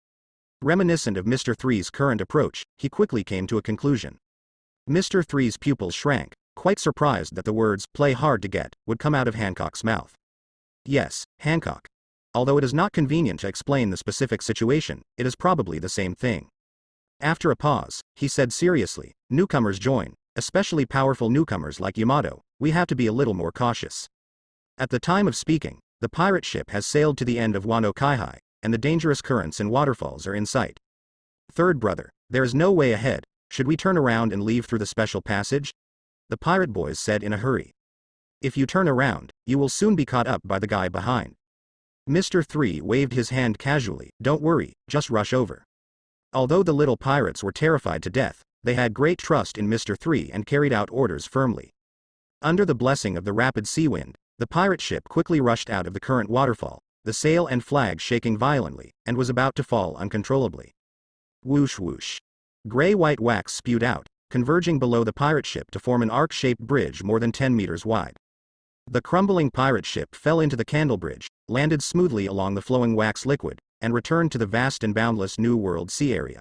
Reminiscent of Mr. Three's current approach, he quickly came to a conclusion. Mr. Three's pupils shrank, quite surprised that the words, "play hard to get," would come out of Hancock's mouth. Yes, Hancock. Although it is not convenient to explain the specific situation, it is probably the same thing. After a pause, he said seriously, "Newcomers join, especially powerful newcomers like Yamato, we have to be a little more cautious." At the time of speaking, the pirate ship has sailed to the end of Wano Kaihai, and the dangerous currents and waterfalls are in sight. "Third brother, there is no way ahead, should we turn around and leave through the special passage?" the pirate boys said in a hurry. "If you turn around, you will soon be caught up by the guy behind." Mr. Three waved his hand casually, "Don't worry, just rush over." Although the little pirates were terrified to death, they had great trust in Mr. Three and carried out orders firmly. Under the blessing of the rapid sea wind, the pirate ship quickly rushed out of the current waterfall, the sail and flag shaking violently, and was about to fall uncontrollably. Whoosh whoosh. Gray-white wax spewed out, converging below the pirate ship to form an arc-shaped bridge more than 10 meters wide. The crumbling pirate ship fell into the candle bridge, landed smoothly along the flowing wax liquid, and returned to the vast and boundless New World sea area.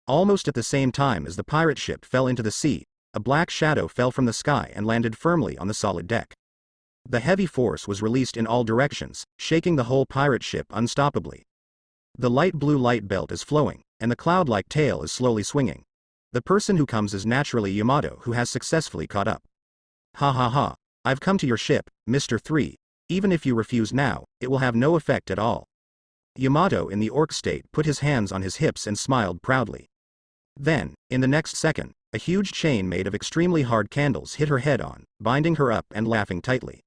Almost at the same time as the pirate ship fell into the sea, a black shadow fell from the sky and landed firmly on the solid deck. The heavy force was released in all directions, shaking the whole pirate ship unstoppably. The light blue light belt is flowing, and the cloud-like tail is slowly swinging. The person who comes is naturally Yamato, who has successfully caught up. "Ha ha ha, I've come to your ship, Mr. Three. Even if you refuse now, it will have no effect at all." Yamato in the orc state put his hands on his hips and smiled proudly. Then, in the next second, a huge chain made of extremely hard candles hit her head on, binding her up and laughing tightly.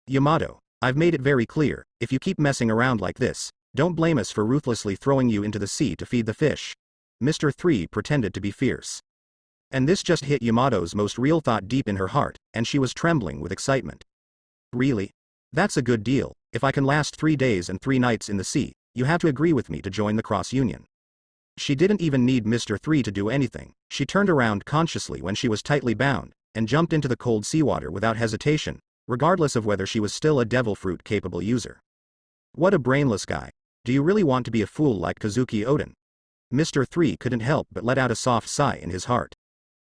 "Yamato, I've made it very clear, if you keep messing around like this, don't blame us for ruthlessly throwing you into the sea to feed the fish." Mr. Three pretended to be fierce. And this just hit Yamato's most real thought deep in her heart, and she was trembling with excitement. "Really? That's a good deal. If I can last 3 days and 3 nights in the sea, you have to agree with me to join the Cross Union." She didn't even need Mr. Three to do anything. She turned around consciously when she was tightly bound, and jumped into the cold seawater without hesitation, regardless of whether she was still a devil fruit capable user. What a brainless guy. Do you really want to be a fool like Kazuki Oden? Mr. Three couldn't help but let out a soft sigh in his heart.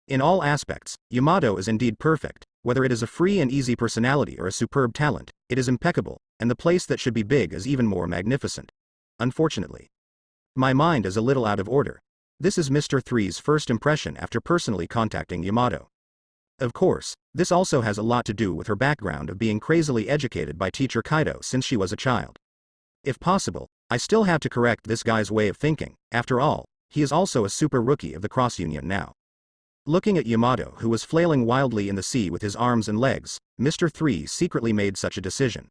In all aspects, Yamato is indeed perfect. Whether it is a free and easy personality or a superb talent, it is impeccable, and the place that should be big is even more magnificent. Unfortunately, my mind is a little out of order. This is Mr. Three's first impression after personally contacting Yamato. Of course, this also has a lot to do with her background of being crazily educated by teacher Kaido since she was a child. If possible, I still have to correct this guy's way of thinking. After all, he is also a super rookie of the Cross Union now. Looking at Yamato, who was flailing wildly in the sea with his arms and legs, Mr. Three secretly made such a decision.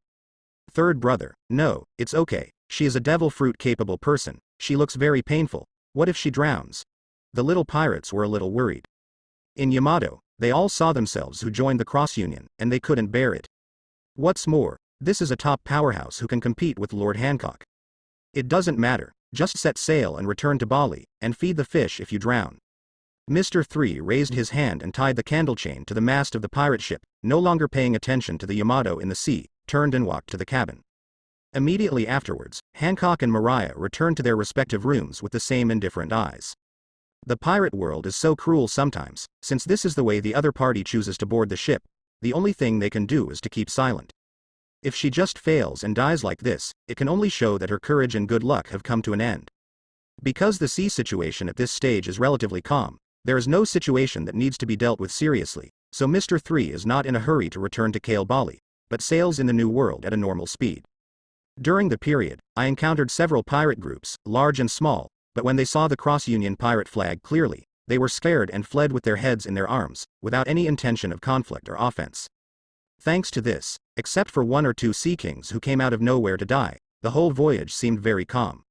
"Third brother, no, it's okay. She is a devil fruit capable person. She looks very painful. What if she drowns?" The little pirates were a little worried. In Yamato, they all saw themselves who joined the Cross Union, and they couldn't bear it. What's more, this is a top powerhouse who can compete with Lord Hancock. "It doesn't matter, just set sail and return to Bali, and feed the fish if you drown." Mr. Three raised his hand and tied the candle chain to the mast of the pirate ship, no longer paying attention to the Yamato in the sea, turned and walked to the cabin. Immediately afterwards, Hancock and Mariah returned to their respective rooms with the same indifferent eyes. The pirate world is so cruel sometimes. Since this is the way the other party chooses to board the ship, the only thing they can do is to keep silent. If she just fails and dies like this, it can only show that her courage and good luck have come to an end. Because the sea situation at this stage is relatively calm, there is no situation that needs to be dealt with seriously, so Mr. Three is not in a hurry to return to Kale Bali, but sails in the new world at a normal speed. During the period, I encountered several pirate groups, large and small, but when they saw the Cross Union pirate flag clearly, they were scared and fled with their heads in their arms, without any intention of conflict or offense. Thanks to this, except for 1 or 2 sea kings who came out of nowhere to die, the whole voyage seemed very calm.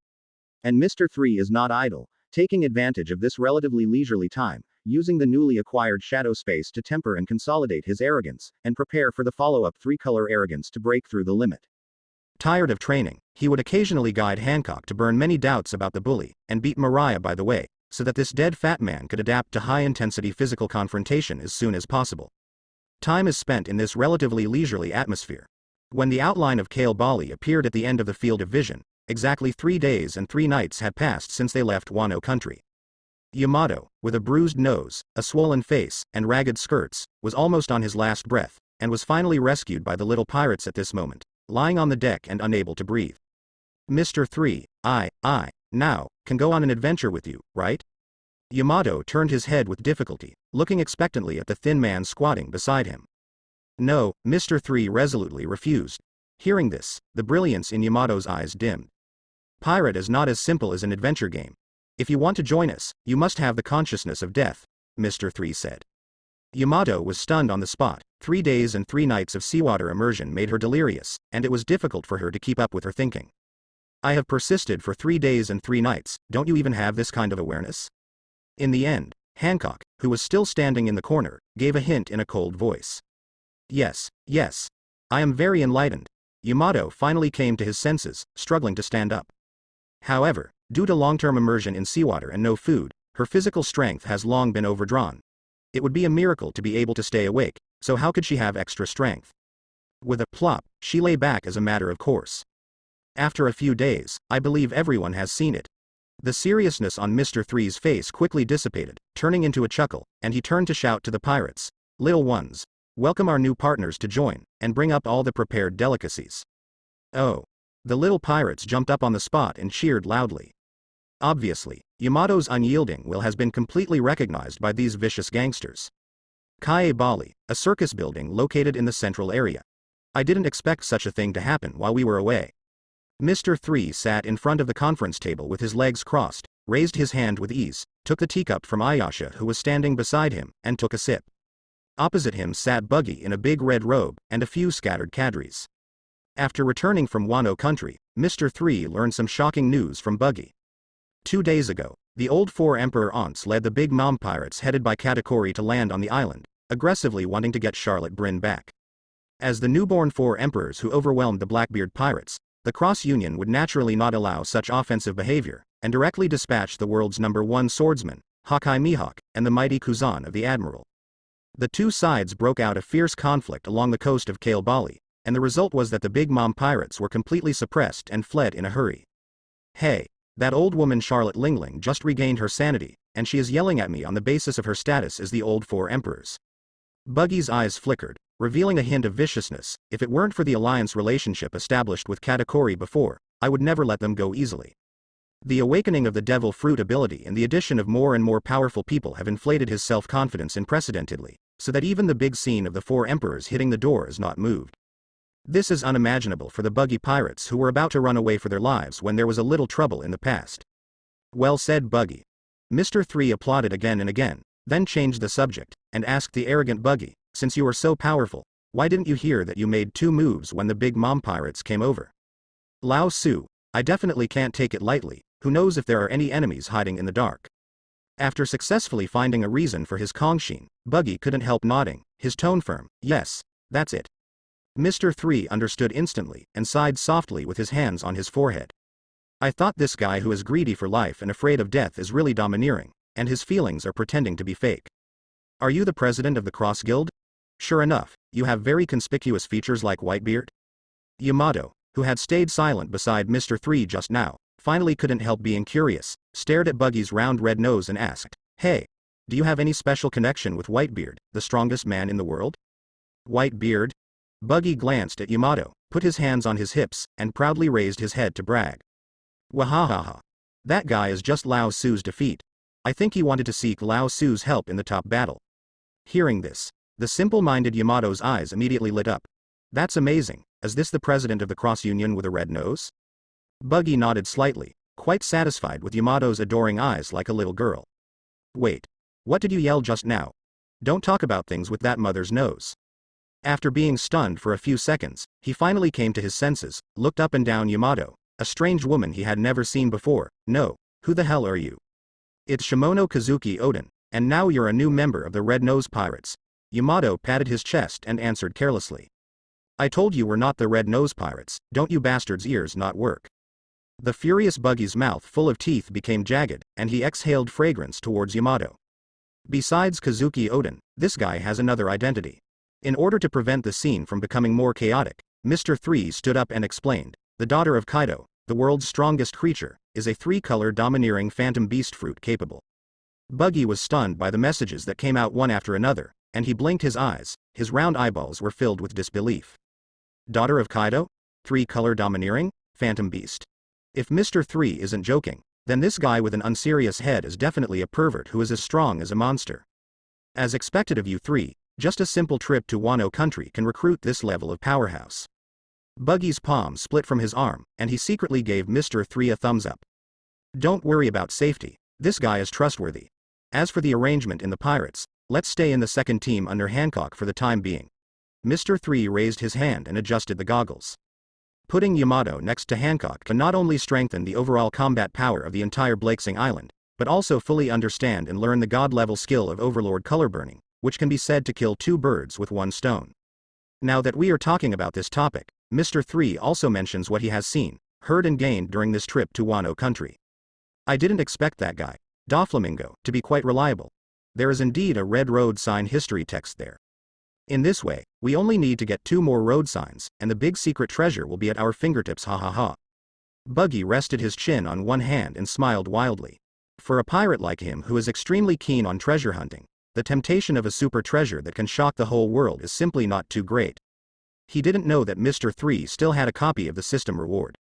And Mr. Three is not idle, taking advantage of this relatively leisurely time, using the newly acquired shadow space to temper and consolidate his arrogance, and prepare for the follow-up 3-color arrogance to break through the limit. Tired of training, he would occasionally guide Hancock to burn many doubts about the bully, and beat Mariah by the way, so that this dead fat man could adapt to high-intensity physical confrontation as soon as possible. Time is spent in this relatively leisurely atmosphere. When the outline of Kale Bali appeared at the end of the field of vision, exactly 3 days and 3 nights had passed since they left Wano country. Yamato, with a bruised nose, a swollen face, and ragged skirts, was almost on his last breath, and was finally rescued by the little pirates at this moment, lying on the deck and unable to breathe. Mr. 3, now, can go on an adventure with you, right? Yamato turned his head with difficulty, looking expectantly at the thin man squatting beside him. No, Mr. 3 resolutely refused. Hearing this, the brilliance in Yamato's eyes dimmed. Pirate is not as simple as an adventure game. If you want to join us, you must have the consciousness of death, Mr. 3 said. Yamato was stunned on the spot. 3 days and 3 nights of seawater immersion made her delirious, and it was difficult for her to keep up with her thinking. I have persisted for 3 days and 3 nights, don't you even have this kind of awareness? In the end, Hancock, who was still standing in the corner, gave a hint in a cold voice. Yes, I am very enlightened. Yamato finally came to his senses, struggling to stand up. However, due to long-term immersion in seawater and no food, her physical strength has long been overdrawn. It would be a miracle to be able to stay awake, so how could she have extra strength? With a plop, she lay back as a matter of course. After a few days, I believe everyone has seen it. The seriousness on Mr. 3's face quickly dissipated, turning into a chuckle, and he turned to shout to the pirates, "Little ones, welcome our new partners to join, and bring up all the prepared delicacies." Oh. The little pirates jumped up on the spot and cheered loudly. Obviously, Yamato's unyielding will has been completely recognized by these vicious gangsters. Kae Bali, a circus building located in the central area. I didn't expect such a thing to happen while we were away. Mr. 3 sat in front of the conference table with his legs crossed, raised his hand with ease, took the teacup from Ayasha who was standing beside him, and took a sip. Opposite him sat Buggy in a big red robe, and a few scattered cadres. After returning from Wano country, Mr. 3 learned some shocking news from Buggy. 2 days ago, the old 4 Emperor aunts led the Big Mom pirates headed by Katakuri to land on the island, aggressively wanting to get Charlotte Bryn back. As the newborn 4 emperors who overwhelmed the Blackbeard pirates, the Cross Union would naturally not allow such offensive behavior, and directly dispatch the world's #1 swordsman, Hakai Mihawk, and the mighty Kuzan of the Admiral. The two sides broke out a fierce conflict along the coast of Kale Bali, and the result was that the Big Mom pirates were completely suppressed and fled in a hurry. Hey, that old woman Charlotte Lingling just regained her sanity, and she is yelling at me on the basis of her status as the old 4 emperors. Buggy's eyes flickered, revealing a hint of viciousness. If it weren't for the alliance relationship established with Katakuri before, I would never let them go easily. The awakening of the devil fruit ability and the addition of more and more powerful people have inflated his self-confidence unprecedentedly, so that even the big scene of the 4 emperors hitting the door is not moved. This is unimaginable for the Buggy pirates who were about to run away for their lives when there was a little trouble in the past. Well said, Buggy. Mr. 3 applauded again and again, then changed the subject, and asked the arrogant Buggy, since you are so powerful, why didn't you hear that you made 2 moves when the Big Mom pirates came over? Lao Su, I definitely can't take it lightly, who knows if there are any enemies hiding in the dark. After successfully finding a reason for his Kongshin, Buggy couldn't help nodding, his tone firm. Yes, that's it. Mr. 3 understood instantly, and sighed softly with his hands on his forehead. I thought this guy who is greedy for life and afraid of death is really domineering, and his feelings are pretending to be fake. Are you the president of the Cross Guild? Sure enough, you have very conspicuous features like Whitebeard. Yamato, who had stayed silent beside Mr. 3 just now, finally couldn't help being curious, stared at Buggy's round red nose and asked, "Hey, do you have any special connection with Whitebeard, the strongest man in the world?" Whitebeard? Buggy glanced at Yamato, put his hands on his hips, and proudly raised his head to brag. Wahahaha. That guy is just Lao Su's defeat. I think he wanted to seek Lao Su's help in the top battle. Hearing this, the simple-minded Yamato's eyes immediately lit up. That's amazing. Is this the president of the Cross Union with a red nose? Buggy nodded slightly, quite satisfied with Yamato's adoring eyes like a little girl. Wait. What did you yell just now? Don't talk about things with that mother's nose. After being stunned for a few seconds, he finally came to his senses, looked up and down Yamato, a strange woman he had never seen before. No, who the hell are you? It's Shimono Kazuki Oden, and now you're a new member of the Red Nose Pirates. Yamato patted his chest and answered carelessly. I told you we're not the Red Nose Pirates, don't you bastards' ears not work? The furious Buggy's mouth full of teeth became jagged, and he exhaled fragrance towards Yamato. Besides Kazuki Oden, this guy has another identity. In order to prevent the scene from becoming more chaotic, Mr. 3 stood up and explained, the daughter of Kaido, the world's strongest creature, is a three-color domineering phantom beast fruit capable. Buggy was stunned by the messages that came out one after another, and he blinked his eyes, his round eyeballs were filled with disbelief. Daughter of Kaido? Three-color domineering? Phantom beast. If Mr. 3 isn't joking, then this guy with an unserious head is definitely a pervert who is as strong as a monster. As expected of you three, just a simple trip to Wano country can recruit this level of powerhouse. Buggy's palm split from his arm, and he secretly gave Mr. 3 a thumbs up. Don't worry about safety, this guy is trustworthy. As for the arrangement in the pirates, let's stay in the second team under Hancock for the time being. Mr. 3 raised his hand and adjusted the goggles. Putting Yamato next to Hancock can not only strengthen the overall combat power of the entire Blakesing Island, but also fully understand and learn the god-level skill of Overlord Color Burning, which can be said to kill two birds with one stone. Now that we are talking about this topic, Mr. 3 also mentions what he has seen, heard and gained during this trip to Wano country. I didn't expect that guy, Doflamingo, to be quite reliable. There is indeed a red road sign history text there. In this way, we only need to get 2 more road signs, and the big secret treasure will be at our fingertips, ha ha ha. Buggy rested his chin on one hand and smiled wildly. For a pirate like him who is extremely keen on treasure hunting, the temptation of a super treasure that can shock the whole world is simply not too great. He didn't know that Mr. 3 still had a copy of the system reward.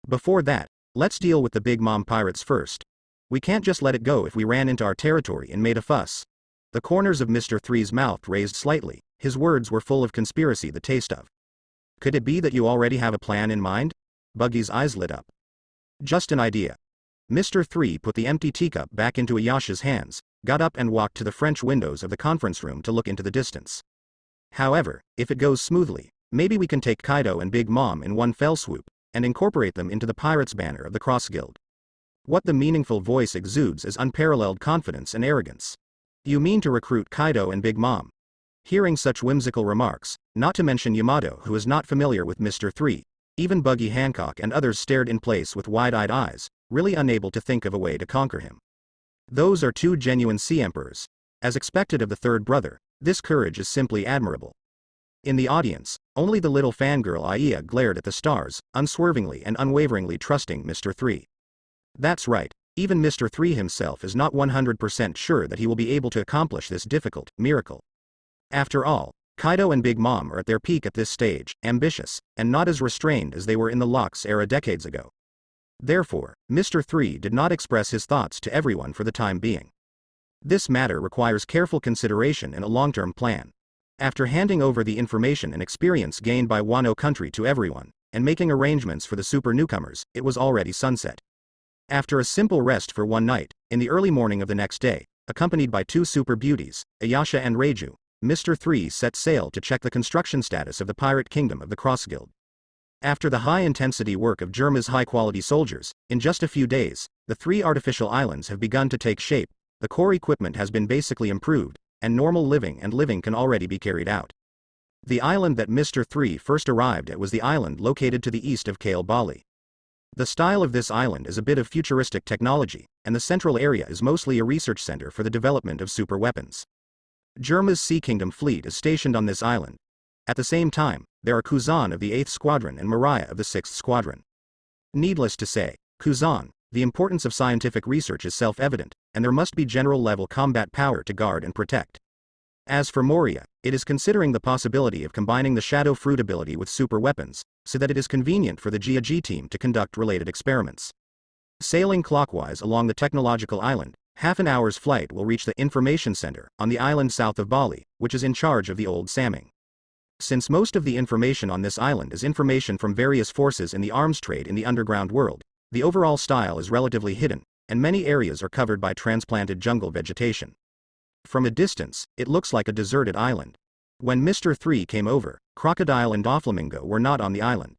Before that, let's deal with the Big Mom pirates first. We can't just let it go if we ran into our territory and made a fuss. The corners of Mr. 3's mouth raised slightly, his words were full of conspiracy the taste of. Could it be that you already have a plan in mind? Buggy's eyes lit up. Just an idea. Mr. 3 put the empty teacup back into Ayasha's hands, got up and walked to the French windows of the conference room to look into the distance. However, if it goes smoothly, maybe we can take Kaido and Big Mom in one fell swoop, and incorporate them into the Pirates banner of the Cross Guild. What the meaningful voice exudes is unparalleled confidence and arrogance. You mean to recruit Kaido and Big Mom? Hearing such whimsical remarks, not to mention Yamato who is not familiar with Mr. 3, even Buggy Hancock and others stared in place with wide-eyed eyes, really unable to think of a way to conquer him. Those are 2 genuine sea emperors. As expected of the third brother, this courage is simply admirable. In the audience, only the little fangirl Aya glared at the stars, unswervingly and unwaveringly trusting Mr. 3. That's right, even Mr. 3 himself is not 100% sure that he will be able to accomplish this difficult miracle. After all, Kaido and Big Mom are at their peak at this stage, ambitious, and not as restrained as they were in the Locks era decades ago. Therefore, Mr. 3 did not express his thoughts to everyone for the time being. This matter requires careful consideration and a long-term plan. After handing over the information and experience gained by Wano country to everyone, and making arrangements for the super newcomers, it was already sunset. After a simple rest for one night, in the early morning of the next day, accompanied by 2 super beauties, Ayasha and Reiju, Mr. 3 set sail to check the construction status of the pirate kingdom of the Cross Guild. After the high-intensity work of Germa's high-quality soldiers, in just a few days, the 3 artificial islands have begun to take shape, the core equipment has been basically improved, and normal living can already be carried out. The island that Mr. 3 first arrived at was the island located to the east of Kale Bali. The style of this island is a bit of futuristic technology, and the central area is mostly a research center for the development of super weapons. Germa's Sea Kingdom fleet is stationed on this island. At the same time, there are Kuzan of the 8th Squadron and Mariah of the 6th Squadron. Needless to say, Kuzan, the importance of scientific research is self-evident, and there must be general-level combat power to guard and protect. As for Moria, it is considering the possibility of combining the Shadow Fruit ability with super weapons, so that it is convenient for the GIG team to conduct related experiments. Sailing clockwise along the technological island, half an hour's flight will reach the Information Center on the island south of Bali, which is in charge of the Old Saming. Since most of the information on this island is information from various forces in the arms trade in the underground world, the overall style is relatively hidden, and many areas are covered by transplanted jungle vegetation. From a distance, it looks like a deserted island. When Mr. 3 came over, Crocodile and Doflamingo were not on the island.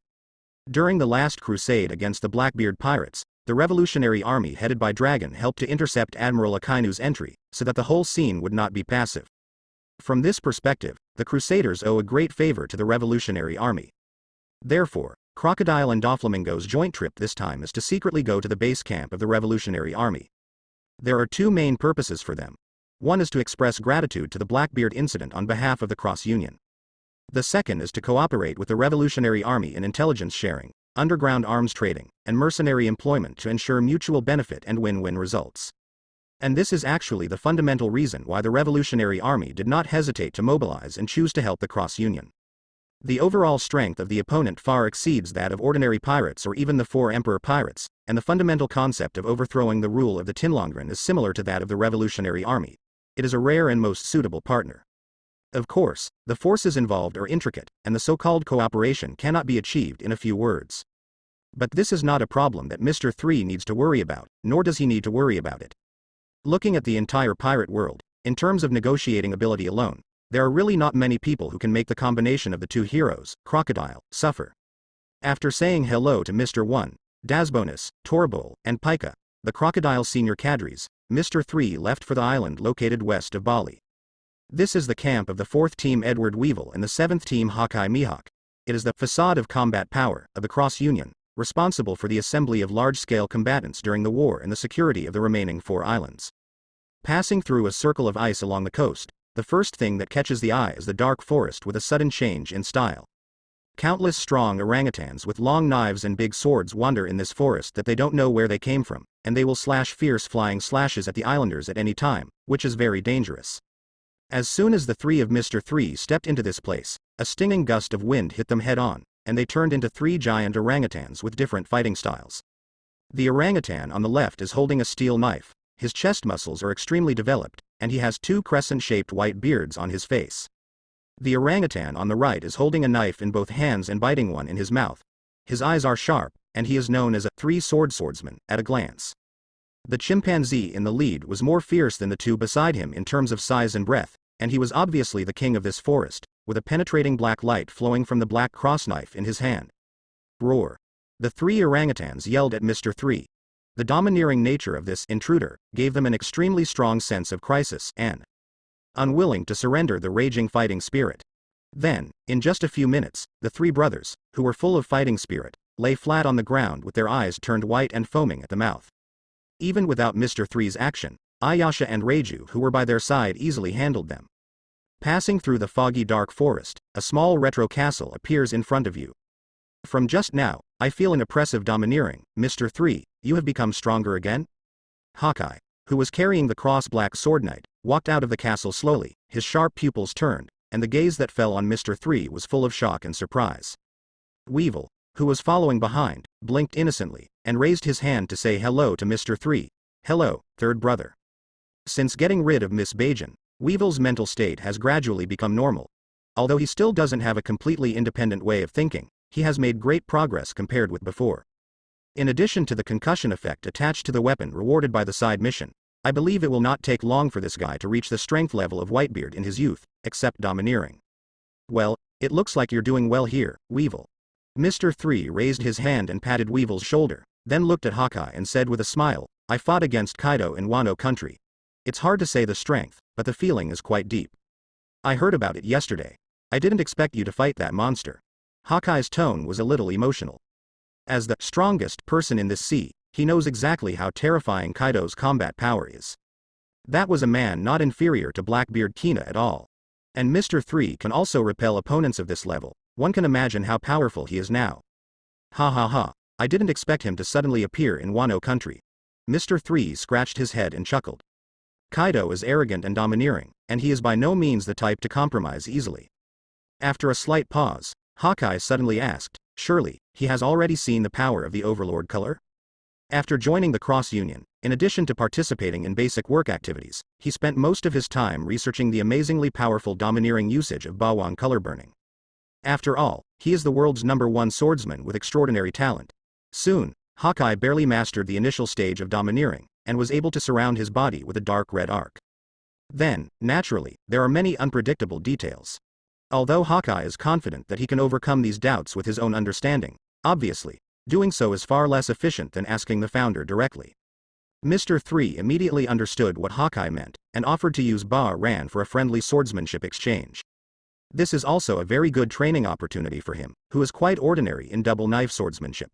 During the last crusade against the Blackbeard pirates, the Revolutionary Army headed by Dragon helped to intercept Admiral Akainu's entry, so that the whole scene would not be passive. From this perspective, the Crusaders owe a great favor to the Revolutionary Army. Therefore, Crocodile and Doflamingo's joint trip this time is to secretly go to the base camp of the Revolutionary Army. There are two main purposes for them. One is to express gratitude to the Blackbeard incident on behalf of the Cross Union. The second is to cooperate with the Revolutionary Army in intelligence sharing, underground arms trading, and mercenary employment to ensure mutual benefit and win-win results. And this is actually the fundamental reason why the Revolutionary Army did not hesitate to mobilize and choose to help the Cross Union. The overall strength of the opponent far exceeds that of ordinary pirates or even the four Emperor pirates, and the fundamental concept of overthrowing the rule of the Tinlongren is similar to that of the Revolutionary Army. It is a rare and most suitable partner. Of course, the forces involved are intricate, and the so-called cooperation cannot be achieved in a few words. But this is not a problem that Mr. 3 needs to worry about, nor does he need to worry about it. Looking at the entire pirate world, in terms of negotiating ability alone, there are really not many people who can make the combination of the two heroes, Crocodile, suffer. After saying hello to Mr. 1, Dasbonus, Torbol, and Pika, the Crocodile senior cadres, Mr. 3 left for the island located west of Bali. This is the camp of the 4th Team Edward Weevil and the 7th Team Hawkeye Mihawk. It is the facade of combat power of the Cross Union, responsible for the assembly of large-scale combatants during the war and the security of the remaining 4 islands. Passing through a circle of ice along the coast, the first thing that catches the eye is the dark forest with a sudden change in style. Countless strong orangutans with long knives and big swords wander in this forest that they don't know where they came from, and they will slash fierce flying slashes at the islanders at any time, which is very dangerous. As soon as the 3 of Mr. 3 stepped into this place, a stinging gust of wind hit them head-on, and they turned into 3 giant orangutans with different fighting styles. The orangutan on the left is holding a steel knife, his chest muscles are extremely developed, and he has 2 crescent-shaped white beards on his face. The orangutan on the right is holding a knife in both hands and biting one in his mouth. His eyes are sharp, and he is known as a three-sword swordsman at a glance. The chimpanzee in the lead was more fierce than the 2 beside him in terms of size and breadth, and he was obviously the king of this forest, with a penetrating black light flowing from the black cross-knife in his hand. Roar! The 3 orangutans yelled at Mr. 3. The domineering nature of this intruder gave them an extremely strong sense of crisis and unwilling to surrender the raging fighting spirit. Then, in just a few minutes, the 3 brothers, who were full of fighting spirit, lay flat on the ground with their eyes turned white and foaming at the mouth. Even without Mr. 3's action, Ayasha and Reiju who were by their side easily handled them. Passing through the foggy dark forest, a small retro castle appears in front of you. From just now, I feel an oppressive domineering. Mr. 3, you have become stronger again? Hawkeye, who was carrying the cross-black sword knight, walked out of the castle slowly, his sharp pupils turned, and the gaze that fell on Mr. 3 was full of shock and surprise. Weevil, who was following behind, blinked innocently, and raised his hand to say hello to Mr. 3. Hello, third brother. Since getting rid of Miss Bajan, Weevil's mental state has gradually become normal. Although he still doesn't have a completely independent way of thinking, he has made great progress compared with before. In addition to the concussion effect attached to the weapon rewarded by the side mission, I believe it will not take long for this guy to reach the strength level of Whitebeard in his youth, except domineering. Well, it looks like you're doing well here, Weevil. Mr. 3 raised his hand and patted Weevil's shoulder, then looked at Hawkeye and said with a smile, I fought against Kaido in Wano country. It's hard to say the strength, but the feeling is quite deep. I heard about it yesterday. I didn't expect you to fight that monster. Hawkeye's tone was a little emotional. As the strongest person in this sea, he knows exactly how terrifying Kaido's combat power is. That was a man not inferior to Blackbeard Kina at all. And Mr. 3 can also repel opponents of this level. One can imagine how powerful he is now. Ha ha ha, I didn't expect him to suddenly appear in Wano country. Mr. 3 scratched his head and chuckled. Kaido is arrogant and domineering, and he is by no means the type to compromise easily. After a slight pause, Hawkeye suddenly asked, surely, he has already seen the power of the Overlord color? After joining the Cross Union, in addition to participating in basic work activities, he spent most of his time researching the amazingly powerful domineering usage of Bawang color burning. After all, he is the world's #1 swordsman with extraordinary talent. Soon, Hawkeye barely mastered the initial stage of domineering, and was able to surround his body with a dark red arc. Then, naturally, there are many unpredictable details. Although Hawkeye is confident that he can overcome these doubts with his own understanding, obviously, doing so is far less efficient than asking the founder directly. Mr. 3 immediately understood what Hawkeye meant, and offered to use Ba Ran for a friendly swordsmanship exchange. This is also a very good training opportunity for him, who is quite ordinary in double knife swordsmanship.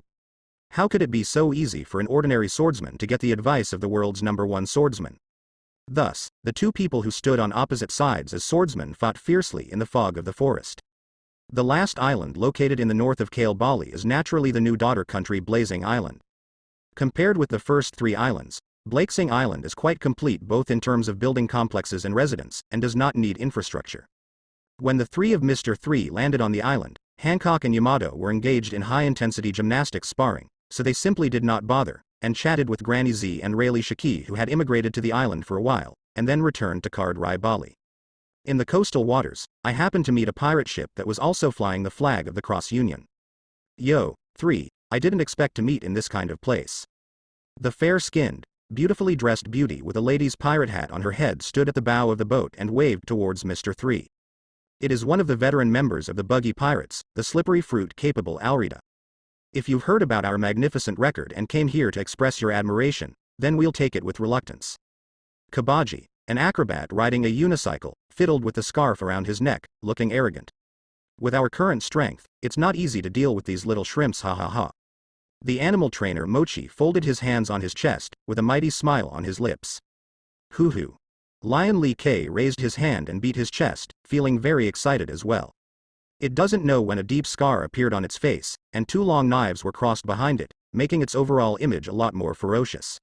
How could it be so easy for an ordinary swordsman to get the advice of the world's #1 swordsman? Thus, the two people who stood on opposite sides as swordsmen fought fiercely in the fog of the forest. The last island located in the north of Kale Bali is naturally the new daughter country Blazing Island. Compared with the first 3 islands, Blazing Island is quite complete both in terms of building complexes and residence, and does not need infrastructure. When the 3 of Mr. 3 landed on the island, Hancock and Yamato were engaged in high-intensity gymnastics sparring, so they simply did not bother, and chatted with Granny Z and Rayleigh Shaki, who had immigrated to the island for a while, and then returned to Card Rai Bali. In the coastal waters, I happened to meet a pirate ship that was also flying the flag of the Cross Union. Yo, 3, I didn't expect to meet in this kind of place. The fair-skinned, beautifully dressed beauty with a lady's pirate hat on her head stood at the bow of the boat and waved towards Mr. 3. It is one of the veteran members of the Buggy Pirates, the slippery fruit-capable Alrita. If you've heard about our magnificent record and came here to express your admiration, then we'll take it with reluctance. Kabaji, an acrobat riding a unicycle, fiddled with the scarf around his neck, looking arrogant. With our current strength, it's not easy to deal with these little shrimps, ha ha ha. The animal trainer Mochi folded his hands on his chest, with a mighty smile on his lips. Hoo hoo. Lion Lee K raised his hand and beat his chest, feeling very excited as well. It doesn't know when a deep scar appeared on its face, and 2 long knives were crossed behind it, making its overall image a lot more ferocious.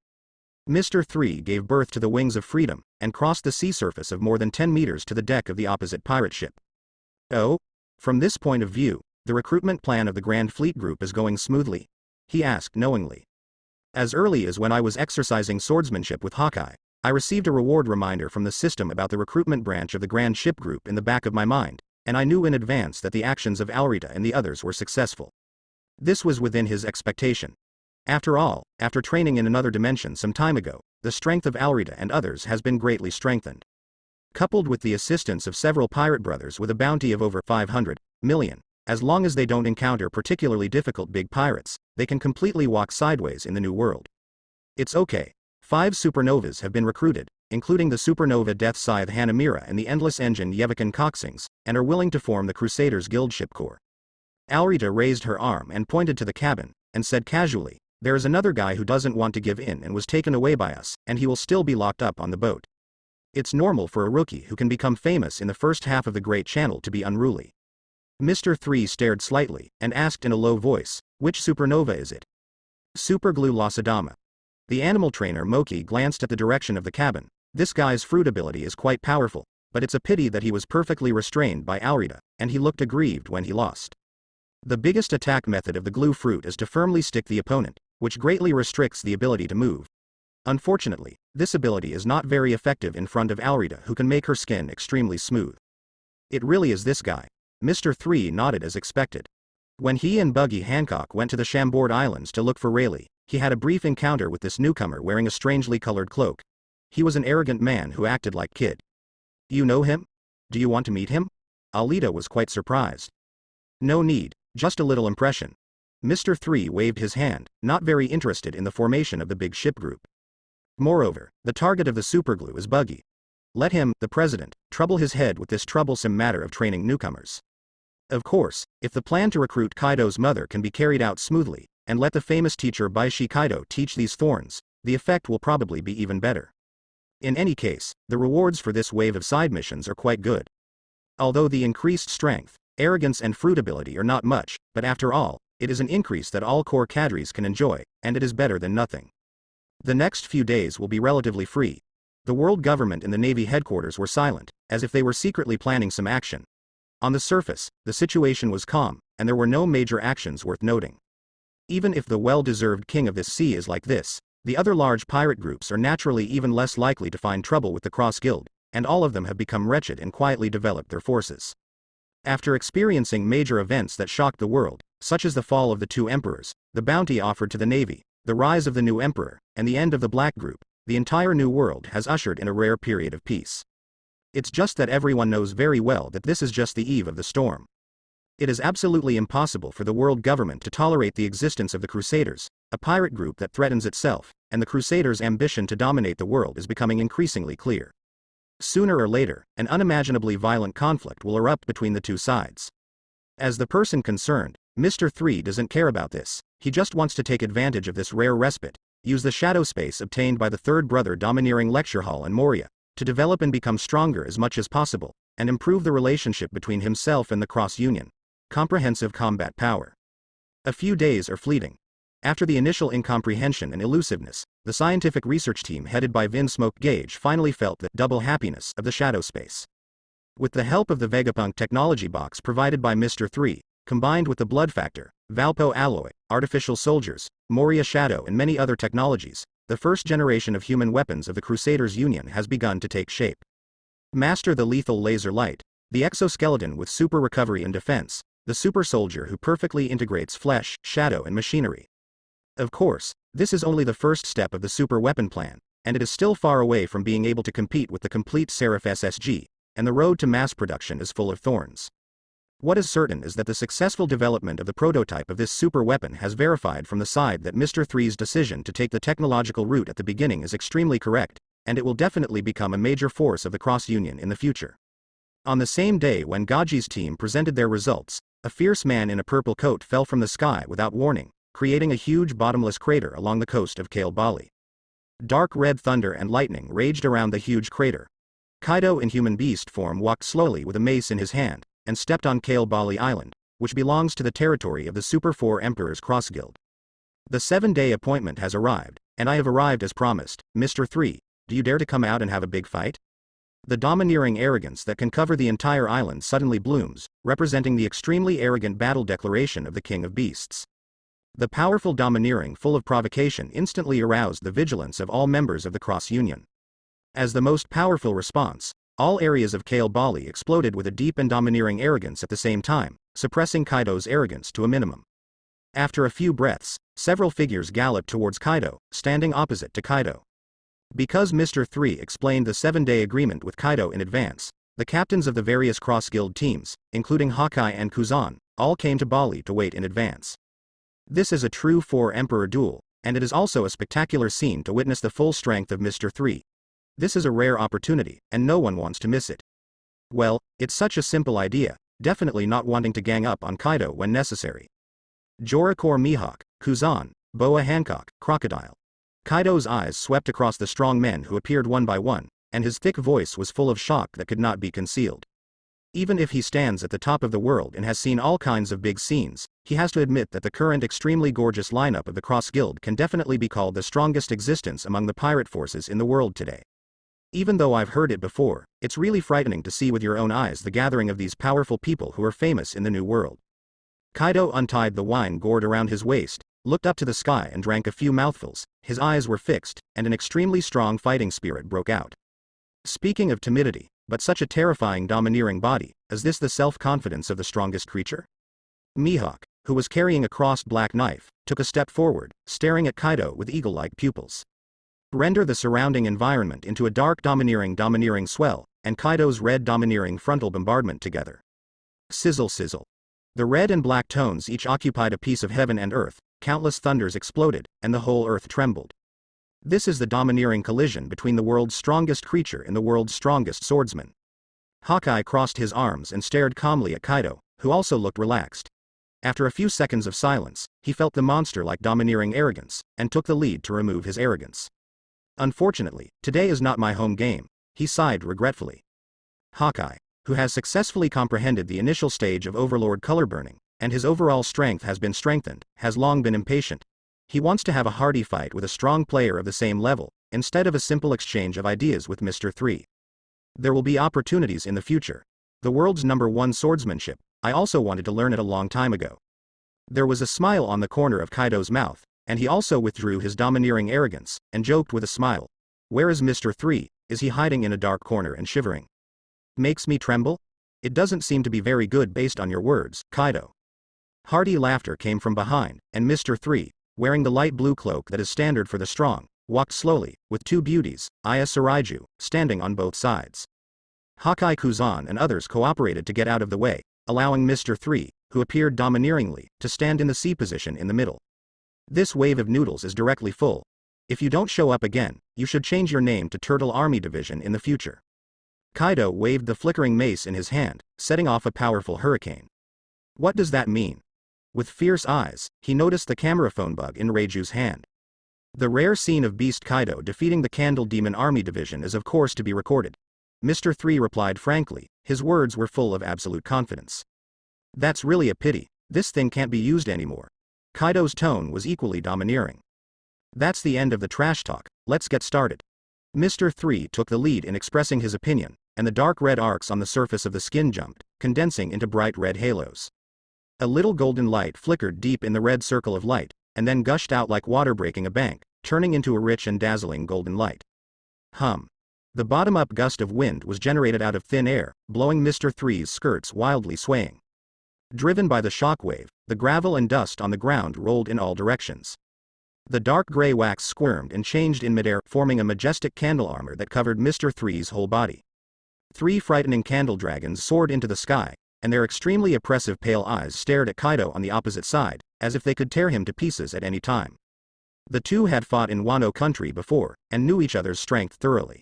Mr. 3 gave birth to the wings of freedom, and crossed the sea surface of more than 10 meters to the deck of the opposite pirate ship. Oh? From this point of view, the recruitment plan of the Grand Fleet Group is going smoothly? He asked knowingly. As early as when I was exercising swordsmanship with Hawkeye, I received a reward reminder from the system about the recruitment branch of the Grand Ship Group in the back of my mind, and I knew in advance that the actions of Alrita and the others were successful. This was within his expectation. After all, after training in another dimension some time ago, the strength of Alrita and others has been greatly strengthened. Coupled with the assistance of several pirate brothers with a bounty of over 500 million, as long as they don't encounter particularly difficult big pirates, they can completely walk sideways in the new world. It's okay. 5 supernovas have been recruited, including the supernova Death Scythe Hanamira and the Endless Engine Yevikan Coxings, and are willing to form the Crusaders Guild Ship Corps. Alrita raised her arm and pointed to the cabin, and said casually, "There is another guy who doesn't want to give in and was taken away by us, and he will still be locked up on the boat. It's normal for a rookie who can become famous in the first half of the Great Channel to be unruly." Mr. 3 stared slightly, and asked in a low voice, "Which supernova is it?" Superglue Losadama. The animal trainer Moki glanced at the direction of the cabin. This guy's fruit ability is quite powerful, but it's a pity that he was perfectly restrained by Alrita, and he looked aggrieved when he lost. The biggest attack method of the glue fruit is to firmly stick the opponent, which greatly restricts the ability to move. Unfortunately, this ability is not very effective in front of Alrita, who can make her skin extremely smooth. It really is this guy. Mr. 3 nodded as expected. When he and Buggy Hancock went to the Chambord Islands to look for Rayleigh, he had a brief encounter with this newcomer wearing a strangely colored cloak. He was an arrogant man who acted like kid. "You know him? Do you want to meet him?" Alita was quite surprised. "No need, just a little impression." Mr. 3 waved his hand, not very interested in the formation of the big ship group. Moreover, the target of the superglue is Buggy. Let him, the president, trouble his head with this troublesome matter of training newcomers. Of course, if the plan to recruit Kaido's mother can be carried out smoothly, and let the famous teacher Baishi Kaido teach these thorns, the effect will probably be even better. In any case, the rewards for this wave of side missions are quite good. Although the increased strength, arrogance and fruit ability are not much, but after all, it is an increase that all core cadres can enjoy, and it is better than nothing. The next few days will be relatively free. The world government and the Navy headquarters were silent, as if they were secretly planning some action. On the surface, the situation was calm, and there were no major actions worth noting. Even if the well-deserved king of this sea is like this, the other large pirate groups are naturally even less likely to find trouble with the Cross Guild, and all of them have become wretched and quietly developed their forces. After experiencing major events that shocked the world, such as the fall of the 2 emperors, the bounty offered to the Navy, the rise of the new emperor, and the end of the Black Group, the entire new world has ushered in a rare period of peace. It's just that everyone knows very well that this is just the eve of the storm. It is absolutely impossible for the world government to tolerate the existence of the Crusaders, a pirate group that threatens itself, and the Crusaders' ambition to dominate the world is becoming increasingly clear. Sooner or later, an unimaginably violent conflict will erupt between the two sides. As the person concerned, Mr. 3 doesn't care about this. He just wants to take advantage of this rare respite, use the shadow space obtained by the third brother domineering Lecture Hall and Moria, to develop and become stronger as much as possible, and improve the relationship between himself and the Cross Union. Comprehensive combat power. A few days are fleeting. After the initial incomprehension and elusiveness, the scientific research team headed by Vin Smoke Gage finally felt the double happiness of the shadow space. With the help of the Vegapunk technology box provided by Mr. 3, combined with the blood factor, Valpo alloy, artificial soldiers, Moria shadow and many other technologies, the first generation of human weapons of the Crusaders Union has begun to take shape. Master the lethal laser light, the exoskeleton with super recovery and defense, the super soldier who perfectly integrates flesh, shadow and machinery. Of course, this is only the first step of the super weapon plan, and it is still far away from being able to compete with the complete Seraph SSG, and the road to mass production is full of thorns. What is certain is that the successful development of the prototype of this super weapon has verified from the side that Mr. 3's decision to take the technological route at the beginning is extremely correct, and it will definitely become a major force of the Cross Union in the future. On the same day when Gaji's team presented their results, a fierce man in a purple coat fell from the sky without warning, creating a huge bottomless crater along the coast of Kale Bali. Dark red thunder and lightning raged around the huge crater. Kaido in human beast form walked slowly with a mace in his hand, and stepped on Kale Bali Island, which belongs to the territory of the Super 4 Emperor's Cross Guild. The 7-day appointment has arrived, and I have arrived as promised. Mr. 3, do you dare to come out and have a big fight? The domineering arrogance that can cover the entire island suddenly blooms, representing the extremely arrogant battle declaration of the King of Beasts. The powerful domineering full of provocation instantly aroused the vigilance of all members of the Cross Union. As the most powerful response, all areas of Kale Bali exploded with a deep and domineering arrogance at the same time, suppressing Kaido's arrogance to a minimum. After a few breaths, several figures galloped towards Kaido, standing opposite to Kaido. Because Mr. 3 explained the 7-day agreement with Kaido in advance, the captains of the various Cross Guild teams, including Hawkeye and Kuzan, all came to Bali to wait in advance. This is a true 4-Emperor duel, and it is also a spectacular scene to witness the full strength of Mr. 3. This is a rare opportunity, and no one wants to miss it. Well, it's such a simple idea, definitely not wanting to gang up on Kaido when necessary. Jorakor Mihawk, Kuzan, Boa Hancock, Crocodile. Kaido's eyes swept across the strong men who appeared one by one, and his thick voice was full of shock that could not be concealed. Even if he stands at the top of the world and has seen all kinds of big scenes, he has to admit that the current extremely gorgeous lineup of the Cross Guild can definitely be called the strongest existence among the pirate forces in the world today. Even though I've heard it before, it's really frightening to see with your own eyes the gathering of these powerful people who are famous in the New World. Kaido untied the wine gourd around his waist, looked up to the sky and drank a few mouthfuls. His eyes were fixed, and an extremely strong fighting spirit broke out. Speaking of timidity, but such a terrifying domineering body, is this the self-confidence of the strongest creature? Mihawk, who was carrying a crossed black knife, took a step forward, staring at Kaido with eagle-like pupils. Render the surrounding environment into a dark domineering swell, and Kaido's red domineering frontal bombardment together. Sizzle sizzle. The red and black tones each occupied a piece of heaven and earth, countless thunders exploded, and the whole earth trembled. This is the domineering collision between the world's strongest creature and the world's strongest swordsman. Hawkeye crossed his arms and stared calmly at Kaido, who also looked relaxed. After a few seconds of silence, he felt the monster-like domineering arrogance, and took the lead to remove his arrogance. Unfortunately, today is not my home game, he sighed regretfully. Hawkeye, who has successfully comprehended the initial stage of Overlord color burning, and his overall strength has been strengthened, has long been impatient. He wants to have a hearty fight with a strong player of the same level, instead of a simple exchange of ideas with Mr. 3. There will be opportunities in the future. The world's #1 swordsmanship, I also wanted to learn it a long time ago. There was a smile on the corner of Kaido's mouth, and he also withdrew his domineering arrogance, and joked with a smile. Where is Mr. 3, is he hiding in a dark corner and shivering? Makes me tremble? It doesn't seem to be very good based on your words, Kaido. Hearty laughter came from behind, and Mr. 3, wearing the light blue cloak that is standard for the strong, walked slowly, with two beauties, Aya Saraiju, standing on both sides. Hawkeye Kuzan and others cooperated to get out of the way, allowing Mr. 3, who appeared domineeringly, to stand in the C position in the middle. This wave of noodles is directly full. If you don't show up again, you should change your name to Turtle Army Division in the future. Kaido waved the flickering mace in his hand, setting off a powerful hurricane. What does that mean? With fierce eyes, he noticed the camera phone bug in Reiju's hand. The rare scene of Beast Kaido defeating the Candle Demon Army Division is of course to be recorded. Mr. 3 replied frankly, his words were full of absolute confidence. That's really a pity, this thing can't be used anymore. Kaido's tone was equally domineering. That's the end of the trash talk, let's get started. Mr. 3 took the lead in expressing his opinion, and the dark red arcs on the surface of the skin jumped, condensing into bright red halos. A little golden light flickered deep in the red circle of light, and then gushed out like water breaking a bank, turning into a rich and dazzling golden light. The bottom-up gust of wind was generated out of thin air, blowing Mr. 3's skirts wildly swaying. Driven by the shockwave, the gravel and dust on the ground rolled in all directions. The dark gray wax squirmed and changed in midair, forming a majestic candle armor that covered Mr. 3's whole body. 3 frightening candle dragons soared into the sky, and their extremely oppressive pale eyes stared at Kaido on the opposite side, as if they could tear him to pieces at any time. The two had fought in Wano country before, and knew each other's strength thoroughly.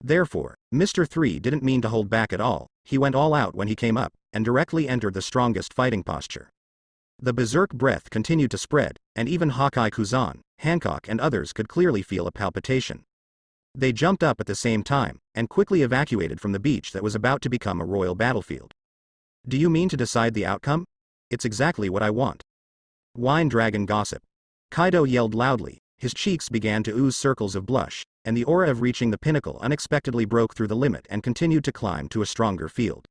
Therefore, Mr. 3 didn't mean to hold back at all, he went all out when he came up, and directly entered the strongest fighting posture. The berserk breath continued to spread, and even Hawkeye Kuzan, Hancock and others could clearly feel a palpitation. They jumped up at the same time, and quickly evacuated from the beach that was about to become a royal battlefield. Do you mean to decide the outcome? It's exactly what I want. Wine dragon gossip. Kaido yelled loudly, his cheeks began to ooze circles of blush, and the aura of reaching the pinnacle unexpectedly broke through the limit and continued to climb to a stronger field.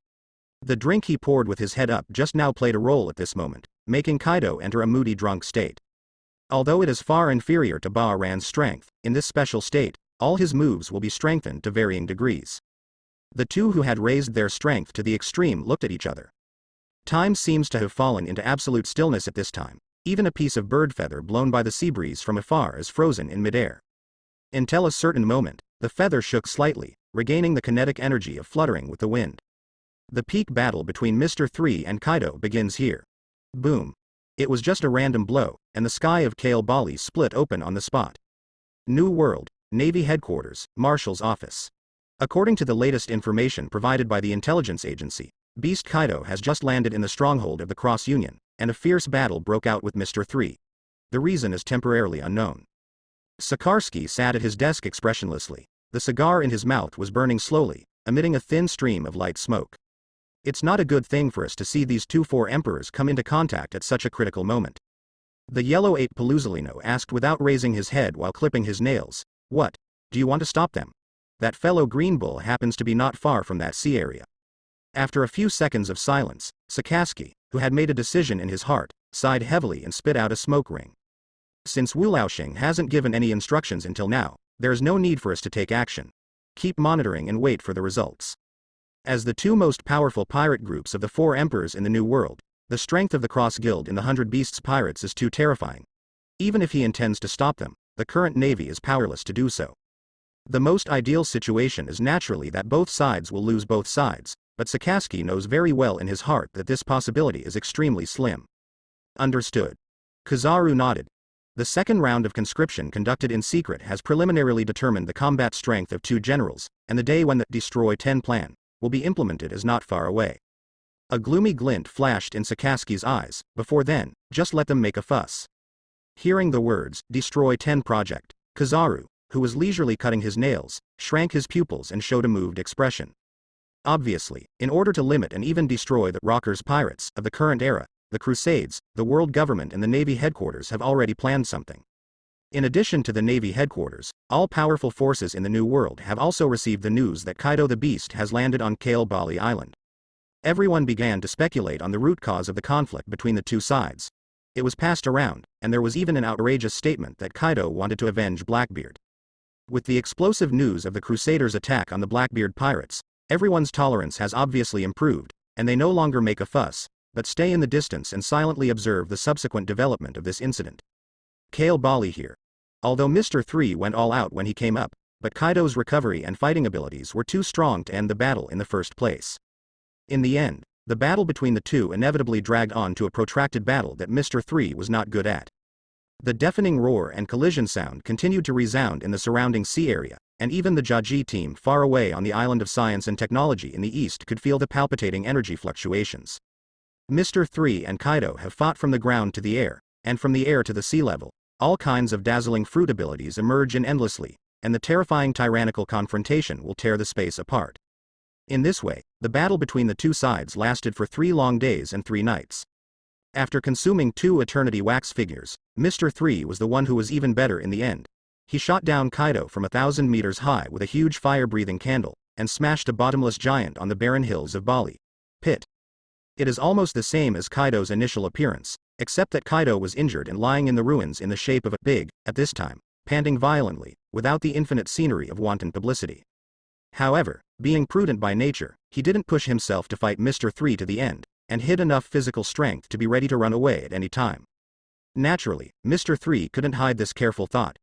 The drink he poured with his head up just now played a role at this moment, making Kaido enter a moody drunk state. Although it is far inferior to Ba'aran's strength, in this special state, all his moves will be strengthened to varying degrees. The two who had raised their strength to the extreme looked at each other. Time seems to have fallen into absolute stillness at this time, even a piece of bird feather blown by the sea breeze from afar is frozen in midair. Until a certain moment, the feather shook slightly, regaining the kinetic energy of fluttering with the wind. The peak battle between Mr. 3 and Kaido begins here. Boom. It was just a random blow, and the sky of Kale Bali split open on the spot. New World, Navy Headquarters, Marshal's Office. According to the latest information provided by the intelligence agency, Beast Kaido has just landed in the stronghold of the Cross Union, and a fierce battle broke out with Mr. 3. The reason is temporarily unknown. Sikarsky sat at his desk expressionlessly. The cigar in his mouth was burning slowly, emitting a thin stream of light smoke. It's not a good thing for us to see these four emperors come into contact at such a critical moment. The yellow ape Paluzolino asked without raising his head while clipping his nails. What? Do you want to stop them? That fellow Green Bull happens to be not far from that sea area. After a few seconds of silence, Sikarsky, who had made a decision in his heart, sighed heavily and spit out a smoke ring. Since Wu Laoxing hasn't given any instructions until now, there is no need for us to take action. Keep monitoring and wait for the results. As the two most powerful pirate groups of the 4 emperors in the New World, the strength of the Cross Guild in the 100 Beasts pirates is too terrifying. Even if he intends to stop them, the current navy is powerless to do so. The most ideal situation is naturally that both sides will lose both sides, but Sikarsky knows very well in his heart that this possibility is extremely slim. Understood. Kizaru nodded. The second round of conscription conducted in secret has preliminarily determined the combat strength of 2 generals, and the day when the Destroy 10 plan will be implemented is not far away. A gloomy glint flashed in Sikarsky's eyes. Before then, just let them make a fuss. Hearing the words, Destroy 10 project, Kizaru, who was leisurely cutting his nails, shrank his pupils and showed a moved expression. Obviously, in order to limit and even destroy the rockers pirates of the current era, the Crusades, the world government and the Navy headquarters have already planned something. In addition to the Navy headquarters, all powerful forces in the New World have also received the news that Kaido the Beast has landed on Kale Bali Island. Everyone began to speculate on the root cause of the conflict between the two sides. It was passed around, and there was even an outrageous statement that Kaido wanted to avenge Blackbeard. With the explosive news of the Crusaders' attack on the Blackbeard pirates, everyone's tolerance has obviously improved, and they no longer make a fuss, but stay in the distance and silently observe the subsequent development of this incident. Kale Bali here. Although Mr. 3 went all out when he came up, but Kaido's recovery and fighting abilities were too strong to end the battle in the first place. In the end, the battle between the two inevitably dragged on to a protracted battle that Mr. 3 was not good at. The deafening roar and collision sound continued to resound in the surrounding sea area, and even the Jaji team far away on the island of science and technology in the east could feel the palpitating energy fluctuations. Mr. 3 and Kaido have fought from the ground to the air, and from the air to the sea level. All kinds of dazzling fruit abilities emerge in endlessly, and the terrifying tyrannical confrontation will tear the space apart. In this way, the battle between the two sides lasted for 3 long days and 3 nights. After consuming 2 eternity wax figures, Mr. 3 was the one who was even better in the end. He shot down Kaido from 1,000 meters high with a huge fire-breathing candle, and smashed a bottomless giant on the barren hills of Bali. Pit. It is almost the same as Kaido's initial appearance, except that Kaido was injured and lying in the ruins in the shape of a big, at this time, panting violently, without the infinite scenery of wanton publicity. However, being prudent by nature, he didn't push himself to fight Mr. 3 to the end, and hid enough physical strength to be ready to run away at any time. Naturally, Mr. 3 couldn't hide this careful thought.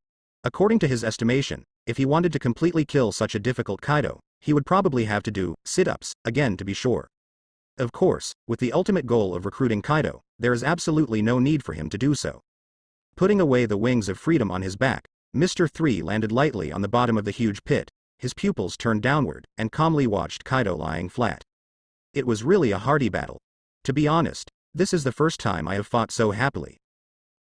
According to his estimation, if he wanted to completely kill such a difficult Kaido, he would probably have to do sit-ups again to be sure. Of course, with the ultimate goal of recruiting Kaido, there is absolutely no need for him to do so. Putting away the wings of freedom on his back, Mr. 3 landed lightly on the bottom of the huge pit, his pupils turned downward, and calmly watched Kaido lying flat. It was really a hearty battle. To be honest, this is the first time I have fought so happily.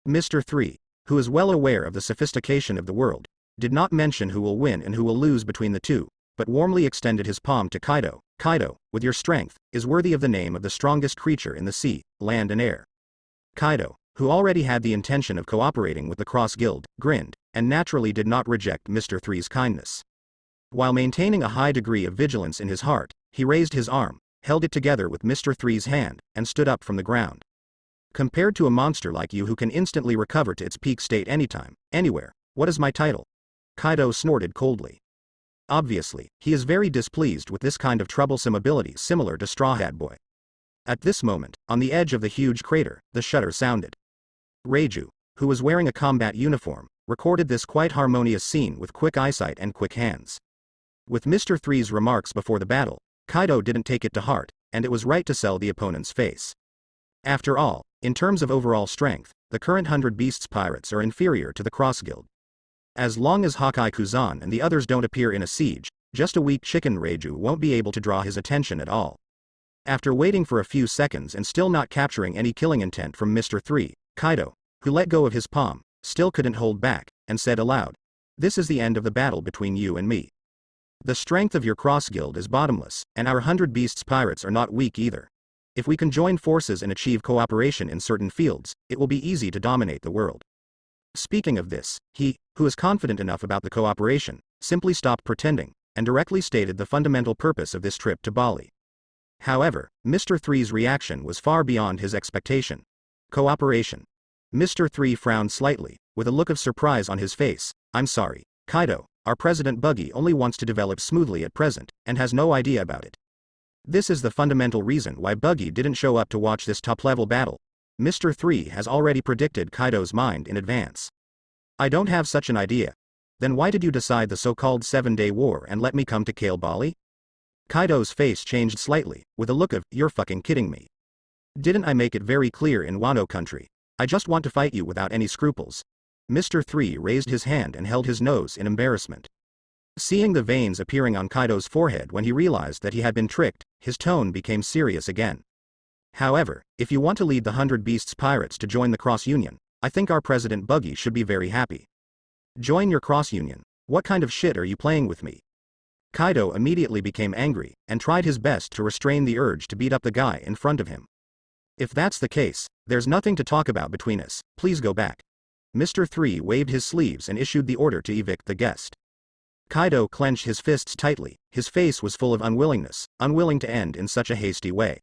Mr. 3, who is well aware of the sophistication of the world, did not mention who will win and who will lose between the two, but warmly extended his palm to Kaido. Kaido, with your strength, is worthy of the name of the strongest creature in the sea, land and air. Kaido, who already had the intention of cooperating with the Cross Guild, grinned, and naturally did not reject Mr. 3's kindness. While maintaining a high degree of vigilance in his heart, he raised his arm, held it together with Mr. 3's hand, and stood up from the ground. Compared to a monster like you who can instantly recover to its peak state anytime, anywhere, what is my title? Kaido snorted coldly. Obviously, he is very displeased with this kind of troublesome ability similar to Straw Hat Boy. At this moment, on the edge of the huge crater, the shutter sounded. Reiju, who was wearing a combat uniform, recorded this quite harmonious scene with quick eyesight and quick hands. With Mr. 3's remarks before the battle, Kaido didn't take it to heart, and it was right to sell the opponent's face. After all, in terms of overall strength, the current 100 Beasts pirates are inferior to the Cross Guild. As long as Hawkeye Kuzan and the others don't appear in a siege, just a weak chicken Reiju won't be able to draw his attention at all. After waiting for a few seconds and still not capturing any killing intent from Mr. 3, Kaido, who let go of his palm, still couldn't hold back, and said aloud, "This is the end of the battle between you and me. The strength of your Cross Guild is bottomless, and our 100 Beasts pirates are not weak either. If we can join forces and achieve cooperation in certain fields, it will be easy to dominate the world." Speaking of this, he, who is confident enough about the cooperation, simply stopped pretending, and directly stated the fundamental purpose of this trip to Bali. However, Mr. 3's reaction was far beyond his expectation. Cooperation. Mr. 3 frowned slightly, with a look of surprise on his face. "I'm sorry, Kaido, our President Buggy only wants to develop smoothly at present, and has no idea about it. This is the fundamental reason why Buggy didn't show up to watch this top-level battle. Mr. 3 has already predicted Kaido's mind in advance." "I don't have such an idea. Then why did you decide the so-called 7-day war and let me come to Kale Bali?" Kaido's face changed slightly, with a look of, "You're fucking kidding me. Didn't I make it very clear in Wano country? I just want to fight you without any scruples." Mr. 3 raised his hand and held his nose in embarrassment. Seeing the veins appearing on Kaido's forehead when he realized that he had been tricked, his tone became serious again. "However, if you want to lead the 100 Beasts pirates to join the Cross Union, I think our President Buggy should be very happy." "Join your Cross Union? What kind of shit are you playing with me?" Kaido immediately became angry, and tried his best to restrain the urge to beat up the guy in front of him. "If that's the case, there's nothing to talk about between us, please go back." Mr. 3 waved his sleeves and issued the order to evict the guest. Kaido clenched his fists tightly, his face was full of unwillingness, unwilling to end in such a hasty way.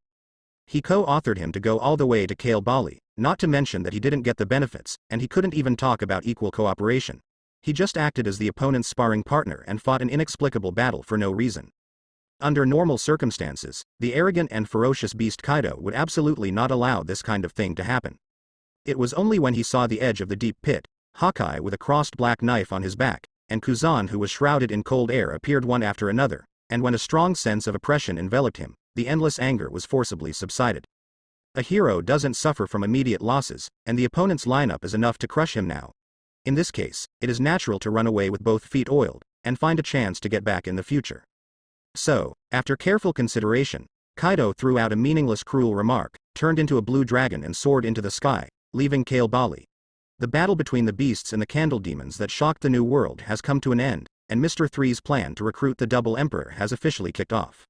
He co-authored him to go all the way to Kale Bali, not to mention that he didn't get the benefits, and he couldn't even talk about equal cooperation. He just acted as the opponent's sparring partner and fought an inexplicable battle for no reason. Under normal circumstances, the arrogant and ferocious beast Kaido would absolutely not allow this kind of thing to happen. It was only when he saw the edge of the deep pit, Hawkeye with a crossed black knife on his back, and Kuzan who was shrouded in cold air appeared one after another, and when a strong sense of oppression enveloped him, the endless anger was forcibly subsided. A hero doesn't suffer from immediate losses, and the opponent's lineup is enough to crush him now. In this case, it is natural to run away with both feet oiled, and find a chance to get back in the future. So, after careful consideration, Kaido threw out a meaningless cruel remark, turned into a blue dragon and soared into the sky, leaving Kale Bali. The battle between the beasts and the candle demons that shocked the new world has come to an end, and Mr. Three's plan to recruit the Double Emperor has officially kicked off.